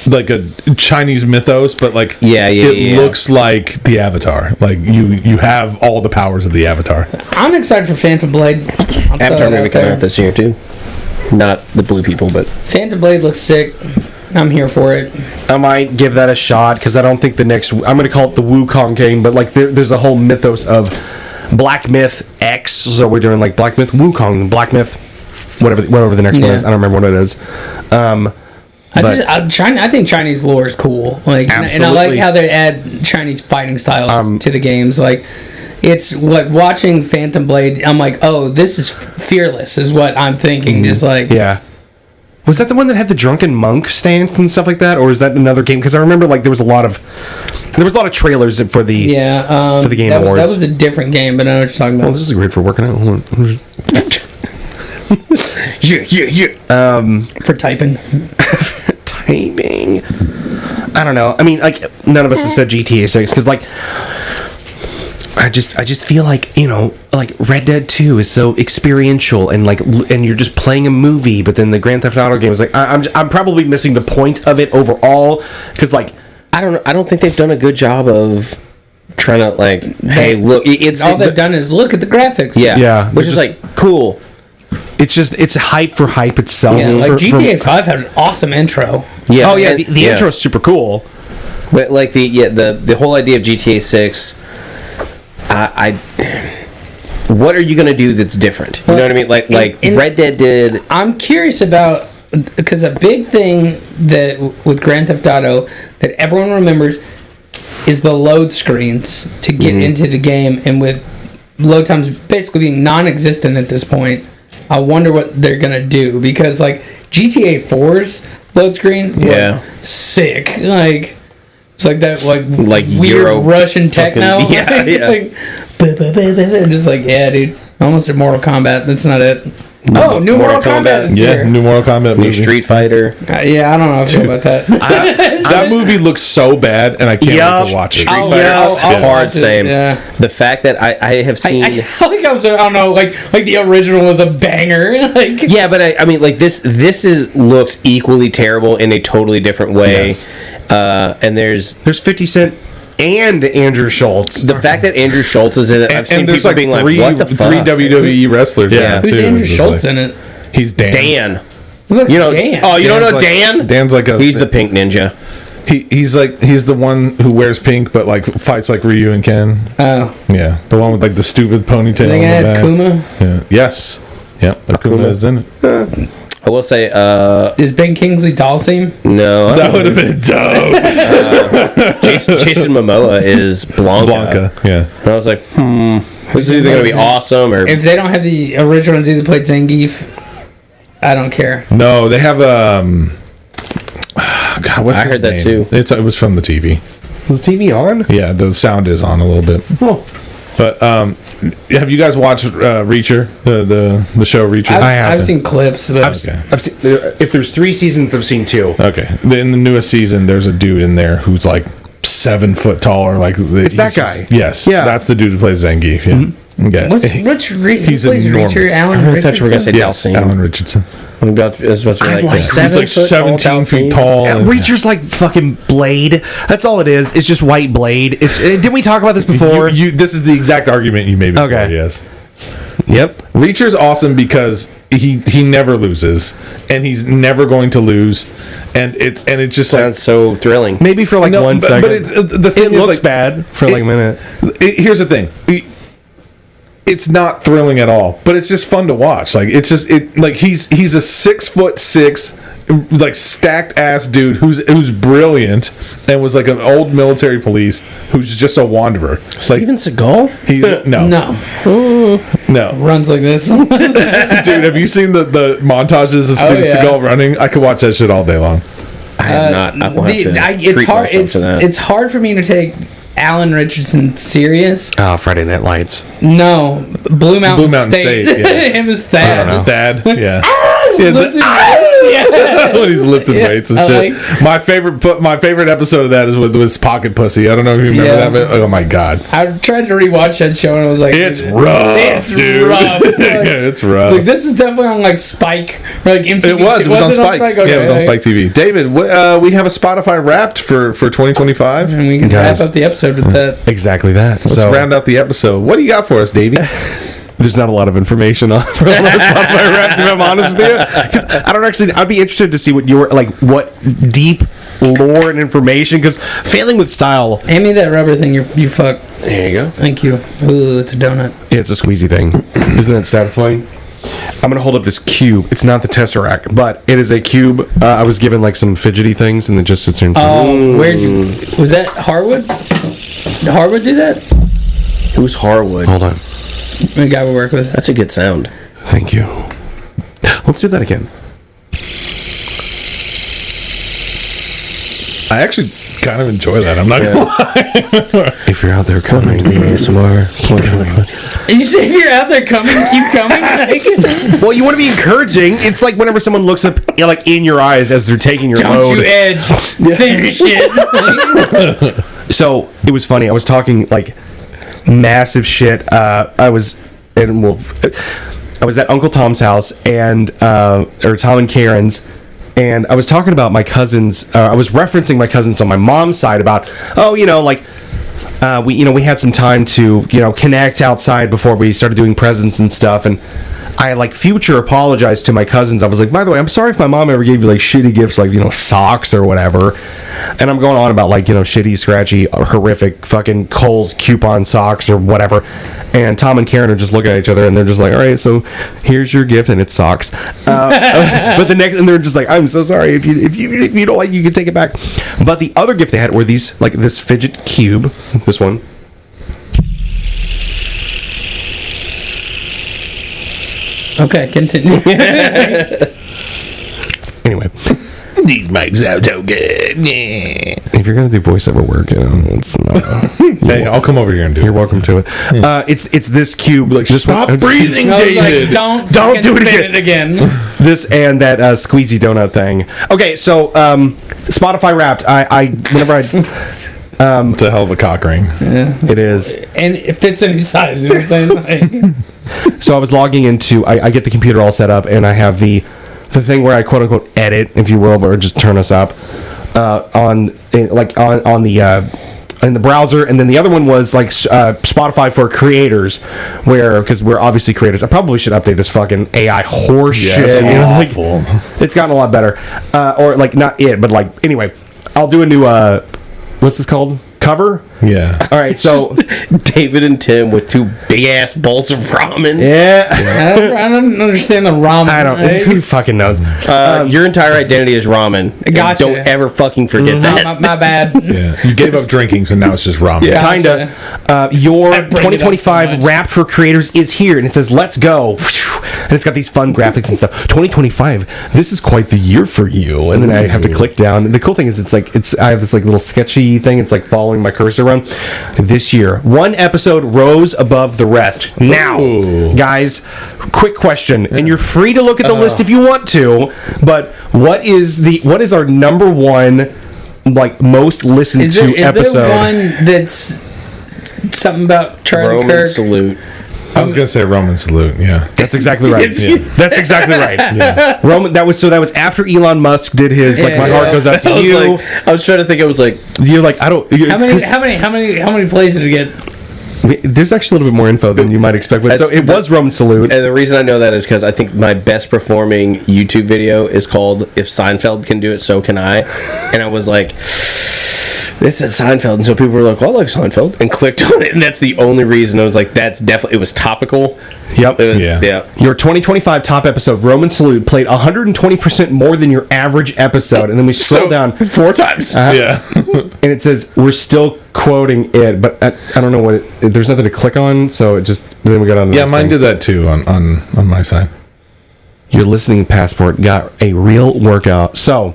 [SPEAKER 2] like a Chinese mythos, but like it looks like the Avatar. Like you have all the powers of the Avatar.
[SPEAKER 4] I'm excited for Phantom Blade.
[SPEAKER 5] Avatar movie coming out this year too. Not the blue people, but
[SPEAKER 4] Phantom Blade looks sick. I'm here for it.
[SPEAKER 3] I might give that a shot because I don't think the next. I'm going to call it the Wukong game, but like there's a whole mythos of Black Myth X. So we're doing like Black Myth Wukong, Black Myth, whatever the next one is. I don't remember what it is.
[SPEAKER 4] I think Chinese lore is cool. Like, and I like how they add Chinese fighting styles to the games. Like, it's like watching Phantom Blade. I'm like, oh, this is fearless, is what I'm thinking. Just like,
[SPEAKER 3] yeah. Was that the one that had the drunken monk stance and stuff like that, or is that another game? Because I remember like there was a lot of trailers for the for the Game Awards.
[SPEAKER 4] That was a different game, but I know what you're talking about.
[SPEAKER 3] Well, this is great for working out. Hold on. yeah.
[SPEAKER 4] For typing.
[SPEAKER 3] Typing. I don't know. I mean, like none of us have said GTA 6 because like. I just feel like, like Red Dead 2 is so experiential and like and you're just playing a movie, but then the Grand Theft Auto game is like I'm probably missing the point of it overall because like
[SPEAKER 5] I don't think they've done a good job of trying to like, hey, look,
[SPEAKER 4] they've done is look at the graphics.
[SPEAKER 3] Yeah,
[SPEAKER 5] which is like cool.
[SPEAKER 3] It's hype for hype itself.
[SPEAKER 4] Yeah, like GTA 5 had an awesome intro.
[SPEAKER 5] Yeah.
[SPEAKER 3] Oh yeah, the intro is super cool.
[SPEAKER 5] But like the whole idea of GTA 6. What are you gonna do that's different? You know what I mean? Like Red Dead did.
[SPEAKER 4] I'm curious about because a big thing that with Grand Theft Auto that everyone remembers is the load screens to get into the game, and with load times basically being non-existent at this point, I wonder what they're gonna do because like GTA 4's load screen was sick. Like. It's like that, like weird
[SPEAKER 5] Euro
[SPEAKER 4] Russian techno.
[SPEAKER 5] Yeah.
[SPEAKER 4] Just like, yeah, dude. Almost a Mortal Kombat. That's not it. Oh, new Mortal Kombat.
[SPEAKER 2] New Mortal Kombat movie.
[SPEAKER 5] New Street Fighter.
[SPEAKER 4] Yeah, I don't know how I feel about that.
[SPEAKER 2] That movie looks so bad, and I can't wait to watch it.
[SPEAKER 4] I'll
[SPEAKER 5] Hard
[SPEAKER 4] watch it,
[SPEAKER 5] same.
[SPEAKER 4] yeah.
[SPEAKER 5] The fact that I have seen.
[SPEAKER 4] I don't know, like the original was a banger. Like,
[SPEAKER 5] yeah, but I mean, like this looks equally terrible in a totally different way.
[SPEAKER 2] Yes.
[SPEAKER 5] And there's
[SPEAKER 3] 50 Cent and Andrew Schultz.
[SPEAKER 5] The fact that Andrew Schultz is in it, I've seen
[SPEAKER 2] And there's
[SPEAKER 5] people
[SPEAKER 2] like
[SPEAKER 5] being
[SPEAKER 2] three,
[SPEAKER 5] like, "What the fuck?"
[SPEAKER 2] three WWE wrestlers.
[SPEAKER 3] Yeah.
[SPEAKER 2] in it,
[SPEAKER 4] Who's
[SPEAKER 2] too.
[SPEAKER 4] Andrew
[SPEAKER 2] It's
[SPEAKER 4] Schultz
[SPEAKER 2] like-
[SPEAKER 4] in it?
[SPEAKER 2] He's Dan.
[SPEAKER 5] Dan.
[SPEAKER 4] Look,
[SPEAKER 5] You know?
[SPEAKER 4] Dan.
[SPEAKER 5] Oh, you don't know
[SPEAKER 2] Dan's like-
[SPEAKER 5] Dan?
[SPEAKER 2] Dan's like a.
[SPEAKER 5] He's the pink ninja.
[SPEAKER 2] He's the one who wears pink, but like fights like Ryu and Ken.
[SPEAKER 4] Oh,
[SPEAKER 2] Yeah, the one with like the stupid ponytail.
[SPEAKER 4] they
[SPEAKER 2] in the
[SPEAKER 4] had
[SPEAKER 2] back.
[SPEAKER 4] Kuma.
[SPEAKER 2] Yeah. Yes. Yeah. Akuma is in it.
[SPEAKER 5] I will say,
[SPEAKER 4] Is Ben Kingsley Dalsim?
[SPEAKER 5] no.
[SPEAKER 2] That would have been dope.
[SPEAKER 5] Jason Momoa is Blanca.
[SPEAKER 2] Blanca. Yeah.
[SPEAKER 5] And I was like, this is either going to be awesome or.
[SPEAKER 4] If they don't have the original dude that played Zangief, I don't care.
[SPEAKER 2] No, they have God, what's
[SPEAKER 5] I
[SPEAKER 2] his
[SPEAKER 5] heard that
[SPEAKER 2] name?
[SPEAKER 5] too.
[SPEAKER 2] It was from the TV.
[SPEAKER 3] Was TV on?
[SPEAKER 2] Yeah, the sound is on a little bit.
[SPEAKER 3] Oh.
[SPEAKER 2] But have you guys watched Reacher, the show Reacher?
[SPEAKER 4] I've seen clips, but
[SPEAKER 2] Okay.
[SPEAKER 3] I've seen, if there's 3 seasons, I've seen 2.
[SPEAKER 2] Okay. In the newest season, there's a dude in there who's like 7 foot taller. Like
[SPEAKER 3] It's that guy.
[SPEAKER 2] Yes.
[SPEAKER 3] Yeah.
[SPEAKER 2] That's the dude who plays Zangief. Yeah. Okay.
[SPEAKER 4] what's He's
[SPEAKER 2] He's enormous.
[SPEAKER 4] Reacher, Alan
[SPEAKER 5] I thought you were going to say
[SPEAKER 2] Yes,
[SPEAKER 5] Dalsim.
[SPEAKER 2] Alan Richardson.
[SPEAKER 5] I'm about to be
[SPEAKER 3] I
[SPEAKER 5] like,
[SPEAKER 3] like
[SPEAKER 2] He's
[SPEAKER 5] seven
[SPEAKER 2] like
[SPEAKER 5] foot tall
[SPEAKER 2] 17 feet
[SPEAKER 5] Dalsim.
[SPEAKER 2] tall. and-
[SPEAKER 3] Reacher's like fucking Blade. That's all it is. It's just white Blade. Didn't we talk about this before?
[SPEAKER 2] This is the exact argument you made before.
[SPEAKER 3] Okay.
[SPEAKER 2] Yes.
[SPEAKER 3] Yep.
[SPEAKER 2] Reacher's awesome because he never loses, and he's never going to lose, and it's just like
[SPEAKER 5] Sounds so thrilling.
[SPEAKER 3] Maybe for like
[SPEAKER 2] no,
[SPEAKER 3] 1
[SPEAKER 2] but,
[SPEAKER 3] second.
[SPEAKER 2] but it's the thing
[SPEAKER 3] it
[SPEAKER 2] is
[SPEAKER 3] looks
[SPEAKER 2] like
[SPEAKER 3] bad for like a minute.
[SPEAKER 2] Here's the thing. It's not thrilling at all, but it's just fun to watch. Like it's just like he's a 6'6", like stacked ass dude who's brilliant and was like an old military police who's just a wanderer. It's like
[SPEAKER 5] Steven Seagal?
[SPEAKER 2] he no
[SPEAKER 4] No, runs like this.
[SPEAKER 2] dude. Have you seen the montages of Steven
[SPEAKER 4] yeah.
[SPEAKER 2] Seagal running? I could watch that shit all day long.
[SPEAKER 5] I have not. I will have to
[SPEAKER 4] It's
[SPEAKER 5] treat
[SPEAKER 4] hard.
[SPEAKER 5] myself to that.
[SPEAKER 4] It's hard for me to take Alan Richardson serious.
[SPEAKER 3] Oh, Friday Night Lights.
[SPEAKER 4] No, Blue Mountain State.
[SPEAKER 2] State, yeah.
[SPEAKER 4] Him as Thad.
[SPEAKER 3] know.
[SPEAKER 2] Dad, yeah.
[SPEAKER 4] Lifting weights.
[SPEAKER 2] When he's lifting
[SPEAKER 4] Yeah,
[SPEAKER 2] weights and
[SPEAKER 4] I
[SPEAKER 2] shit.
[SPEAKER 4] like-
[SPEAKER 2] my favorite episode of that is with his pocket pussy. I don't know if you remember
[SPEAKER 4] Yeah.
[SPEAKER 2] that, but oh my god,
[SPEAKER 4] I tried to rewatch that show and I was like,
[SPEAKER 2] it's rough,
[SPEAKER 4] It's
[SPEAKER 2] dude.
[SPEAKER 4] rough.
[SPEAKER 2] Yeah, it's rough.
[SPEAKER 4] It's like this is definitely on like Spike or like MTV.
[SPEAKER 2] It was on Spike.
[SPEAKER 4] Okay,
[SPEAKER 2] Yeah, it was on
[SPEAKER 4] okay.
[SPEAKER 2] Spike TV. David, we have a Spotify Wrapped for 2025.
[SPEAKER 4] And we can
[SPEAKER 3] Guys.
[SPEAKER 4] wrap up the episode with that.
[SPEAKER 3] Exactly that.
[SPEAKER 2] Let's round out the episode. What do you got for us, Davey?
[SPEAKER 3] There's not a lot of information on Spotify Wrapped, if I'm honest with you. 'Cause I don't actually. I'd be interested to see what what deep lore and information. Because failing with style,
[SPEAKER 4] Hand me that rubber thing you fuck.
[SPEAKER 5] There you go.
[SPEAKER 4] Thank you. Ooh, it's a donut.
[SPEAKER 3] it's a squeezy thing. Isn't that satisfying? I'm gonna hold up this cube. It's not the Tesseract, but it is a cube. I was given like some fidgety things, and it just sits there.
[SPEAKER 4] Oh, where'd you? Was that Harwood? Did Harwood do that?
[SPEAKER 5] Who's Harwood?
[SPEAKER 3] Hold on.
[SPEAKER 4] The guy we work with.
[SPEAKER 5] That's a good sound.
[SPEAKER 3] Thank you. Let's do that again.
[SPEAKER 2] I actually kind of enjoy that. I'm not gonna lie.
[SPEAKER 3] If you're out there coming, ASMR.
[SPEAKER 4] You say if you're out there coming, keep coming. Like,
[SPEAKER 3] Well, you want to be encouraging. It's like whenever someone looks up, like in your eyes as they're taking your
[SPEAKER 4] don't you
[SPEAKER 3] load.
[SPEAKER 4] edge. Finger shit.
[SPEAKER 3] So it was funny. I was talking like massive shit. I was at Uncle Tom's house and or Tom and Karen's, and I was talking about my cousins. I was referencing my cousins on my mom's side about we had some time to connect outside before we started doing presents and stuff, and I like future apologized to my cousins. I was like, by the way, I'm sorry if my mom ever gave you like shitty gifts like socks or whatever. And I'm going on about like shitty, scratchy, horrific fucking Kohl's coupon socks or whatever. And Tom and Karen are just looking at each other and they're just like, all right, so here's your gift and it socks. But the next, and they're just like, I'm so sorry if you don't like, you can take it back. But the other gift they had were these like this fidget cube, this one.
[SPEAKER 4] Okay, continue.
[SPEAKER 3] Anyway,
[SPEAKER 2] These mics sound so good. Yeah.
[SPEAKER 3] if you're gonna do voiceover work, it's
[SPEAKER 2] Hey, I'll come over here and do
[SPEAKER 3] you're
[SPEAKER 2] it.
[SPEAKER 3] welcome to it. It's this cube.
[SPEAKER 2] Like,
[SPEAKER 3] this
[SPEAKER 2] stop
[SPEAKER 3] one,
[SPEAKER 2] breathing,
[SPEAKER 4] I was
[SPEAKER 2] David.
[SPEAKER 4] like, don't
[SPEAKER 3] Don't do it
[SPEAKER 4] spin
[SPEAKER 3] again.
[SPEAKER 4] it again.
[SPEAKER 3] This and that squeezy donut thing. Okay, so Spotify Wrapped.
[SPEAKER 2] It's a hell of a cock ring.
[SPEAKER 3] It is.
[SPEAKER 4] And it fits any size. You know what I'm saying? Like,
[SPEAKER 3] So I was logging into. I get the computer all set up, and I have the thing where I quote unquote edit, if you will, or just turn us up on the in the browser, and then the other one was like Spotify for creators, because we're obviously creators. I probably should update this fucking AI horse shit.
[SPEAKER 2] it's
[SPEAKER 3] Like,
[SPEAKER 2] awful.
[SPEAKER 3] it's gotten a lot better, or like not it, but like anyway, I'll do a new what's this called? Cover?
[SPEAKER 2] Yeah.
[SPEAKER 3] All right, so
[SPEAKER 5] David and Tim with 2 big ass bowls of ramen.
[SPEAKER 3] yeah,
[SPEAKER 4] I don't understand the ramen.
[SPEAKER 3] I don't.
[SPEAKER 4] right?
[SPEAKER 3] Who fucking knows?
[SPEAKER 5] Your entire identity is ramen. And
[SPEAKER 4] Gotcha.
[SPEAKER 5] Don't ever fucking forget
[SPEAKER 4] No,
[SPEAKER 5] that.
[SPEAKER 4] my bad.
[SPEAKER 2] Yeah. You gave up drinking, so now it's just ramen.
[SPEAKER 5] Yeah.
[SPEAKER 3] Kinda. Your
[SPEAKER 4] I bring it up so
[SPEAKER 3] 2025
[SPEAKER 4] much.
[SPEAKER 3] Wrapped for Creators is here, and it says "Let's go," and it's got these fun graphics and stuff. 2025, this is quite the year for you. And then I have to click down. And the cool thing is, I have this like little sketchy thing. It's like following my cursor around. This year, one episode rose above the rest. Now,
[SPEAKER 2] Ooh.
[SPEAKER 3] guys, quick question, and you're free to look at the list if you want to. But what is our number one, like, most listened
[SPEAKER 4] Is
[SPEAKER 3] to
[SPEAKER 4] there
[SPEAKER 3] episode?
[SPEAKER 4] one that's something about Charlie
[SPEAKER 5] Roman
[SPEAKER 4] Kirk?
[SPEAKER 5] salute.
[SPEAKER 2] I was gonna say Roman salute. Yeah.
[SPEAKER 3] That's exactly right.
[SPEAKER 2] Yeah.
[SPEAKER 3] That's exactly right. Roman. That was after Elon Musk did his like
[SPEAKER 4] Yeah,
[SPEAKER 3] my heart goes out to you.
[SPEAKER 5] I was trying to think. I was like,
[SPEAKER 3] You're like I don't.
[SPEAKER 4] How many plays did it get?
[SPEAKER 3] There's actually a little bit more info than you might expect. But so it was Roman salute.
[SPEAKER 5] and the reason I know that is because I think my best performing YouTube video is called "If Seinfeld Can Do It, So Can I," and I was like, "This is Seinfeld," and so people were like, "Well, I like Seinfeld," and clicked on it, and that's the only reason I was like, "That's definitely." It was topical.
[SPEAKER 3] Yep.
[SPEAKER 5] It was,
[SPEAKER 2] Yeah.
[SPEAKER 5] yeah.
[SPEAKER 3] Your 2025 top episode, Roman salute, played 120% more than your average episode, and then we scroll down,
[SPEAKER 5] 4 times.
[SPEAKER 2] Yeah.
[SPEAKER 3] and it says we're still quoting it, but I don't know what. There's nothing to click on, so it just then we got on.
[SPEAKER 2] Yeah, mine did that too on my side.
[SPEAKER 3] Your listening passport got a real workout. So,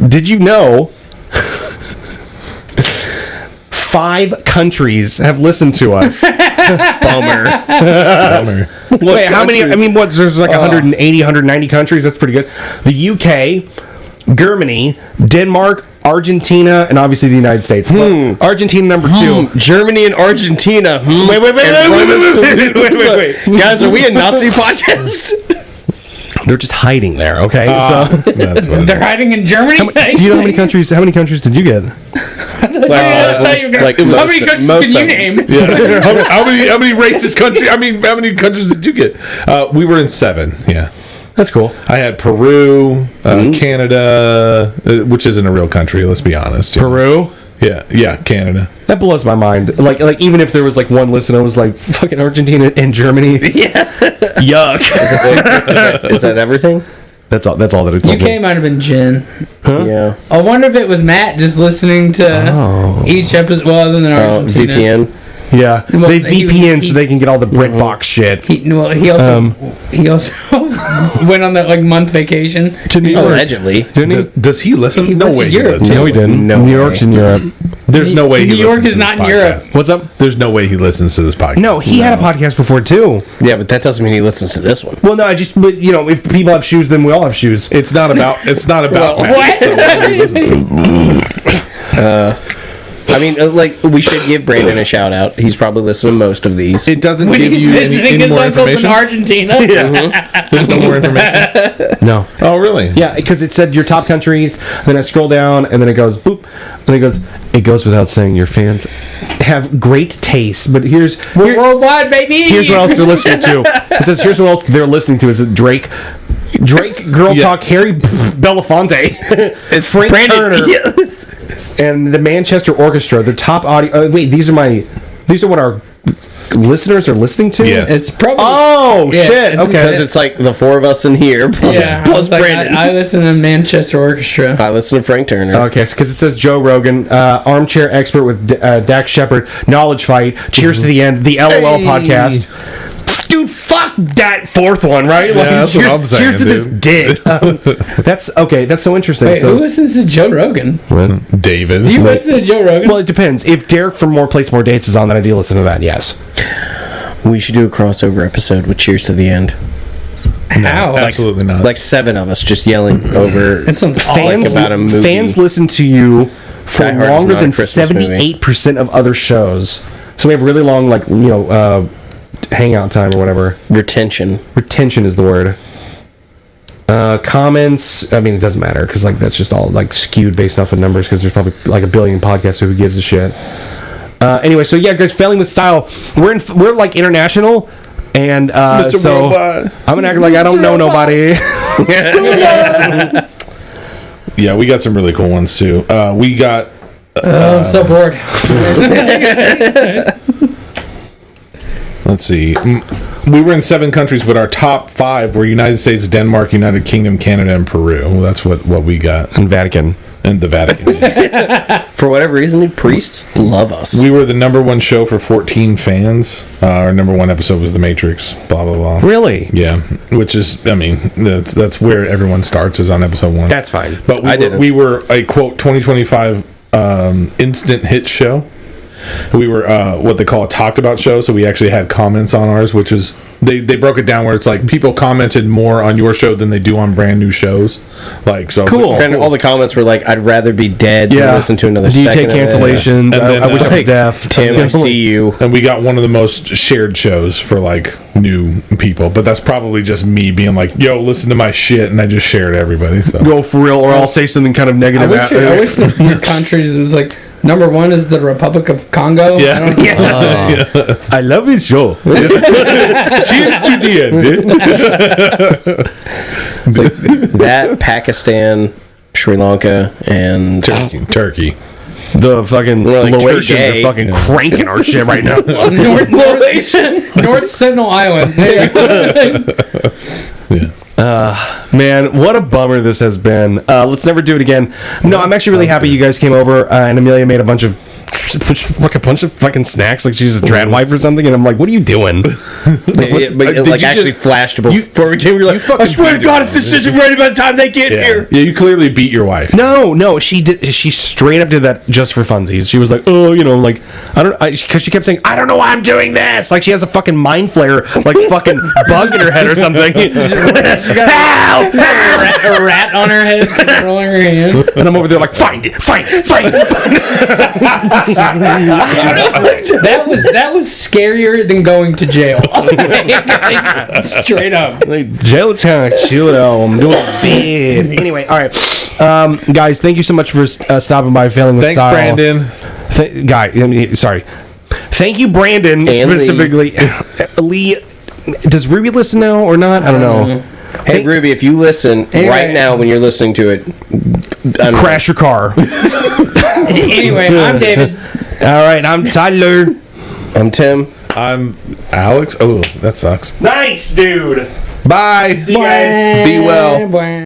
[SPEAKER 3] did you know 5 countries have listened to us?
[SPEAKER 5] Bummer.
[SPEAKER 2] Bummer.
[SPEAKER 3] Wait, how many? I mean, there's like 180, 190 countries. That's pretty good. The UK, Germany, Denmark, Argentina, and obviously the United States. Argentina number 2.
[SPEAKER 5] Germany and Argentina.
[SPEAKER 3] Wait.
[SPEAKER 5] Guys, are we a Nazi podcast?
[SPEAKER 3] They're just hiding there. Okay. So,
[SPEAKER 2] That's what it
[SPEAKER 4] They're
[SPEAKER 2] is.
[SPEAKER 4] hiding in Germany.
[SPEAKER 3] do you know how many countries? How many countries did you get?
[SPEAKER 4] I thought you were gonna-
[SPEAKER 5] like
[SPEAKER 4] how
[SPEAKER 5] most-
[SPEAKER 4] many countries
[SPEAKER 5] most
[SPEAKER 4] can you
[SPEAKER 5] of them.
[SPEAKER 4] name?
[SPEAKER 2] Yeah. How many racist countries? I mean, how many countries did you get? We were in 7. Yeah.
[SPEAKER 3] That's cool.
[SPEAKER 2] I had Peru, Canada, which isn't a real country. Let's be honest. you know.
[SPEAKER 3] Peru.
[SPEAKER 2] Yeah, Canada.
[SPEAKER 3] That blows my mind. Like even if there was like one listener, I was like fucking Argentina and Germany.
[SPEAKER 5] Yeah.
[SPEAKER 3] Yuck.
[SPEAKER 5] Is that everything?
[SPEAKER 3] That's all that it told
[SPEAKER 4] UK
[SPEAKER 3] me.
[SPEAKER 4] might have been Jen.
[SPEAKER 5] Yeah.
[SPEAKER 4] I wonder if it was Matt just listening to each episode. Well, other than Argentina.
[SPEAKER 5] VPN.
[SPEAKER 3] Yeah,
[SPEAKER 4] Well,
[SPEAKER 3] they
[SPEAKER 4] he was-
[SPEAKER 3] VPN
[SPEAKER 4] he-
[SPEAKER 3] so they can get all the BritBox shit.
[SPEAKER 4] He also went on that like month vacation
[SPEAKER 3] To New York.
[SPEAKER 5] Allegedly.
[SPEAKER 3] Didn't he?
[SPEAKER 2] Does he listen?
[SPEAKER 4] He
[SPEAKER 2] no
[SPEAKER 4] went to
[SPEAKER 2] way he
[SPEAKER 4] Europe,
[SPEAKER 2] listens.
[SPEAKER 4] too.
[SPEAKER 3] No, he didn't.
[SPEAKER 5] No
[SPEAKER 3] New York's
[SPEAKER 5] way.
[SPEAKER 3] in Europe.
[SPEAKER 2] There's no way he
[SPEAKER 4] New York
[SPEAKER 2] listens
[SPEAKER 4] is
[SPEAKER 2] to
[SPEAKER 4] not
[SPEAKER 2] this
[SPEAKER 4] in Europe.
[SPEAKER 2] podcast.
[SPEAKER 3] What's up?
[SPEAKER 2] There's no way he listens to this podcast.
[SPEAKER 3] No, he had a podcast before too.
[SPEAKER 5] Yeah, but that doesn't mean he listens to this one.
[SPEAKER 3] Well, no, but if people have shoes, then we all have shoes.
[SPEAKER 2] It's not about. It's not about.
[SPEAKER 4] Well,
[SPEAKER 2] Matt,
[SPEAKER 4] what?
[SPEAKER 2] so why would he listen to it?
[SPEAKER 5] I mean, like, we should give Brandon a shout out. He's probably listened to most of these.
[SPEAKER 2] It doesn't
[SPEAKER 4] When
[SPEAKER 2] give
[SPEAKER 4] he's
[SPEAKER 2] you
[SPEAKER 4] visiting
[SPEAKER 2] any
[SPEAKER 4] his
[SPEAKER 2] more
[SPEAKER 4] uncles in
[SPEAKER 2] information.
[SPEAKER 4] Argentina.
[SPEAKER 2] There's no more information.
[SPEAKER 3] No.
[SPEAKER 2] Oh, really?
[SPEAKER 3] Yeah, because it said your top countries. Then I scroll down, and then it goes boop. And it goes without saying your fans have great taste. But here's
[SPEAKER 4] Worldwide, baby.
[SPEAKER 3] here's what else they're listening to. It says here's what else they're listening to. Is it Drake, Girl
[SPEAKER 2] Yeah.
[SPEAKER 3] Talk, Harry Belafonte,
[SPEAKER 5] It's
[SPEAKER 3] Frank
[SPEAKER 5] Brandon.
[SPEAKER 3] Turner,
[SPEAKER 5] Yeah.
[SPEAKER 3] and the Manchester Orchestra. Their top audio. Wait, these are what our listeners are listening to.
[SPEAKER 2] Yes.
[SPEAKER 4] It's probably.
[SPEAKER 3] Oh
[SPEAKER 4] Yeah,
[SPEAKER 3] shit!
[SPEAKER 4] it's
[SPEAKER 3] Okay.
[SPEAKER 5] Because it's like the 4 of us in here, plus,
[SPEAKER 4] Yeah,
[SPEAKER 5] plus
[SPEAKER 4] I,
[SPEAKER 5] Brandon.
[SPEAKER 4] I listen to Manchester Orchestra.
[SPEAKER 5] I listen to Frank Turner.
[SPEAKER 3] Okay, because it says Joe Rogan, armchair expert with Dak Shepard, Knowledge Fight, Cheers to the End, the LOL podcast. Dude, fuck that 4th one, right?
[SPEAKER 2] that's what
[SPEAKER 3] cheers,
[SPEAKER 2] I'm saying,
[SPEAKER 3] cheers to
[SPEAKER 2] dude.
[SPEAKER 3] this dick. That's okay. That's so interesting.
[SPEAKER 4] Wait,
[SPEAKER 3] so,
[SPEAKER 4] who listens to Joe Rogan?
[SPEAKER 2] David.
[SPEAKER 4] Do you listen to Joe Rogan?
[SPEAKER 3] well, it depends. If Derek from More Plates, More Dates is on, then I do listen to that. Yes.
[SPEAKER 5] We should do a crossover episode with Cheers to the End.
[SPEAKER 4] How?
[SPEAKER 2] Absolutely not.
[SPEAKER 5] Like 7 of us just yelling over.
[SPEAKER 4] That sounds
[SPEAKER 3] Fans,
[SPEAKER 4] awful.
[SPEAKER 5] about a movie.
[SPEAKER 3] fans listen to you for
[SPEAKER 5] Die Hard is
[SPEAKER 3] longer
[SPEAKER 5] not a
[SPEAKER 3] than
[SPEAKER 5] Christmas movie.
[SPEAKER 3] 78% of other shows. So we have really long, hangout time or whatever.
[SPEAKER 5] Retention.
[SPEAKER 3] Retention is the word. Comments, I mean, it doesn't matter because like that's just all like skewed based off of numbers because there's probably like a billion podcasts, so who gives a shit. Anyway, so yeah, guys, Failing with Style, we're like international, and
[SPEAKER 2] Mr.
[SPEAKER 3] so
[SPEAKER 2] Worldwide.
[SPEAKER 3] I'm gonna act like I don't know nobody.
[SPEAKER 2] Yeah, we got some really cool ones too. We got
[SPEAKER 4] I'm so bored.
[SPEAKER 2] let's see. We were in 7 countries, but our top 5 were United States, Denmark, United Kingdom, Canada, and Peru. That's what we got.
[SPEAKER 3] And Vatican.
[SPEAKER 2] And the Vatican.
[SPEAKER 5] For whatever reason, priests love us.
[SPEAKER 2] We were the #1 show for 14 fans. Our #1 episode was The Matrix. Blah blah blah.
[SPEAKER 3] Really?
[SPEAKER 2] Yeah. Which is, I mean, that's where everyone starts is on episode 1.
[SPEAKER 3] That's fine.
[SPEAKER 2] But we were a quote 2025 instant hit show. We were what they call a talked about show, so we actually had comments on ours, which is they broke it down where it's like people commented more on your show than they do on brand new shows. Like, so
[SPEAKER 3] Cool.
[SPEAKER 5] And all the comments were like, "I'd rather be dead than listen to another."
[SPEAKER 3] Do you
[SPEAKER 5] second
[SPEAKER 3] take
[SPEAKER 5] of this."
[SPEAKER 3] cancellations?
[SPEAKER 2] And then,
[SPEAKER 3] I wish I was
[SPEAKER 2] like,
[SPEAKER 3] deaf.
[SPEAKER 5] Tim, I see you.
[SPEAKER 2] And we got one of the most shared shows for like new people, but that's probably just me being like, "Yo, listen to my shit," and I just share it to everybody. So
[SPEAKER 3] Go for real, or I'll say something kind of
[SPEAKER 4] I
[SPEAKER 3] negative.
[SPEAKER 4] wish the countries was like #1 is the Republic of Congo.
[SPEAKER 2] Yeah.
[SPEAKER 4] I don't,
[SPEAKER 3] I love this show.
[SPEAKER 2] cheers to the end.
[SPEAKER 5] That Pakistan, Sri Lanka, and
[SPEAKER 2] Turkey.
[SPEAKER 3] The fucking
[SPEAKER 5] We're like
[SPEAKER 3] Laotians
[SPEAKER 5] gay.
[SPEAKER 3] are fucking cranking our shit right now.
[SPEAKER 4] North Sentinel Island.
[SPEAKER 3] Man, what a bummer this has been. Let's never do it again. No, I'm actually really happy you guys came over, and Amelia made a bunch of fucking snacks like she's a trad wife or something, and I'm like, what are you doing?
[SPEAKER 5] but it like
[SPEAKER 2] you
[SPEAKER 5] actually
[SPEAKER 2] just-
[SPEAKER 5] flashed before we came. We were like,
[SPEAKER 2] fucking
[SPEAKER 5] I swear to
[SPEAKER 2] beat
[SPEAKER 5] God,
[SPEAKER 2] it.
[SPEAKER 5] if this isn't ready by the time they get here.
[SPEAKER 2] Yeah, you clearly beat your wife.
[SPEAKER 3] No, she did. She straight up did that just for funsies. She was like, oh, you know, like because she kept saying, I don't know why I'm doing this. Like she has a fucking mind flare, like fucking bug in her head or something. Help!
[SPEAKER 4] A rat on her head, controlling her hands.
[SPEAKER 3] And I'm over there like, find it.
[SPEAKER 4] That was scarier than going to jail. Straight up.
[SPEAKER 3] Like, jail kind of chill out. I'm doing a bid. Anyway, all right, guys, thank you so much for stopping by. Failing with
[SPEAKER 2] Thanks,
[SPEAKER 3] Style.
[SPEAKER 2] Brandon.
[SPEAKER 3] Sorry. Thank you, Brandon,
[SPEAKER 5] And
[SPEAKER 3] specifically. Lee, does Ruby listen now or not? I don't know.
[SPEAKER 5] Hey, Ruby, if you listen right now when you're listening to it,
[SPEAKER 3] Crash your car.
[SPEAKER 4] Anyway, I'm David.
[SPEAKER 3] All right, I'm Tyler.
[SPEAKER 5] I'm Tim.
[SPEAKER 2] I'm Alex. Oh, that sucks.
[SPEAKER 3] Nice, dude.
[SPEAKER 2] Bye.
[SPEAKER 4] See you guys.
[SPEAKER 2] Be well.
[SPEAKER 4] Bye.